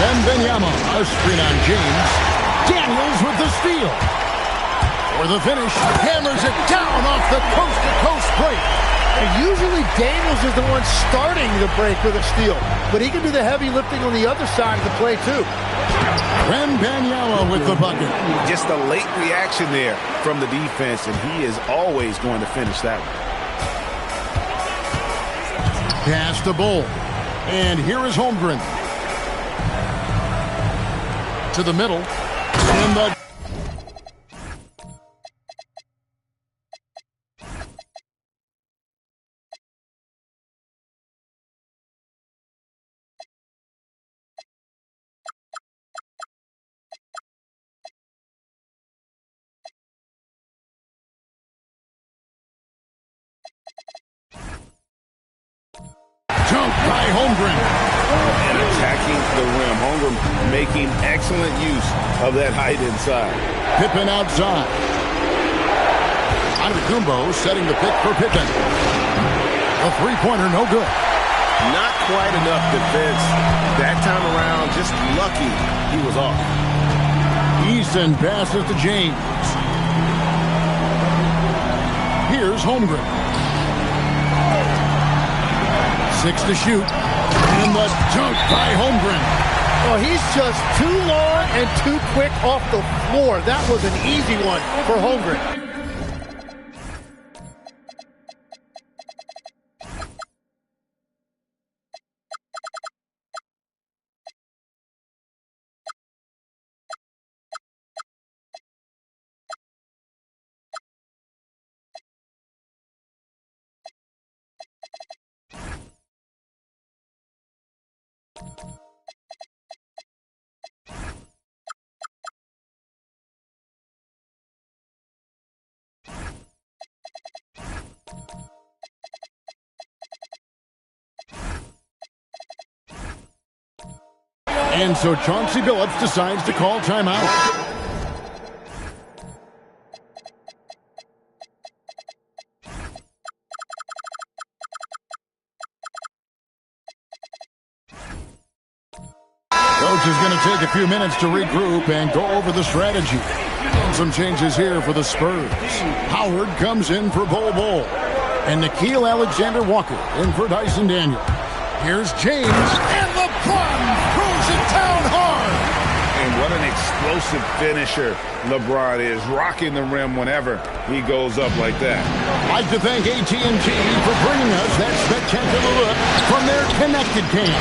Wembanyama, a screen on James. Daniels with the steal. For the finish, hammers it down off the coast-to-coast break. And usually Daniels is the one starting the break with a steal, but he can do the heavy lifting on the other side of the play too. Wembanyama with the bucket. Just a late reaction there from the defense, and he is always going to finish that one. Pass to Bol. And here is Holmgren. To the middle. And the jump by Holmgren. And attacking the rim. Holmgren making excellent use of that height inside. Pippen outside. Antetokounmpo setting the pick for Pippen. A three-pointer, no good. Not quite enough defense. That time around, just lucky he was off. Eason passes to James. Here's Holmgren. 6 to shoot. And the dunk by Holmgren. Oh, he's just too long and too quick off the floor. That was an easy one for Holmgren. And so Chauncey Billups decides to call timeout. Coach is going to take a few minutes to regroup and go over the strategy. Some changes here for the Spurs. Howard comes in for Bol. And Nickeil Alexander-Walker in for Dyson Daniels. Here's James, and LeBron throws it down hard. And what an explosive finisher LeBron is, rocking the rim whenever he goes up like that. I'd like to thank AT&T for bringing us that spectacular look from their connected cam.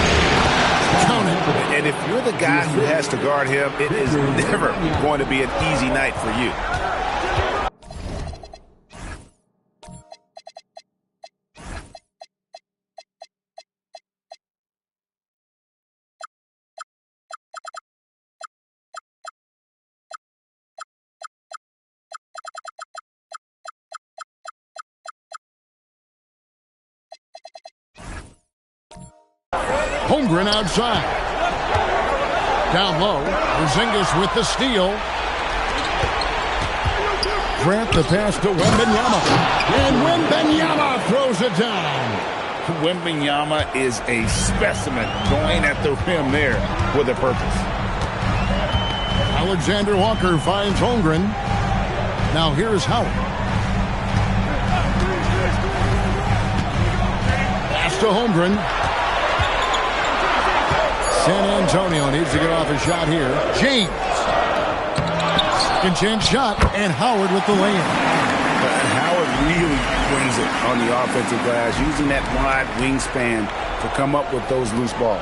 Count it. And if you're the guy who has to guard him, it is never going to be an easy night for you. Holmgren outside. Down low, Porzingis with the steal. Grant the pass to Wembanyama. And Wembanyama throws it down. Wembanyama is a specimen going at the rim there with a purpose. Alexander Walker finds Holmgren. Now here's Howard. Pass to Holmgren. San Antonio needs to get off a shot here. James. Second chance shot, and Howard with the lay-in. Howard really brings it on the offensive glass, using that wide wingspan to come up with those loose balls.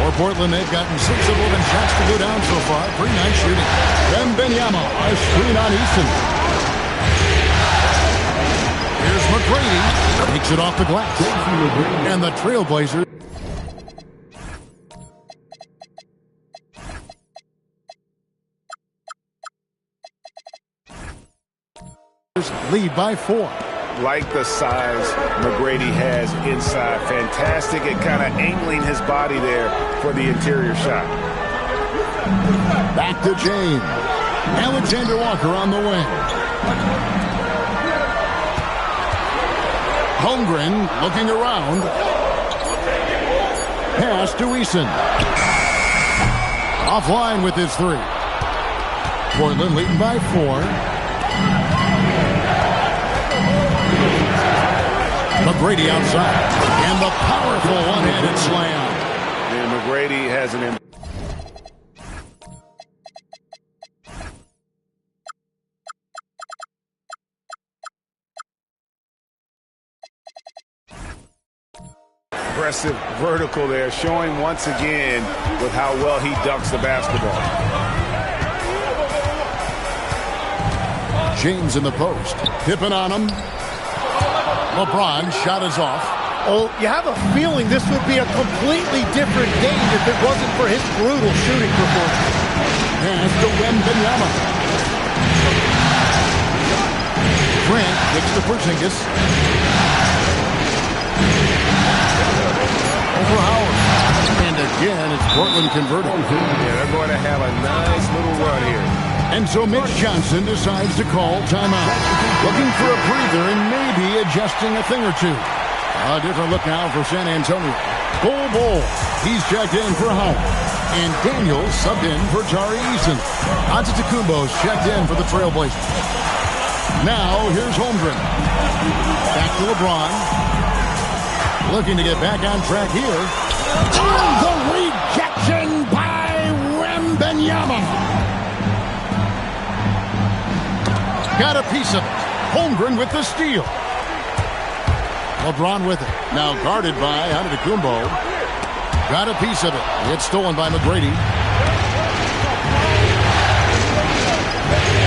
For Portland, they've gotten 6 of 11 shots to go down so far. Pretty nice shooting. Wembanyama, a screen on Easton. Here's McGrady. Takes it off the glass. And the Trailblazers lead by 4. Like the size McGrady has inside. Fantastic at kind of angling his body there for the interior shot. Back to James. Alexander Walker on the wing. Holmgren looking around. Pass to Eason. Offline with his 3. Portland leading by 4. McGrady outside. And the powerful one-handed slam. And McGrady has an... Impressive vertical there, showing once again with how well he dunks the basketball. James in the post. Pippen on him. LeBron shot is off. Oh, you have a feeling this would be a completely different game if it wasn't for his brutal shooting performance. Pass to Wembanyama. Grant kicks to Porzingis. Over Howard. And again, it's Portland converting. Yeah, they're going to have a nice little run here. And so Mitch Johnson decides to call timeout. Looking for a breather and maybe adjusting a thing or two. A different look now for San Antonio. Cole Ball, he's checked in for Howard. And Daniels subbed in for Tari Eason. Antetokounmpo's checked in for the Trailblazers. Now here's Holmgren. Back to LeBron. Looking to get back on track here. The rejection by Wembanyama. Got a piece of it. Holmgren with the steal. LeBron with it. Now guarded by Antetokounmpo. Got a piece of it. It's stolen by McGrady.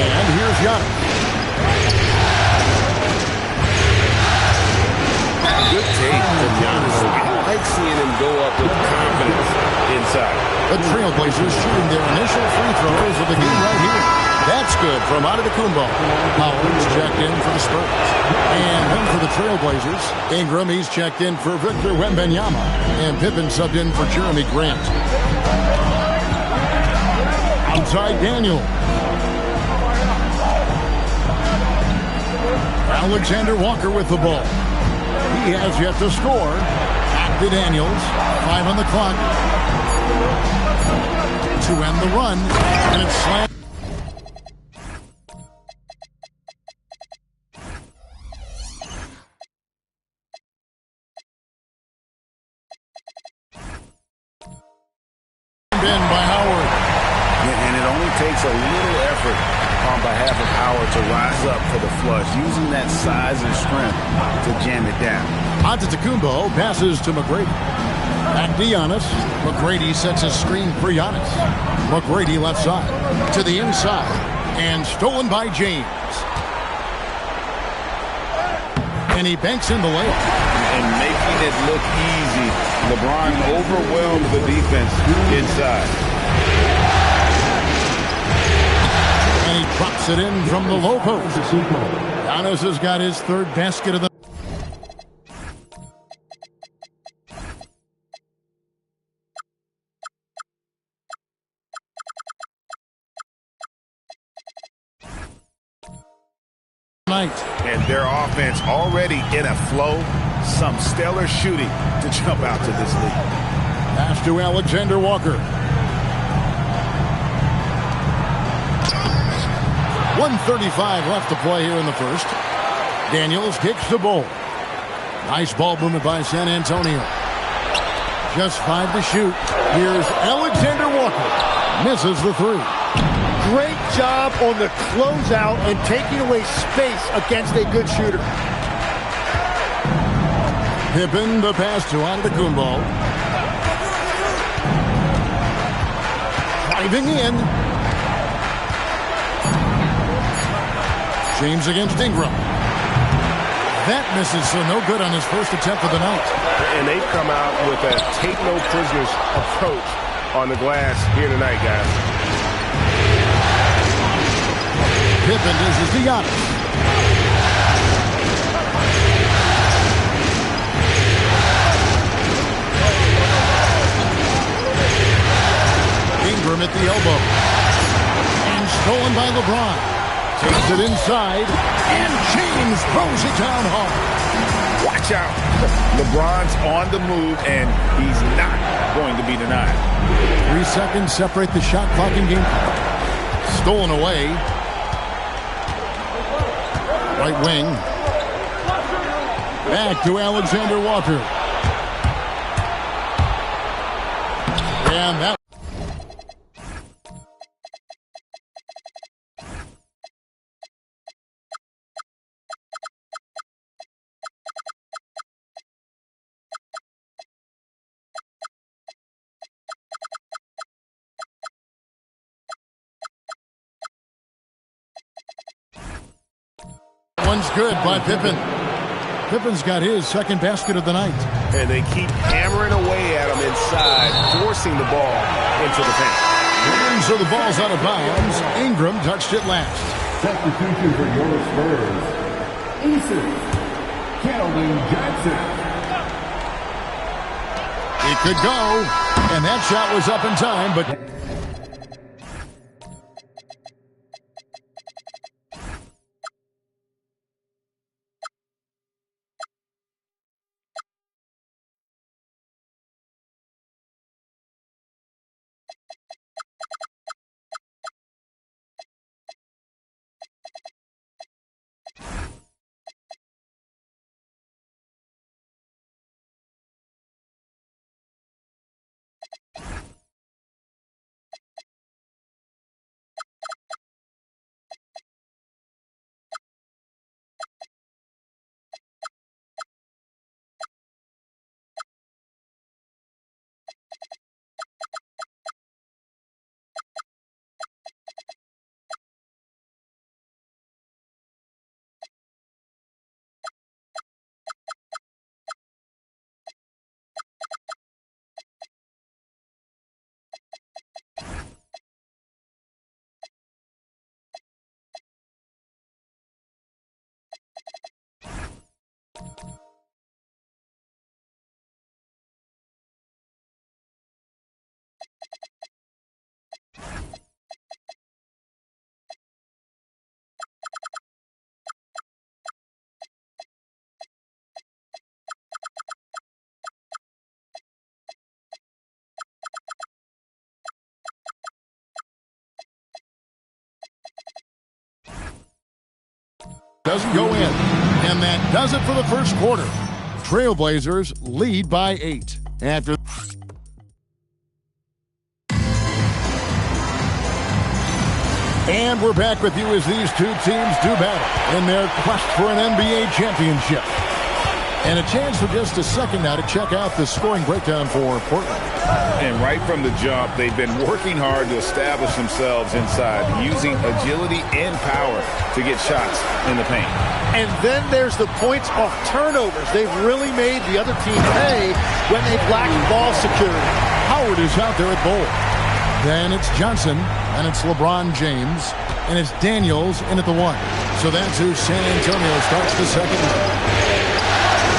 And here's Giannis. Good take from Giannis. I like seeing him go up with confidence inside. The Trailblazers shooting their initial free throws of the game right here. That's good from Antetokounmpo. Howard's checked in for the Spurs. And then for the Trailblazers, Ingram, he's checked in for Victor Wembanyama. And Pippen subbed in for Jeremy Grant. Outside Daniel. Alexander Walker with the ball. He has yet to score. Back to Daniels. 5 on the clock. To end the run. And it's slammed. In by Howard. And it only takes a little effort on behalf of Howard to rise up for the flush, using that size and strength to jam it down. Antetokounmpo passes to McGrady. Back to Giannis. McGrady sets a screen for Giannis. McGrady left side to the inside. And stolen by James. And he banks in the layup. And making it look easy. LeBron overwhelmed the defense inside. And he drops it in from the low post. Giannis has got his 3rd basket of the already in a flow. Some stellar shooting to jump out to this lead. Pass to Alexander Walker. 1:35 left to play here in the first. Daniels kicks the ball. Nice ball movement by San Antonio. Just 5 to shoot. Here's Alexander Walker. Misses the 3. Great job on the closeout and taking away space against a good shooter. Pippen, the pass to Antetokounmpo. Driving in. James against Ingram. That misses, so no good on his first attempt of the night. And they've come out with a take-no-prisoners approach on the glass here tonight, guys. Pippen dishes to Giannis. Ingram at the elbow. And stolen by LeBron. Takes it inside, and James throws it down hard. Watch out. LeBron's on the move, and he's not going to be denied. 3 seconds separate the shot clock and game clock. Stolen away. Right wing. Back to Alexander Walker. And that. One's good by Pippen. Pippen's got his second basket of the night. And they keep hammering away at him inside, forcing the ball into the paint. So the ball's out of bounds. Ingram touched it last. Substitution for your Spurs. Aces. Keldon Johnson. It could go. And that shot was up in time, but... doesn't go in. And that does it for the first quarter. Trailblazers lead by 8. After and we're back with you as these two teams do battle in their quest for an NBA championship. And a chance for just a second now to check out the scoring breakdown for Portland. And right from the jump, they've been working hard to establish themselves inside, using agility and power to get shots in the paint. And then there's the points off turnovers. They've really made the other team pay when they've lacked ball security. Howard is out there at goal. Then it's Johnson, and it's LeBron James, and it's Daniels in at the 1. So that's who San Antonio starts the second.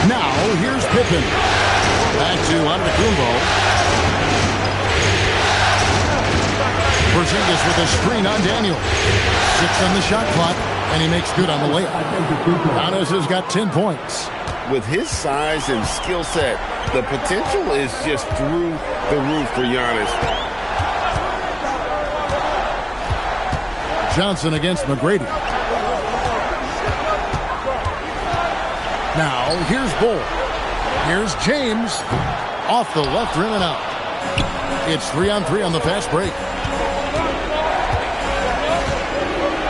Now, here's Pippen. Back to Antetokounmpo. Porzingis with a screen on Daniels. 6 on the shot clock. And he makes good on the layup. Giannis has got 10 points. With his size and skill set, the potential is just through the roof for Giannis. Johnson against McGrady. Now, here's Bull. Here's James. Off the left rim and out. It's 3-on-3 on the fast break.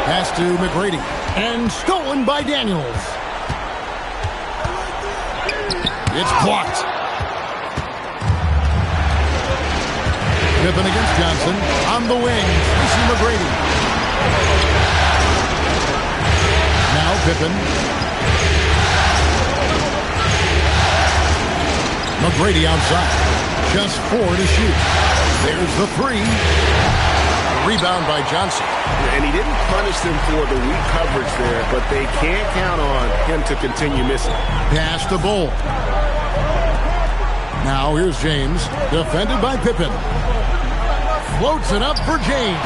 Pass to McGrady. And stolen by Daniels. It's blocked. Pippen against Johnson. On the wing, Tracy McGrady. Now Pippen. McGrady outside. Just 4 to shoot. There's the 3. Rebound by Johnson. And he didn't punish them for the weak coverage there, but they can't count on him to continue missing. Pass to Bull. Now here's James, defended by Pippen. Floats it up for James.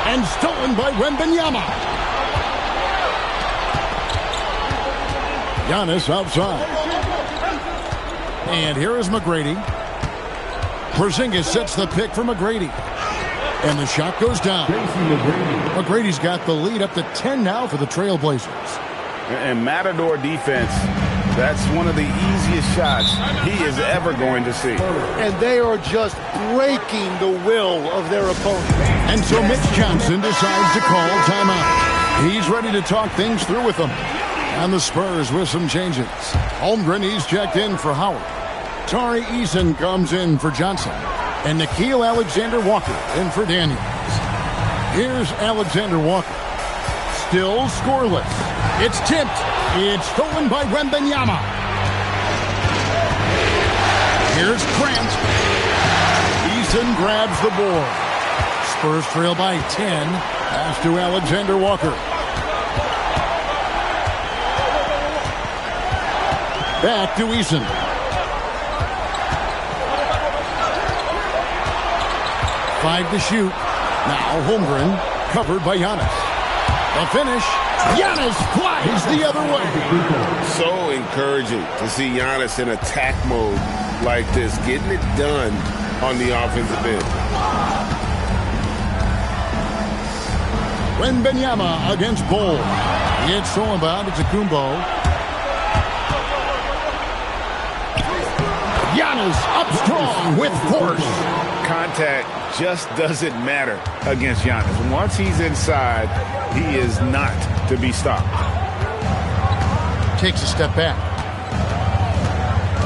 And stolen by Wembanyama. Giannis outside. And here is McGrady. Porzingis sets the pick for McGrady. And the shot goes down. McGrady's got the lead up to 10 now for the Trailblazers. And Matador defense, that's one of the easiest shots he is ever going to see. And they are just breaking the will of their opponent. And so Mitch Johnson decides to call timeout. He's ready to talk things through with them. And the Spurs with some changes. Holmgren, he's checked in for Howard. Tari Eason comes in for Johnson. And Nickeil Alexander-Walker in for Daniels. Here's Alexander Walker. Still scoreless. It's tipped. It's stolen by Wembanyama. Here's Grant. Eason grabs the board. Spurs trail by 10. Pass to Alexander Walker. Back to Eason. Five to shoot. Now Holmgren covered by Giannis. The finish. Giannis flies the other way. So encouraging to see Giannis in attack mode like this, getting it done on the offensive end. Wembanyama against Bull. It's stolen by Antetokounmpo. Giannis up strong with force. Contact just doesn't matter against Giannis. Once he's inside, he is not to be stopped. Takes a step back.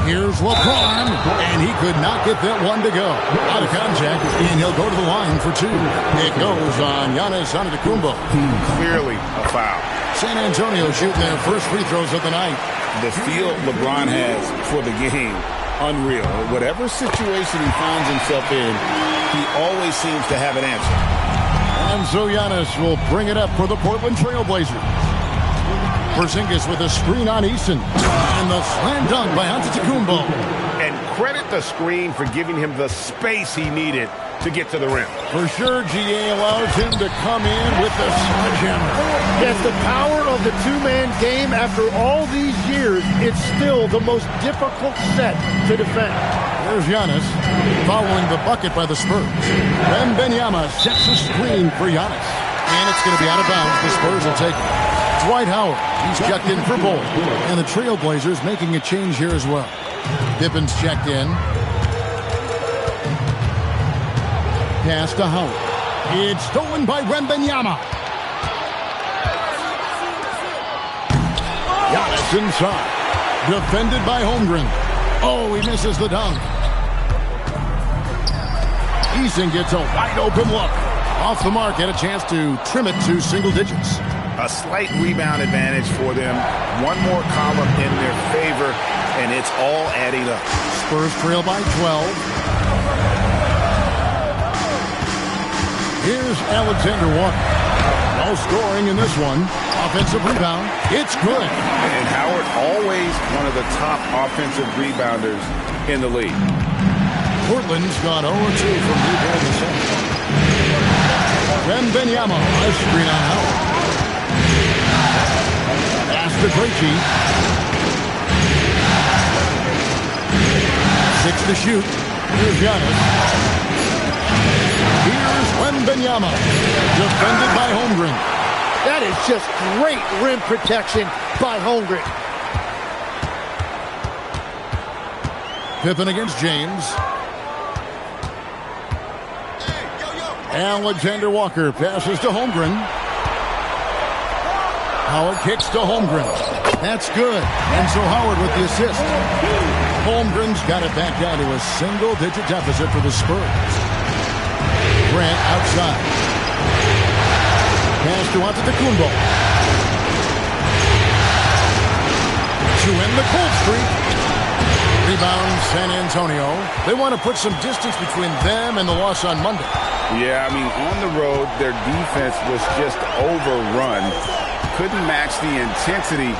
Here's LeBron, and he could not get that one to go. Out of contact, and he'll go to the line for 2. It goes on Giannis Antetokounmpo. Clearly a foul. San Antonio shooting their first free throws of the night. The feel LeBron has for the game, unreal. Whatever situation he finds himself in, he always seems to have an answer. And so Giannis will bring it up for the Portland Trailblazers. Porzingis with a screen on Eason. And the slam dunk by Antetokounmpo. And credit the screen for giving him the space he needed to get to the rim. For sure, GA allows him to come in with the sledgehammer. Yes, the power of the two-man game after all these years, it's still the most difficult set to defend. There's Giannis following the bucket by the Spurs. Wembanyama sets a screen for Giannis. And it's going to be out of bounds. The Spurs will take it. Dwight Howard, he's checked in for Bull. And the Trailblazers making a change here as well. Pippen's checked in. Pass to Howard. It's stolen by Wembanyama. Giannis inside. Defended by Holmgren. Oh, he misses the dunk. Eason gets a wide open look. Off the mark, had a chance to trim it to single digits. A slight rebound advantage for them. One more column in their favor, and it's all adding up. Spurs trail by 12. Here's Alexander Walker. No scoring in this one. Offensive rebound. It's good. And Howard always one of the top offensive rebounders in the league. Portland's gone 0-2 from rebound to center. Wembanyama, a screen on Howard. to Krejci. 6 to shoot. Here's Giannis. Here's Wembanyama. Defended by Holmgren. That is just great rim protection by Holmgren. Pippen against James. Alexander Walker passes to Holmgren. Howard kicks to Holmgren. That's good. And so Howard with the assist. Holmgren's got it back down to a single-digit deficit for the Spurs. Grant outside. Pass to Antetokounmpo. To end the cold streak. Rebound San Antonio. They want to put some distance between them and the loss on Monday. Yeah, I mean, on the road, their defense was just overrun. Couldn't match the intensity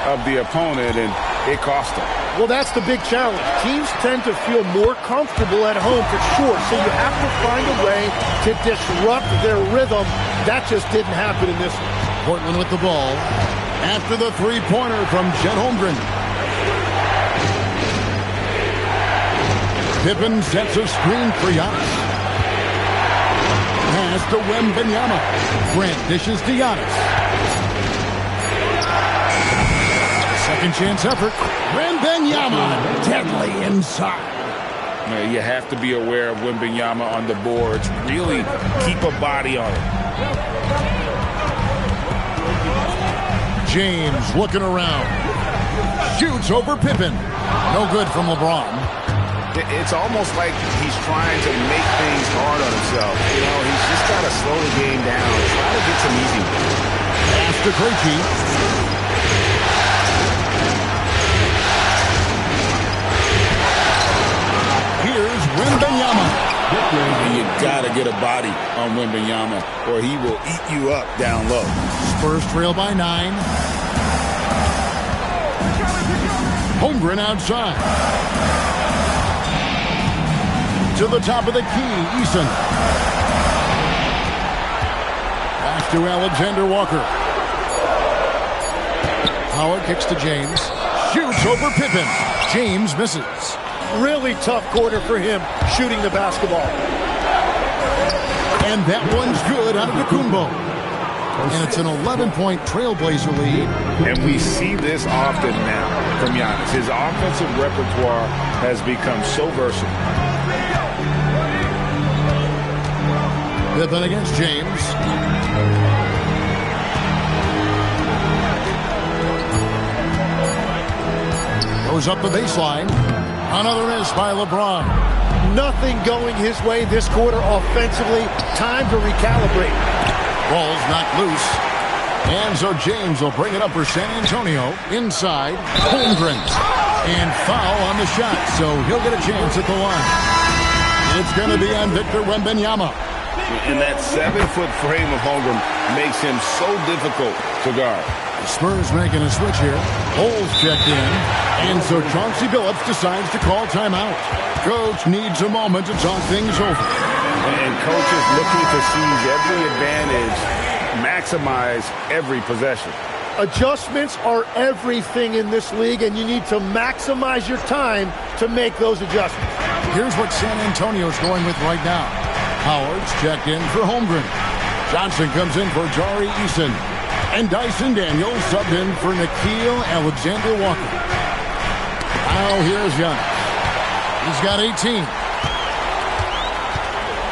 of the opponent, and it cost them. Well, that's the big challenge. Teams tend to feel more comfortable at home for sure, so you have to find a way to disrupt their rhythm. That just didn't happen in this one. Portland with the ball after the three-pointer from Chet Holmgren. Pippen sets a screen for Giannis. Pass to Wembanyama. Grant dishes to Giannis. Second chance effort. Wembanyama deadly inside. You have to be aware of Wembanyama on the boards. Really keep a body on it. James looking around. Shoots over Pippen. No good from LeBron. It's almost like he's trying to make things hard on himself. You know, he's just got to slow the game down. Try to get some easy ones. Pass to Krejci. Here's Wembanyama. And you got to get a body on Wembanyama or he will eat you up down low. Spurs trail by 9. Holmgren outside. To the top of the key, Eason. Back to Alexander Walker. Howard kicks to James. Shoots over Pippen. James misses. Really tough quarter for him shooting the basketball. And that one's good out of Antetokounmpo. And it's an 11-point Trailblazer lead. And we see this often now from Giannis. His offensive repertoire has become so versatile. Pippen against James. Goes up the baseline. Another miss by LeBron. Nothing going his way this quarter offensively. Time to recalibrate. Ball's knocked loose. And so James will bring it up for San Antonio. Inside, Holmgren. And foul on the shot, so he'll get a chance at the line. It's going to be on Victor Wembanyama. And that 7-foot frame of Holmgren makes him so difficult to guard. The Spurs making a switch here. Holes checked in. And so Chauncey Billups decides to call timeout. Coach needs a moment to talk things over. And coach is looking to seize every advantage, maximize every possession. Adjustments are everything in this league, and you need to maximize your time to make those adjustments. Here's what San Antonio's going with right now. Howard's checked in for Holmgren. Johnson comes in for Jari Eason. And Dyson Daniels subbed in for Nickeil Alexander-Walker. Now here's Giannis. He's got 18.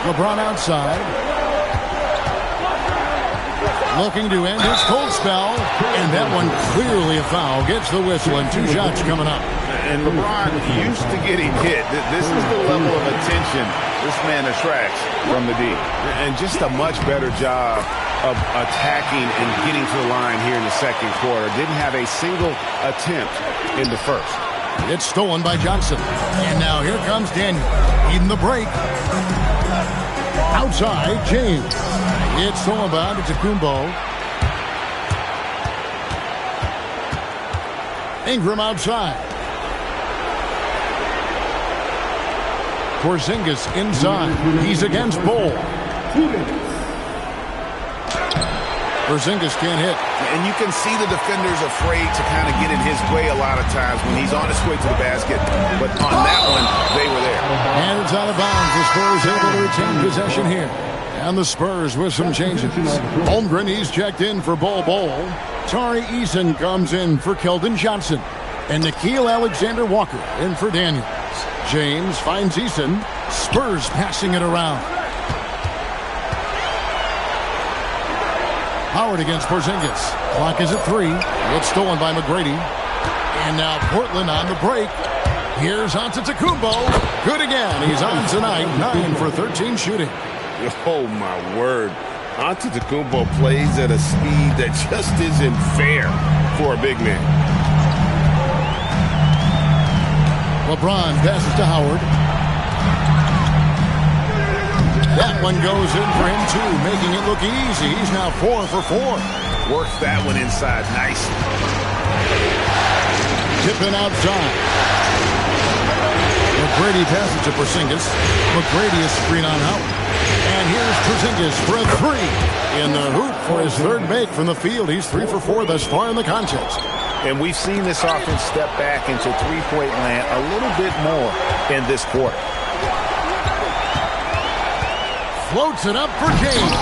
LeBron outside. Looking to end his cold spell. And that one clearly a foul. Gets the whistle and 2 shots coming up. And LeBron used to getting hit. This is the level of attention this man attracts from the D. And just a much better job of attacking and getting to the line here in the second quarter. Didn't have a single attempt in the first. It's stolen by Johnson. And now here comes Daniel. Eating the break. Outside, James. It's stolen by Antetokounmpo. Ingram outside. Porzingis inside. He's against Bol. Porzingis can't hit. And you can see the defenders afraid to kind of get in his way a lot of times when he's on his way to the basket. But on that one, they were there. And it's out of bounds. The Spurs able to retain possession here. And the Spurs with some changes. Holmgren, he's checked in for Bol Bol. Tari Eason comes in for Keldon Johnson. And Nickeil Alexander-Walker in for Daniels. James finds Eason. Spurs passing it around. Howard against Porzingis. Clock is at 3. It's stolen by McGrady. And now Portland on the break. Here's Antetokounmpo. Good again. He's on tonight. 9 for 13 shooting. Oh, my word. Antetokounmpo plays at a speed that just isn't fair for a big man. LeBron passes to Howard. That one goes in for him, too, making it look easy. He's now 4 for 4. Works that one inside nice. Tipping outside. McGrady passes to Porzingis. McGrady is screen on Howard. And here's Porzingis for a 3. In the hoop for his third make from the field. He's 3 for 4 thus far in the contest. And we've seen this offense step back into three-point land a little bit more in this quarter. Floats it up for James.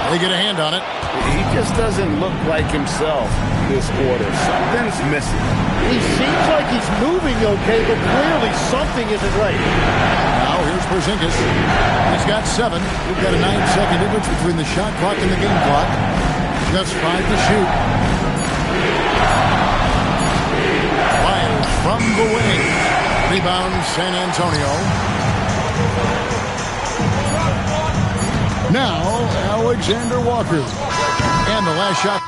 They get a hand on it. He just doesn't look like himself this quarter. Something's missing. He seems like he's moving okay, but clearly something isn't right. Now here's Porzingis. He's got 7. We've got a 9-second difference between the shot clock and the game clock. Just 5 to shoot. Myers from the wing. Rebound San Antonio. Now, Alexander Walker. And the last shot.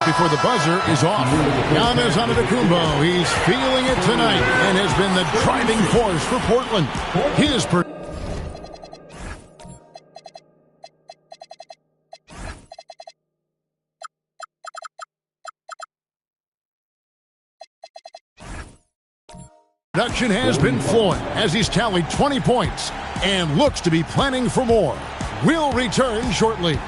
before the buzzer is off. Giannis Antetokounmpo, he's feeling it tonight and has been the driving force for Portland. His production has been flowing as he's tallied 20 points and looks to be planning for more. We'll return shortly.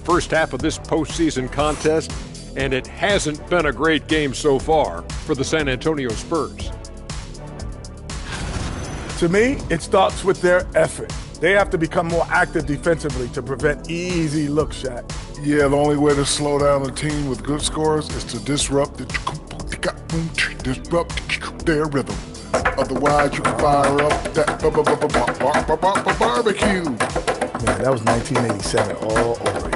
First half of this postseason contest, and it hasn't been a great game so far for the San Antonio Spurs. To me, it starts with their effort. They have to become more active defensively to prevent easy look shots. Yeah, the only way to slow down a team with good scores is to disrupt their rhythm. Otherwise, you can fire up that barbecue. Man, that was 1987 all over again.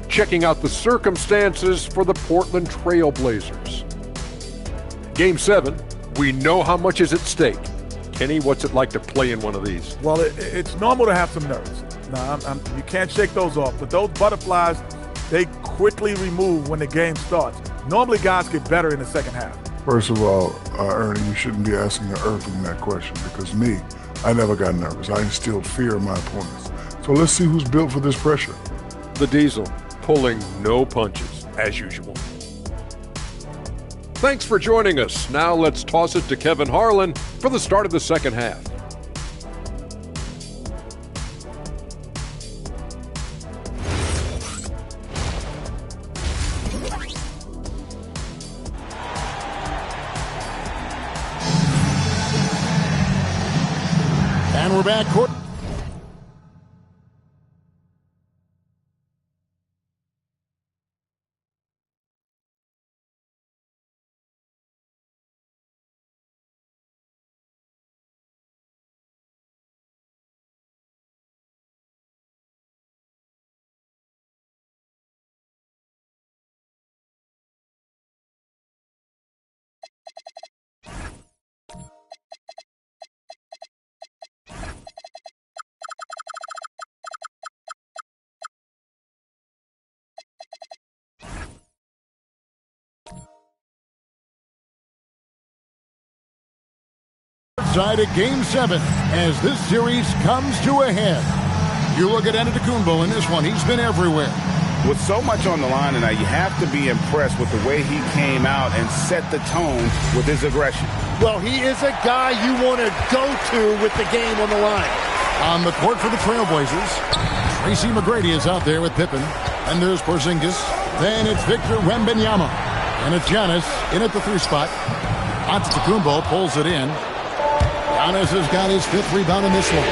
Checking out the circumstances for the Portland Trail Blazers. Game 7, we know how much is at stake. Kenny, what's it like to play in one of these? Well, it's normal to have some nerves. Now, you can't shake those off, but those butterflies, they quickly remove when the game starts. Normally, guys get better in the second half. First of all, Ernie, you shouldn't be asking an Earthling that question because me, I never got nervous. I instilled fear in my opponents. So let's see who's built for this pressure. The Diesel, pulling no punches, as usual. Thanks for joining us. Now let's toss it to Kevin Harlan for the start of the second half. And we're back court. Side of Game 7 as this series comes to a head. You look at Antetokounmpo in this one. He's been everywhere. With so much on the line tonight, you have to be impressed with the way he came out and set the tone with his aggression. Well, he is a guy you want to go to with the game on the line. On the court for the Trailblazers, Tracy McGrady is out there with Pippen. And there's Porzingis. Then it's Victor Wembanyama. And it's Giannis in at the 3 spot. Antetokounmpo pulls it in. Giannis has got his 5th rebound in this one.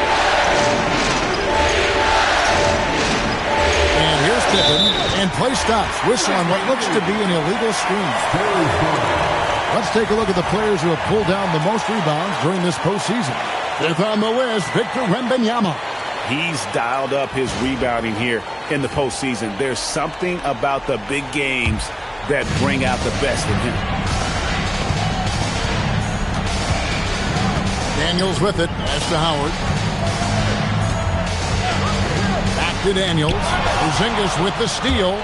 And here's Pippen, and play stops. Whistle on what looks to be an illegal screen. Let's take a look at the players who have pulled down the most rebounds during this postseason. Fifth on the list, Victor Wembanyama. He's dialed up his rebounding here in the postseason. There's something about the big games that bring out the best in him. Daniels with it. Pass to Howard. Back to Daniels. Porzingis with the steal.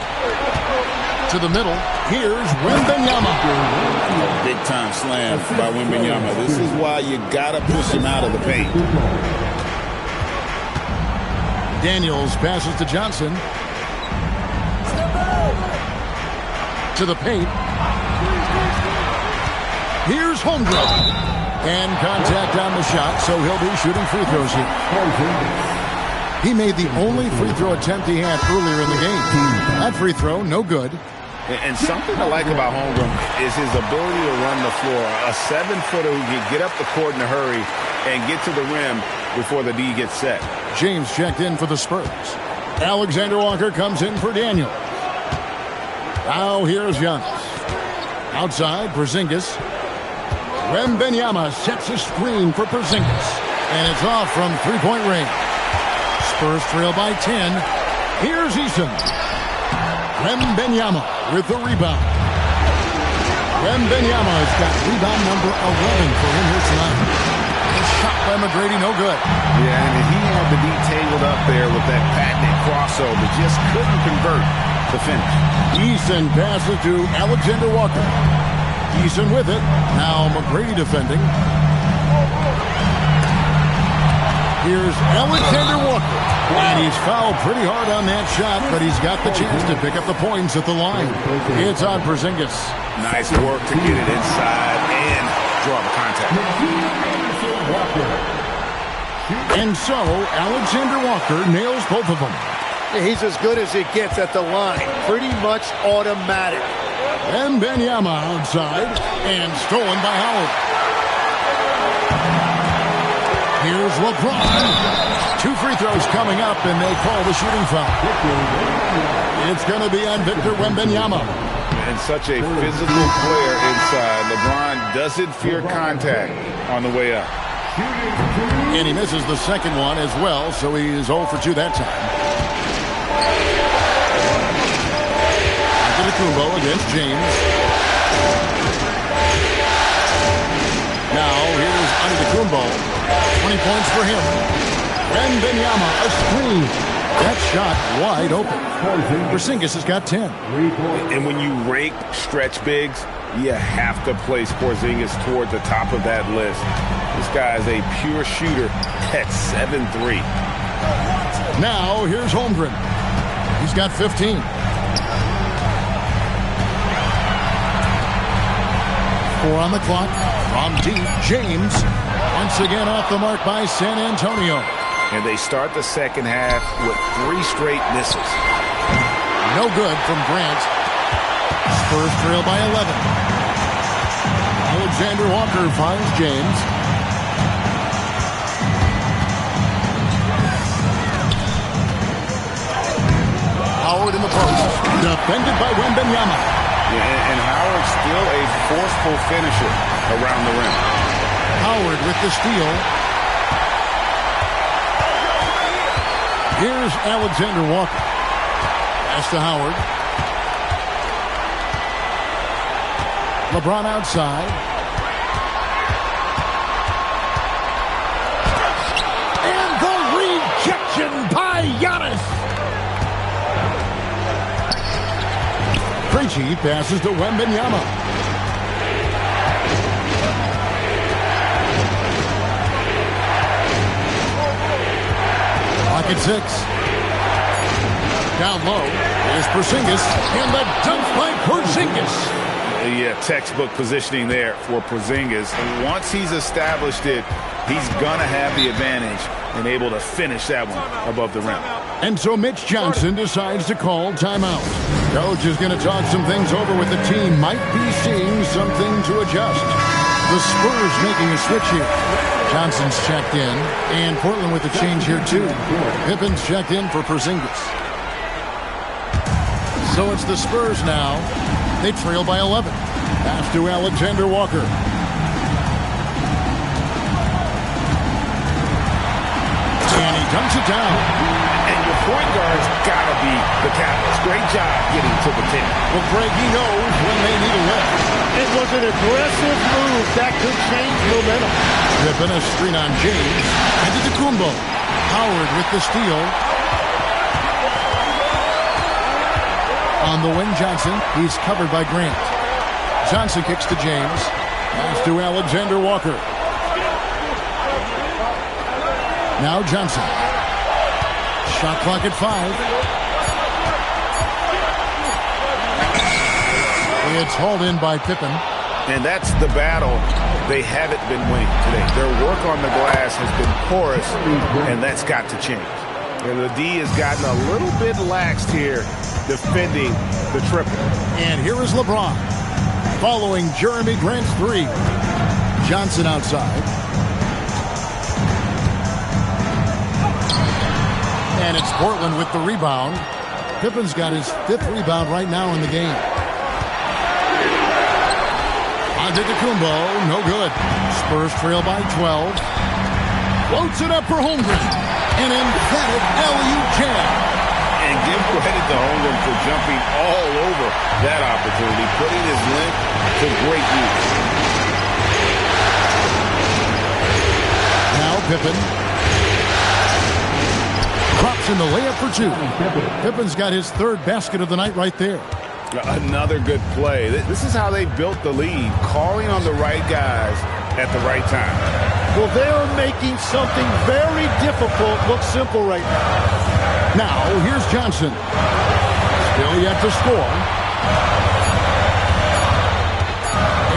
To the middle. Here's Wembanyama. Big time slam by Wembanyama. This is why you gotta push him out of the paint. Daniels passes to Johnson. To the paint. Here's Holmgren. And contact on the shot, so he'll be shooting free throws here. He made the only free throw attempt he had earlier in the game. That free throw, no good. And something I like about Holmgren is his ability to run the floor. A 7-footer who can get up the court in a hurry and get to the rim before the D gets set. James checked in for the Spurs. Alexander Walker comes in for Daniel. Now here's Giannis. Outside, Porzingis. Wembanyama sets a screen for Porzingis. And it's off from three-point range. Spurs trail by 10. Here's Eason. Wembanyama with the rebound. Wembanyama has got rebound number 11 for him here tonight. A shot by McGrady, no good. Yeah, and he had the D tangled up there with that patented crossover. Just couldn't convert the finish. Eason passes to Alexander Walker. Eason with it. Now McGrady defending. Here's Alexander Walker. And he's fouled pretty hard on that shot, but he's got the chance to pick up the points at the line. It's on Porzingis. Nice work to get it inside and draw the contact. And so, Alexander Walker nails both of them. He's as good as it gets at the line. Pretty much automatic. Wembanyama outside and stolen by Howard. Here's LeBron. 2 free throws coming up, and they call the shooting foul. It's going to be on Victor Wembanyama. And such a physical player inside. LeBron doesn't fear contact on the way up. And he misses the second one as well, so he is 0 for 2 that time. Antetokounmpo against James. Now here's Antetokounmpo. 20 points for him. Wembanyama, a screen. That shot wide open. Porzingis has got 10. And when you rank stretch bigs, you have to place Porzingis toward the top of that list. This guy is a pure shooter at 7'3". Now here's Holmgren. He's got 15. 4 on the clock. From deep, James. Once again off the mark by San Antonio. And they start the second half with 3 straight misses. No good from Grant. Spurs trail by 11. Alexander Walker finds James. Howard in the post. Defended by Wembanyama. Yeah, and Howard's still a forceful finisher around the rim. Howard with the steal. Here's Alexander Walker. Pass to Howard. LeBron outside. And the rejection by Giannis. Krejci passes to Wembanyama. At 6. Down low is Porzingis, and the dunk by Porzingis. Yeah, textbook positioning there for Porzingis. And once he's established it, he's going to have the advantage and able to finish that one above the rim. And so Mitch Johnson decides to call timeout. Coach is going to talk some things over with the team. Might be seeing something to adjust. The Spurs making a switch here. Johnson's checked in, and Portland with a change here too. Pippen's checked in for Porzingis. So it's the Spurs now. They trail by 11. Pass to Alexander Walker. And he dunks it down. And your point guard's got to be the catalyst. Great job getting to the 10. Well, Greg, he knows when they need a lift. It was an aggressive move that could change momentum. Pippen a screen on James. Antetokounmpo. Howard with the steal. On the wing, Johnson. He's covered by Grant. Johnson kicks to James. Pass to Alexander Walker. Now Johnson. Shot clock at 5. It's hauled in by Pippen. And that's the battle they haven't been winning today. Their work on the glass has been porous, and that's got to change. And the D has gotten a little bit laxed here defending the triple. And here is LeBron following Jeremy Grant's 3. Johnson outside. And it's Portland with the rebound. Pippen's got his 5th rebound right now in the game. Antetokounmpo, no good. Spurs trail by 12. Floats it up for Holmgren. An emphatic alley-oop jam. And give credit to Holmgren for jumping all over that opportunity, putting his length to great use. Now Pippen. Drops in the layup for two. Pippen's got his third basket of the night right there. Another good play. This is how they built the lead, calling on the right guys at the right time. Well, they're making something very difficult look simple right now. Now, here's Johnson. Still yet to score.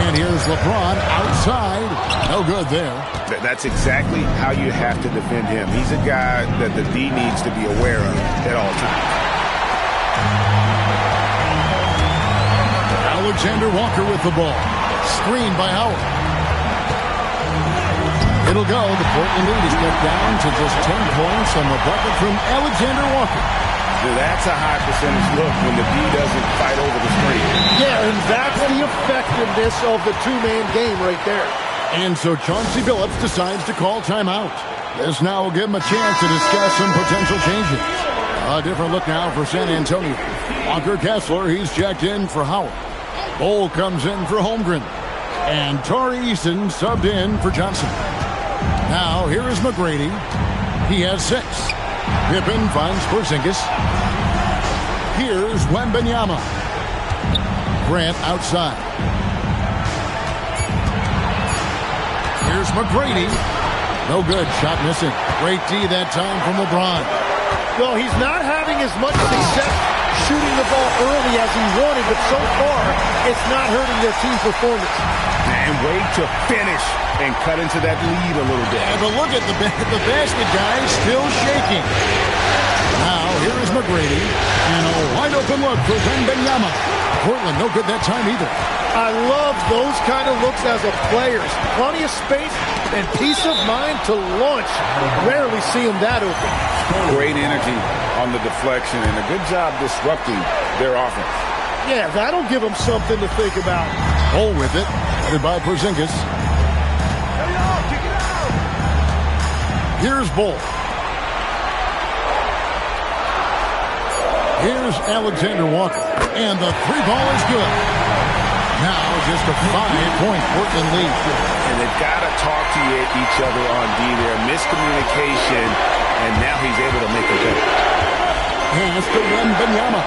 And here's LeBron outside. No good there. That's exactly how you have to defend him. He's a guy that the D needs to be aware of at all times. Alexander Walker with the ball. Screened by Howard. It'll go. The Portland lead is cut down to just 10 points on the bucket from Alexander Walker. That's a high percentage look when the D doesn't fight over the screen. Yeah, and that's the effectiveness of the two-man game right there. And so Chauncey Billups decides to call timeout. This now will give him a chance to discuss some potential changes. A different look now for San Antonio. Walker Kessler, he's checked in for Howard. Bol comes in for Holmgren. And Tari Eason subbed in for Johnson. Now, here is McGrady. He has 6. Pippen finds Porzingis. Here's Wembanyama. Grant outside. Here's McGrady. No good. Shot missing. Great D that time from LeBron. Well, he's not having as much success shooting the ball early as he wanted, but so far, it's not hurting their team performance. And wait to finish and cut into that lead a little bit. Yeah, but look at the basket, guys, still shaking. Now, here is McGrady, and a wide-open look for Wembanyama. Portland, no good that time either. I love those kind of looks as a player. Plenty of space and peace of mind to launch. Rarely see him that open. Great energy on the deflection, and a good job disrupting their offense. Yeah, that'll give them something to think about. Bol with it, headed by Porzingis. Here's Bol. Here's Alexander Walker. And the 3-ball is good. Now just a 5-point Portland lead. And they've got to talk to each other on D there. Miscommunication, and now he's able to make a good. Pass to Wembanyama.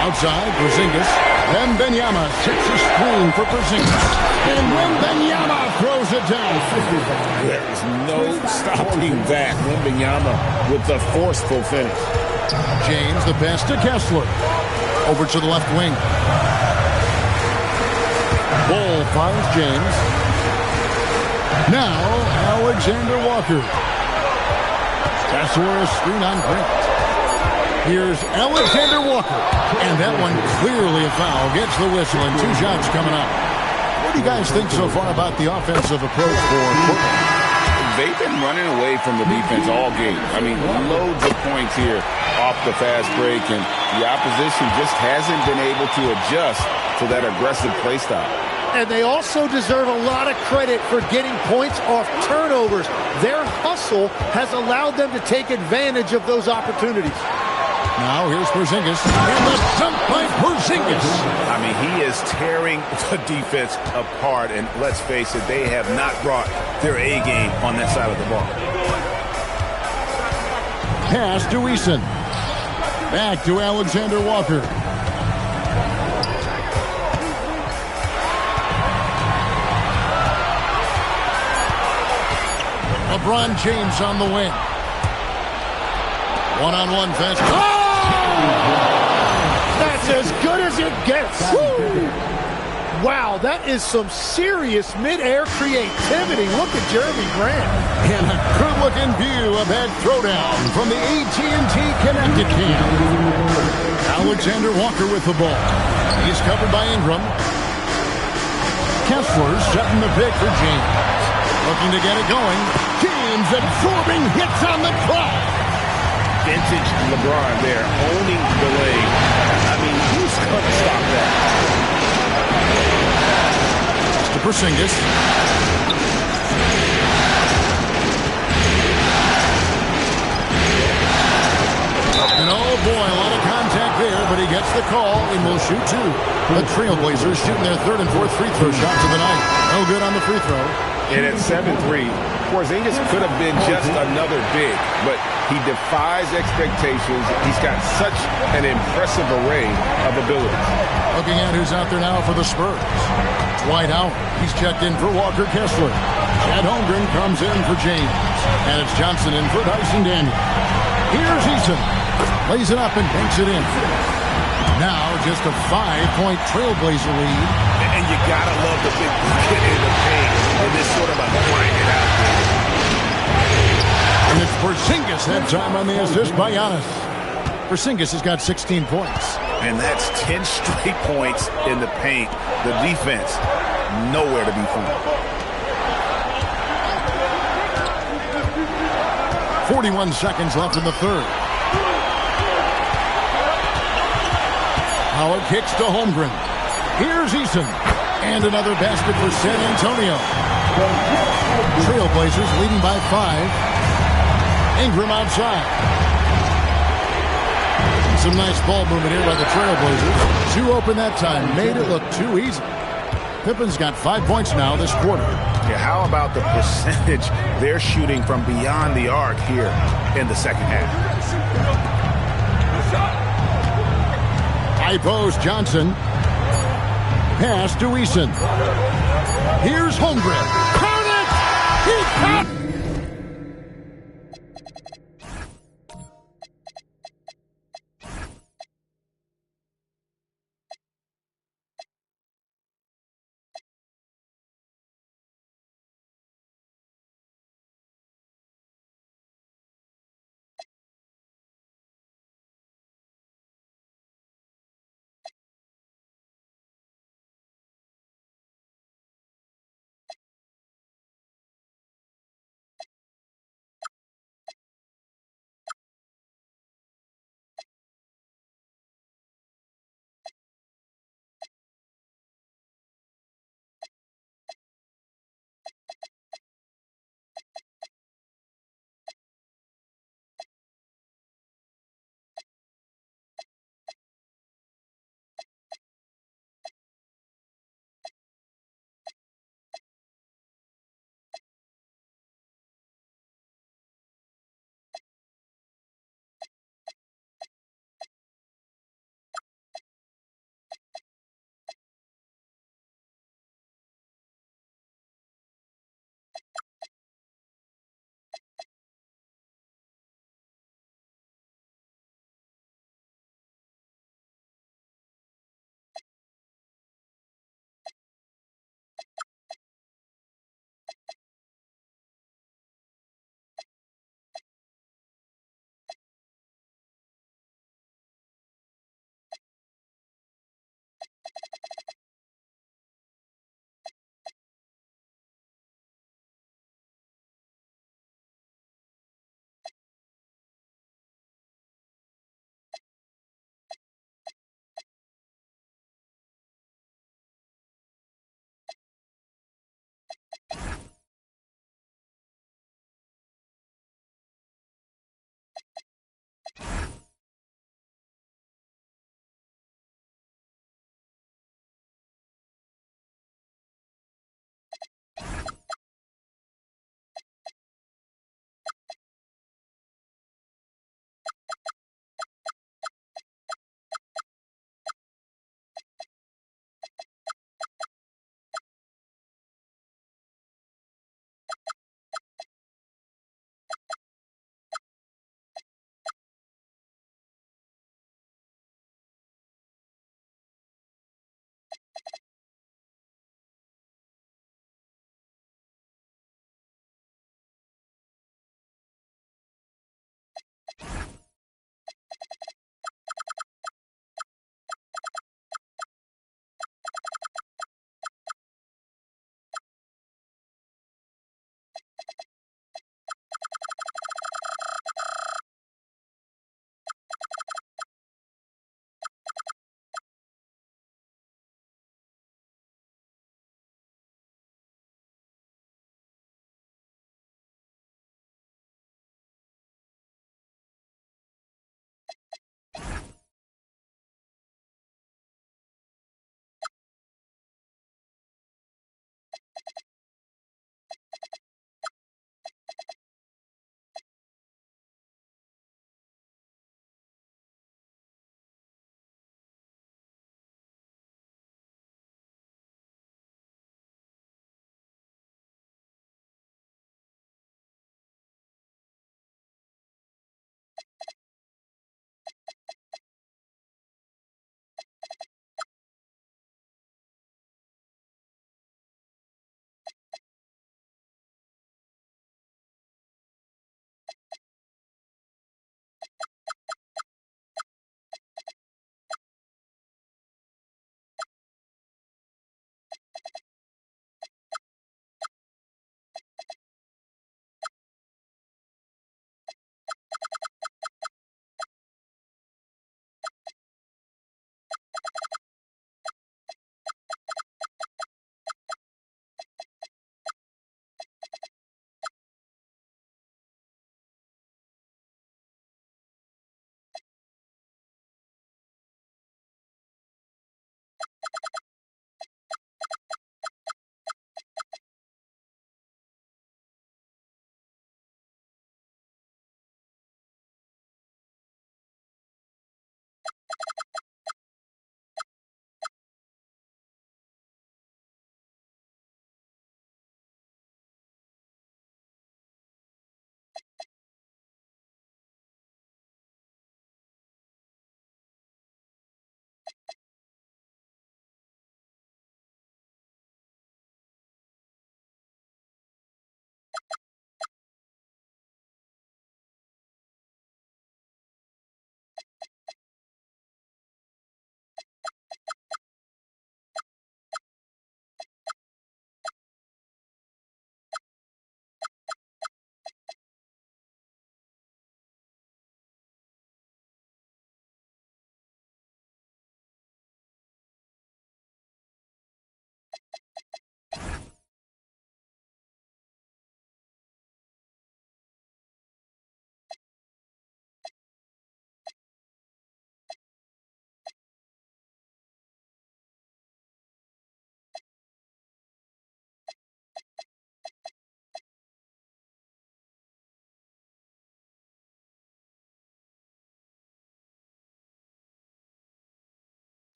Outside, Porzingis. Wembanyama sets a screen for Porzingis. And Wembanyama throws it down. There's no stopping that. Wembanyama with the forceful finish. James, the pass to Kessler. Over to the left wing. Bol finds James. Now, Alexander Walker. Kessler, a screen on Grant. Here's Alexander Walker. And that one clearly a foul. Gets the whistle and 2 shots coming up. What do you guys think so far about the offensive approach for Portland? They've been running away from the defense all game. I mean, loads of points here off the fast break, and the opposition just hasn't been able to adjust to that aggressive play style. And they also deserve a lot of credit for getting points off turnovers. Their hustle has allowed them to take advantage of those opportunities. Now here's Porzingis. And the dunk by Porzingis. I mean, he is tearing the defense apart. And let's face it, they have not brought their A game on that side of the ball. Pass to Eason. Back to Alexander Walker. LeBron James on the wing. One-on-one fast. Oh! That's as good as it gets. Woo! Wow, that is some serious mid-air creativity. Look at Jeremy Grant. And a good-looking view of that throwdown from the AT&T Connected Cam. Alexander Walker with the ball. He's covered by Ingram. Kessler setting the pick for James. Looking to get it going. James absorbing hits on the clock. Vintage LeBron there, owning the lane. I mean, who's going to stop that? Just a Porzingis. And oh boy, a lot of contact there, but he gets the call and will shoot two. The Trailblazers shooting their third and fourth free throw shots of the night. No good on the free throw. And at 7-3, Porzingis could have been just another big, but he defies expectations. He's got such an impressive array of abilities. Looking at who's out there now for the Spurs. Dwight Howard. He's checked in for Walker Kessler. Chet Holmgren comes in for James. And it's Johnson in for Dyson Daniel. Here's Eason. Lays it up and banks it in. Now just a 5-point Trailblazer lead. And you gotta love the big bucket in the paint in this sort of a grind it out game. And it's Porzingis that time on the assist by Giannis. Porzingis has got 16 points. And that's 10 straight points in the paint. The defense, nowhere to be found. 41 seconds left in the third. Howard kicks to Holmgren. Here's Eason. And another basket for San Antonio. Trailblazers leading by 5. Ingram outside. Some nice ball movement here by the Trailblazers. Too open that time. Made it look too easy. Pippen's got 5 points now this quarter. Yeah, how about the percentage they're shooting from beyond the arc here in the second half? High post, Johnson. Pass to Eason. Here's Holmgren. Count it! He caught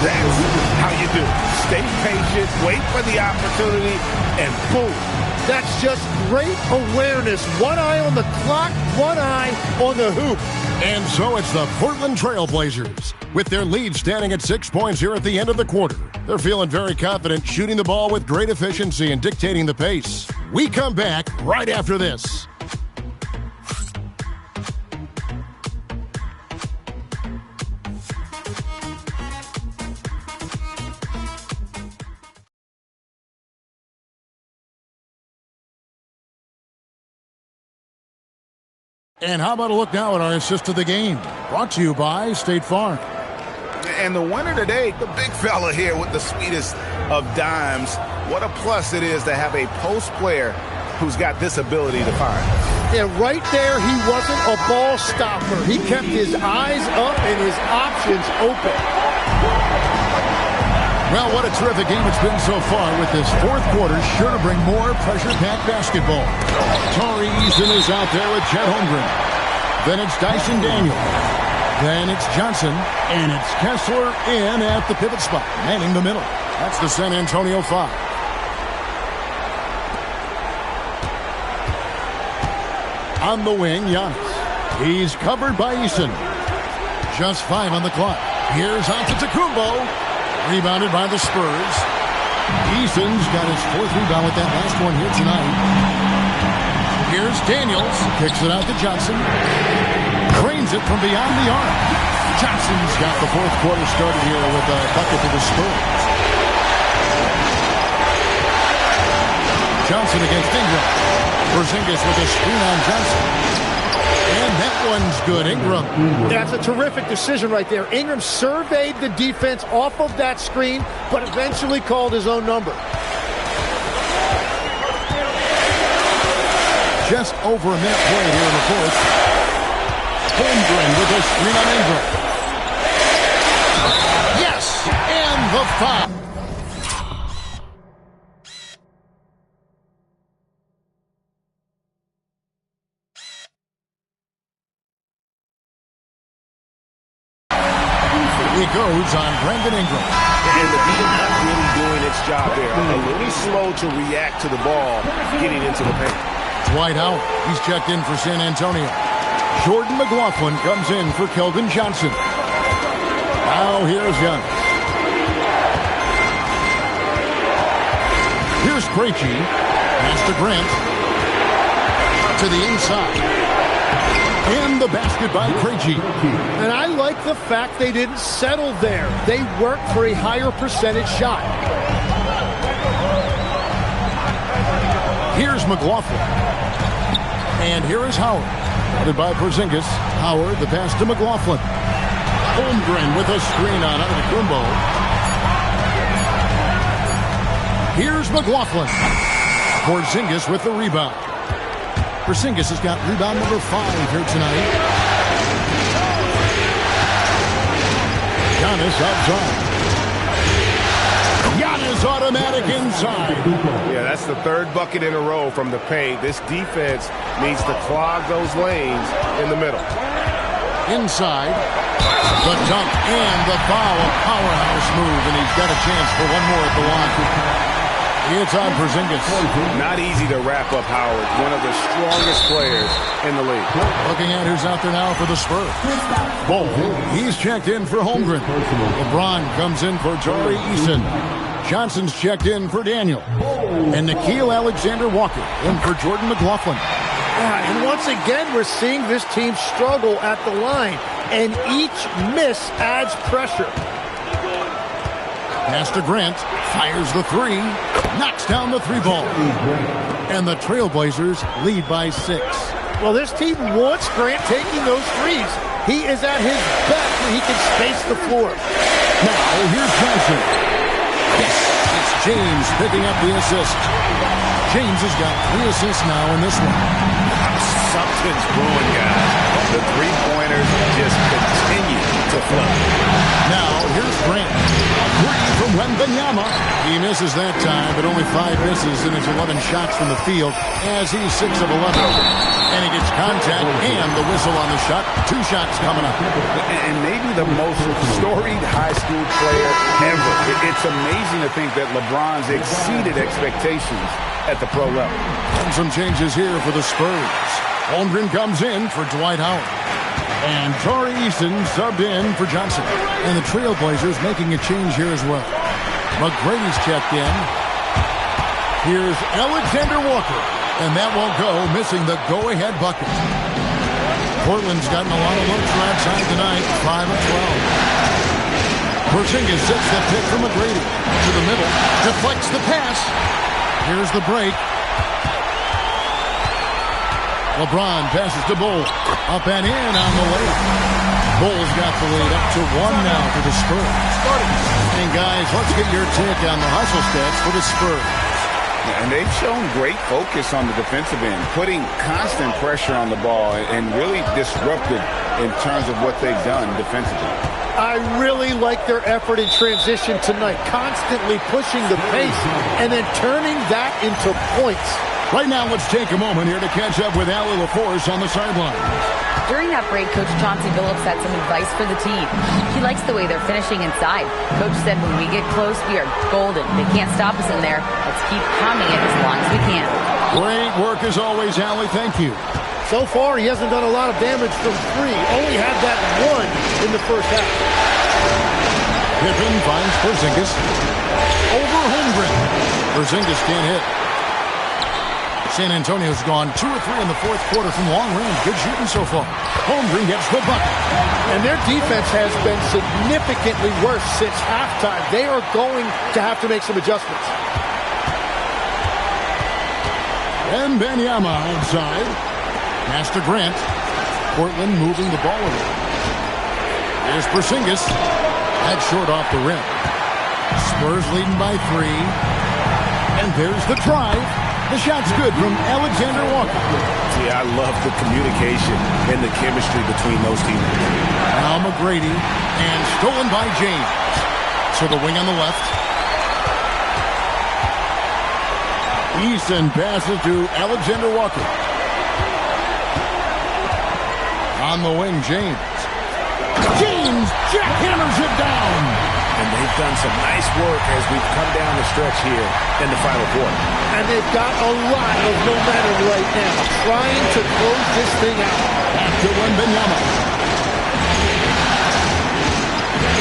That's how you do it. Stay patient, wait for the opportunity, and boom. That's just great awareness. One eye on the clock, one eye on the hoop. And so it's the Portland Trail Blazers. With their lead standing at 6 points here at the end of the quarter, they're feeling very confident, shooting the ball with great efficiency and dictating the pace. We come back right after this. And how about a look now at our assist of the game? Brought to you by State Farm. And the winner today, the big fella here with the sweetest of dimes. What a plus it is to have a post player who's got this ability to find. Yeah, right there, he wasn't a ball stopper. He kept his eyes up and his options open. Well, what a terrific game it's been so far, with this fourth quarter sure to bring more pressure-packed basketball. Tari Eason is out there with Chet Holmgren. Then it's Dyson Daniel. Then it's Johnson. And it's Kessler in at the pivot spot, manning the middle. That's the San Antonio 5. On the wing, Giannis. He's covered by Eason. Just 5 on the clock. Here's Antetokounmpo. Rebounded by the Spurs. Eason's got his 4th rebound with that last one here tonight. Here's Daniels. Kicks it out to Johnson. Cranes it from beyond the arc. Johnson's got the 4th quarter started here with a bucket to the Spurs. Johnson against Ingram. Porzingis with a screen on Johnson. And that one's good. Ingram. That's a terrific decision right there. Ingram surveyed the defense off of that screen, but eventually called his own number. Just over a minute played here in the fourth. Holmgren with a screen on Ingram. Yes! And the foul. He goes on Brandon Ingram. And the beat not really doing its job there. A little slow to react to the ball getting into the paint. Dwight Howard. He's checked in for San Antonio. Jordan McLaughlin comes in for Keldon Johnson. Now here's Young. Here's Krejci. Pass to Grant. To the inside. And the basket by Krejci. And I like the fact they didn't settle there. They worked for a higher percentage shot. Here's McLaughlin. And here is Howard. Guarded by Porzingis. Howard, the pass to McLaughlin. Holmgren with a screen on Antetokounmpo. Here's McLaughlin. Porzingis with the rebound. Porzingis has got rebound number 5 here tonight. Giannis outside. Giannis automatic inside. Yeah, that's the 3rd bucket in a row from the paint. This defense needs to clog those lanes in the middle. Inside. The dunk and the foul. A powerhouse move, and he's got a chance for one more at the line. It's on Porzingis. Not easy to wrap up Howard, one of the strongest players in the league. Looking at who's out there now for the Spurs. Ball. He's checked in for Holmgren. LeBron comes in for Tari Eason. Johnson's checked in for Daniel. And Nickeil Alexander-Walker in for Jordan McLaughlin. Yeah, and once again, we're seeing this team struggle at the line. And each miss adds pressure. Pass to Grant. Fires the 3. Knocks down the 3 ball. And the Trailblazers lead by 6. Well, this team wants Grant taking those threes. He is at his best when he can space the floor. Now, here's Johnson. Yes, it's James picking up the assist. James has got 3 assists now in this one. Something's brewing, guys. The 3-pointers just continue to flow. Now, here's Grant. 3 from Wembanyama. He misses that time, but only 5 misses in his 11 shots from the field as he's 6 of 11. And he gets contact and the whistle on the shot. 2 shots coming up. And maybe the most storied high school player ever. It's amazing to think that LeBron's exceeded expectations at the pro level. And some changes here for the Spurs. Holmgren comes in for Dwight Howard. And Tari Eason subbed in for Johnson. And the Trailblazers making a change here as well. McGrady's checked in. Here's Alexander Walker. And that won't go, missing the go-ahead bucket. Portland's gotten a lot of looks from outside tonight, 5 of 12. Porzingis sets the pick from McGrady. To the middle, deflects the pass. Here's the break. LeBron passes to Bull. Up and in on the way. Bull's got the lead up to 1 now for the Spurs. And guys, let's get your take on the hustle stats for the Spurs. And they've shown great focus on the defensive end, putting constant pressure on the ball and really disruptive in terms of what they've done defensively. I really like their effort in transition tonight, constantly pushing the pace and then turning that into points. Right now, let's take a moment here to catch up with Allie LaForce on the sideline. During that break, Coach Chauncey Billups had some advice for the team. He likes the way they're finishing inside. Coach said when we get close, we are golden. They can't stop us in there. Let's keep pounding it as long as we can. Great work as always, Allie. Thank you. So far, he hasn't done a lot of damage from 3. Only had that 1 in the first half. Pippen finds Porzingis. Over Holmgren. Porzingis can't hit. San Antonio's gone 2 or 3 in the fourth quarter from long range. Good shooting so far. Holmgren gets the bucket. And their defense has been significantly worse since halftime. They are going to have to make some adjustments. Wembanyama outside. Pass to Grant. Portland moving the ball over. Here's Porzingis. That's short off the rim. Spurs leading by 3. And there's the drive. The shot's good from Alexander Walker. Yeah, I love the communication and the chemistry between those teammates. Now McGrady, and stolen by James. So the wing on the left. Eason passes to Alexander Walker. On the wing, James. James jackhammers it down. And they've done some nice work as we've come down the stretch here in the final quarter. And they've got a lot of momentum right now, trying to close this thing out. Back to Wembanyama.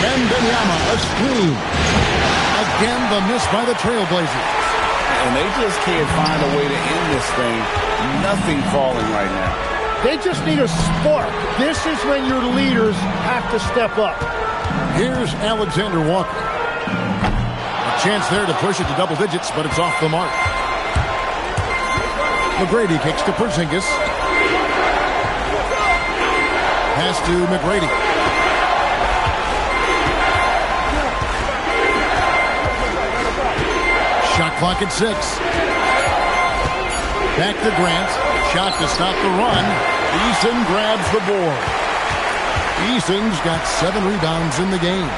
Wembanyama, a screen. Again, the miss by the Trailblazers. And they just can't find a way to end this thing. Nothing falling right now. They just need a spark. This is when your leaders have to step up. Here's Alexander Walker. A chance there to push it to double digits, but it's off the mark. McGrady kicks to Porzingis. Pass to McGrady. Shot clock at 6. Back to Grant. Shot to stop the run. Eason grabs the board. Eason's got 7 rebounds in the game.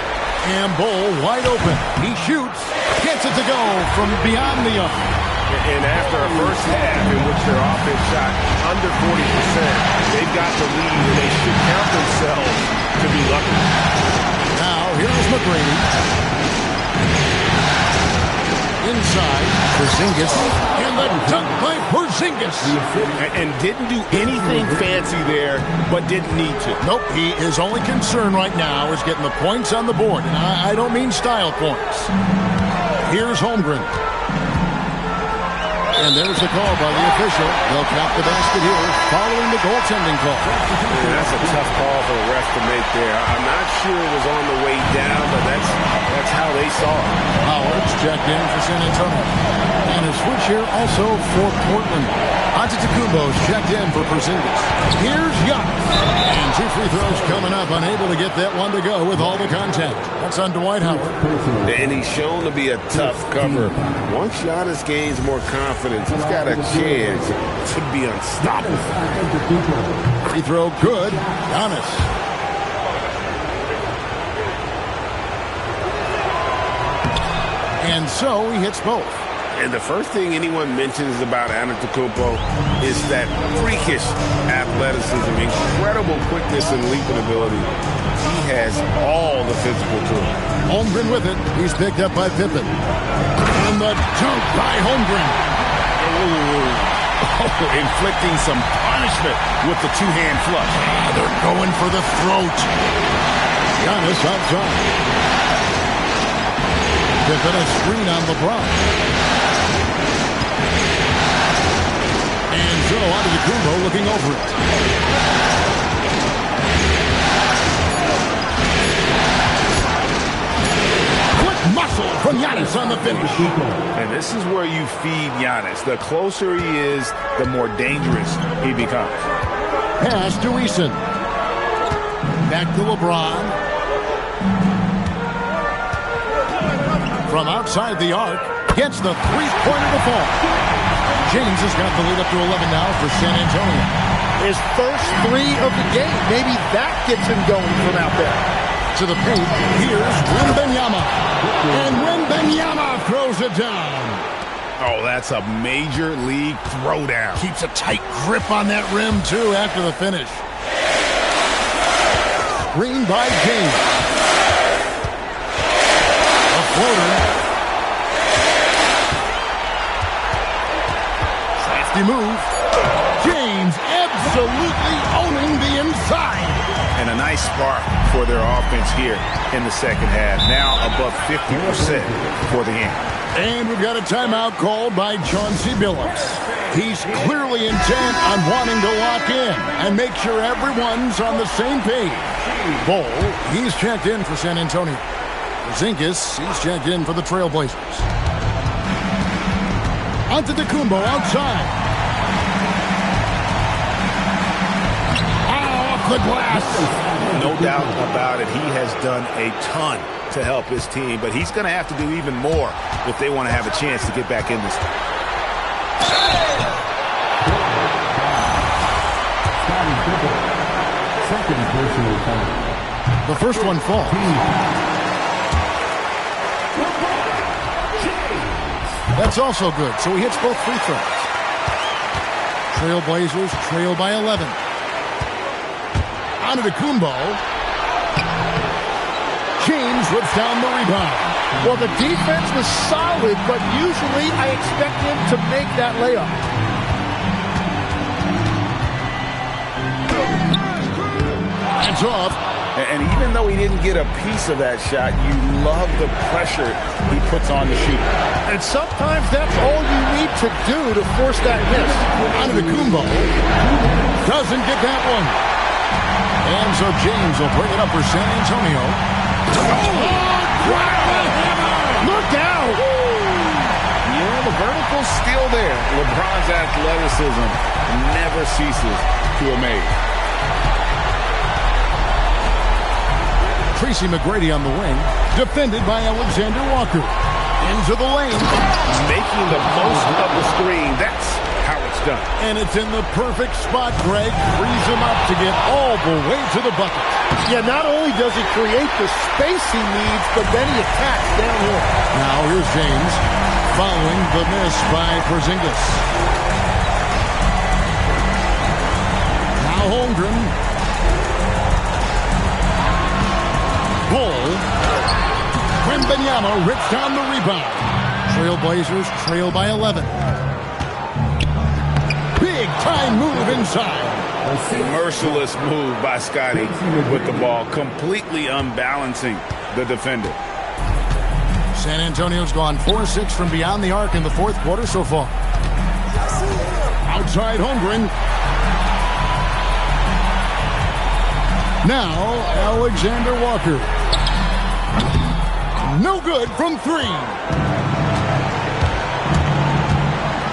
And Bull wide open. He shoots. Gets it to go from beyond the arc. And after a first half in which their offense shot under 40%, they've got the lead and they should count themselves to be lucky. Now, here's McGrady. Inside, Porzingis. And the dunk by Porzingis. And didn't do anything fancy there, but didn't need to. Nope, he is only concern right now is getting the points on the board. And I don't mean style points. Here's Holmgren. And there's the call by the official. They'll count the basket here following the goaltending call. And that's a tough call for the ref to make there. I'm not sure it was on the way down, but that's how they saw it. Howard's checked in for San Antonio. And a switch here also for Portland. Antetokounmpo's checked in for Porzingis. Here's Giannis. And 2 free throws coming up. Unable to get that one to go with all the contact. That's on Dwight Howard. And he's shown to be a tough cover. Once Giannis gains more confidence, he's got a chance to be unstoppable. Free throw good. Giannis. And so he hits both. And the first thing anyone mentions about Antetokounmpo is that freakish athleticism, incredible quickness and leaping ability. He has all the physical tools. Holmgren with it. He's picked up by Pippen. And the dunk by Holmgren. Inflicting some punishment with the two-hand flush. They're going for the throat. Giannis outside. Pippen a screen on LeBron. And so Antetokounmpo looking over it. Quick muscle from Giannis on the finish. And this is where you feed Giannis. The closer he is, the more dangerous he becomes. Pass to Eason. Back to LeBron. From outside the arc, gets the three-pointer to fall. James has got the lead up to 11 now for San Antonio. His first three of the game. Maybe that gets him going from out there. To the paint, here's Wembanyama. And Wembanyama throws it down. Oh, that's a major league throwdown. Keeps a tight grip on that rim, too, after the finish. Screen by James. A floater. Move. James absolutely owning the inside. And a nice spark for their offense here in the second half. Now above 50% for the game. And we've got a timeout called by Chauncey Billups. He's clearly intent on wanting to lock in and make sure everyone's on the same page. Bol, he's checked in for San Antonio. Porzingis, he's checked in for the Trailblazers. Antetokounmpo outside. Good glass. No doubt about it. He has done a ton to help his team, but he's going to have to do even more if they want to have a chance to get back in this. Second personal foul. The first one falls. That's also good. So he hits both free throws. Trailblazers trail by 11. Antetokounmpo. James rips down the rebound. Well, the defense was solid, but usually I expect him to make that layup. Hands off. And even though he didn't get a piece of that shot, you love the pressure he puts on the shooter. And sometimes that's all you need to do to force that miss. Antetokounmpo doesn't get that one. And so James will bring it up for San Antonio. Look out! Yeah, the vertical's still there. LeBron's athleticism never ceases to amaze. Tracy McGrady on the wing, defended by Alexander Walker. Into the lane. Making the most of the screen. That's how it's done. And it's in the perfect spot, Greg. Frees him up to get all the way to the bucket. Yeah, not only does he create the space he needs, but then he attacks downhill. Now here's James following the miss by Porzingis. Now Holmgren. Bol. Wembanyama rips down the rebound. Trailblazers trail by 11. Big time move inside. Merciless move by Scotty with the ball, completely unbalancing the defender. San Antonio's gone 4-6 from beyond the arc in the fourth quarter so far. Outside Holmgren. Now Alexander Walker. No good from three.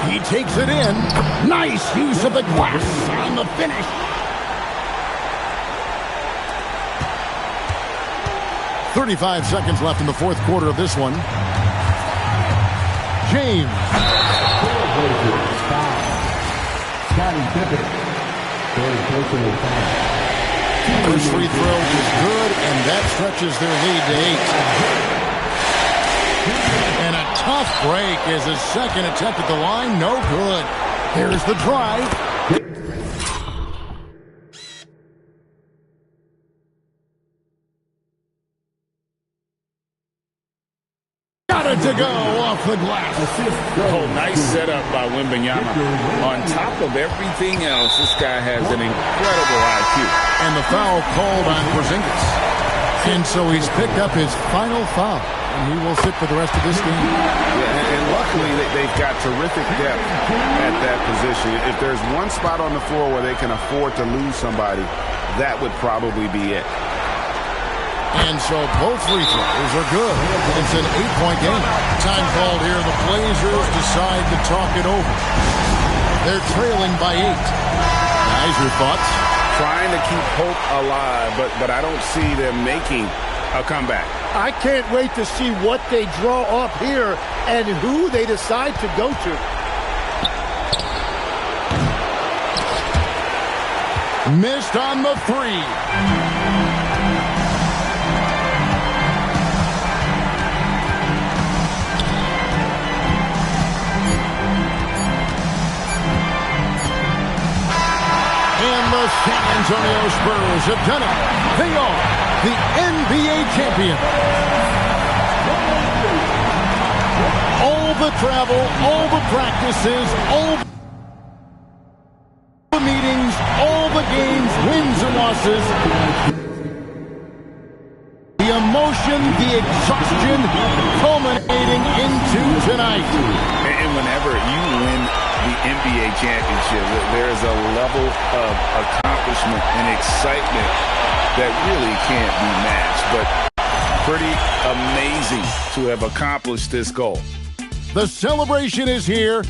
He takes it in. Nice use of the glass on the finish. .35 seconds left in the fourth quarter of this one. James. Scottie Pippen. First free throw is good, and that stretches their lead to 8. And a tough break as his second attempt at the line. No good. Here's the drive. Got it to go off the glass. Oh, nice setup by Wembanyama. On top of everything else, this guy has an incredible IQ. And the foul called on Porzingis. And so he's picked up his final foul. And he will sit for the rest of this game. Yeah, and luckily they've got terrific depth at that position. If there's one spot on the floor where they can afford to lose somebody, that would probably be it. And so both free throws are good. It's an 8-point game. Time called here. The Blazers decide to talk it over. They're trailing by 8. Guys, your thoughts? Trying to keep hope alive, but I don't see them making a comeback. I can't wait to see what they draw up here and who they decide to go to. Missed on the 3. And the San Antonio Spurs have done it. They are the NBA champion. All the travel, all the practices, all the meetings, all the games, wins and losses. The emotion, the exhaustion culminating into tonight. And whenever you win the NBA championship, there's a level of accomplishment and excitement that really can't be matched. But pretty amazing to have accomplished this goal. The celebration is here.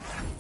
it.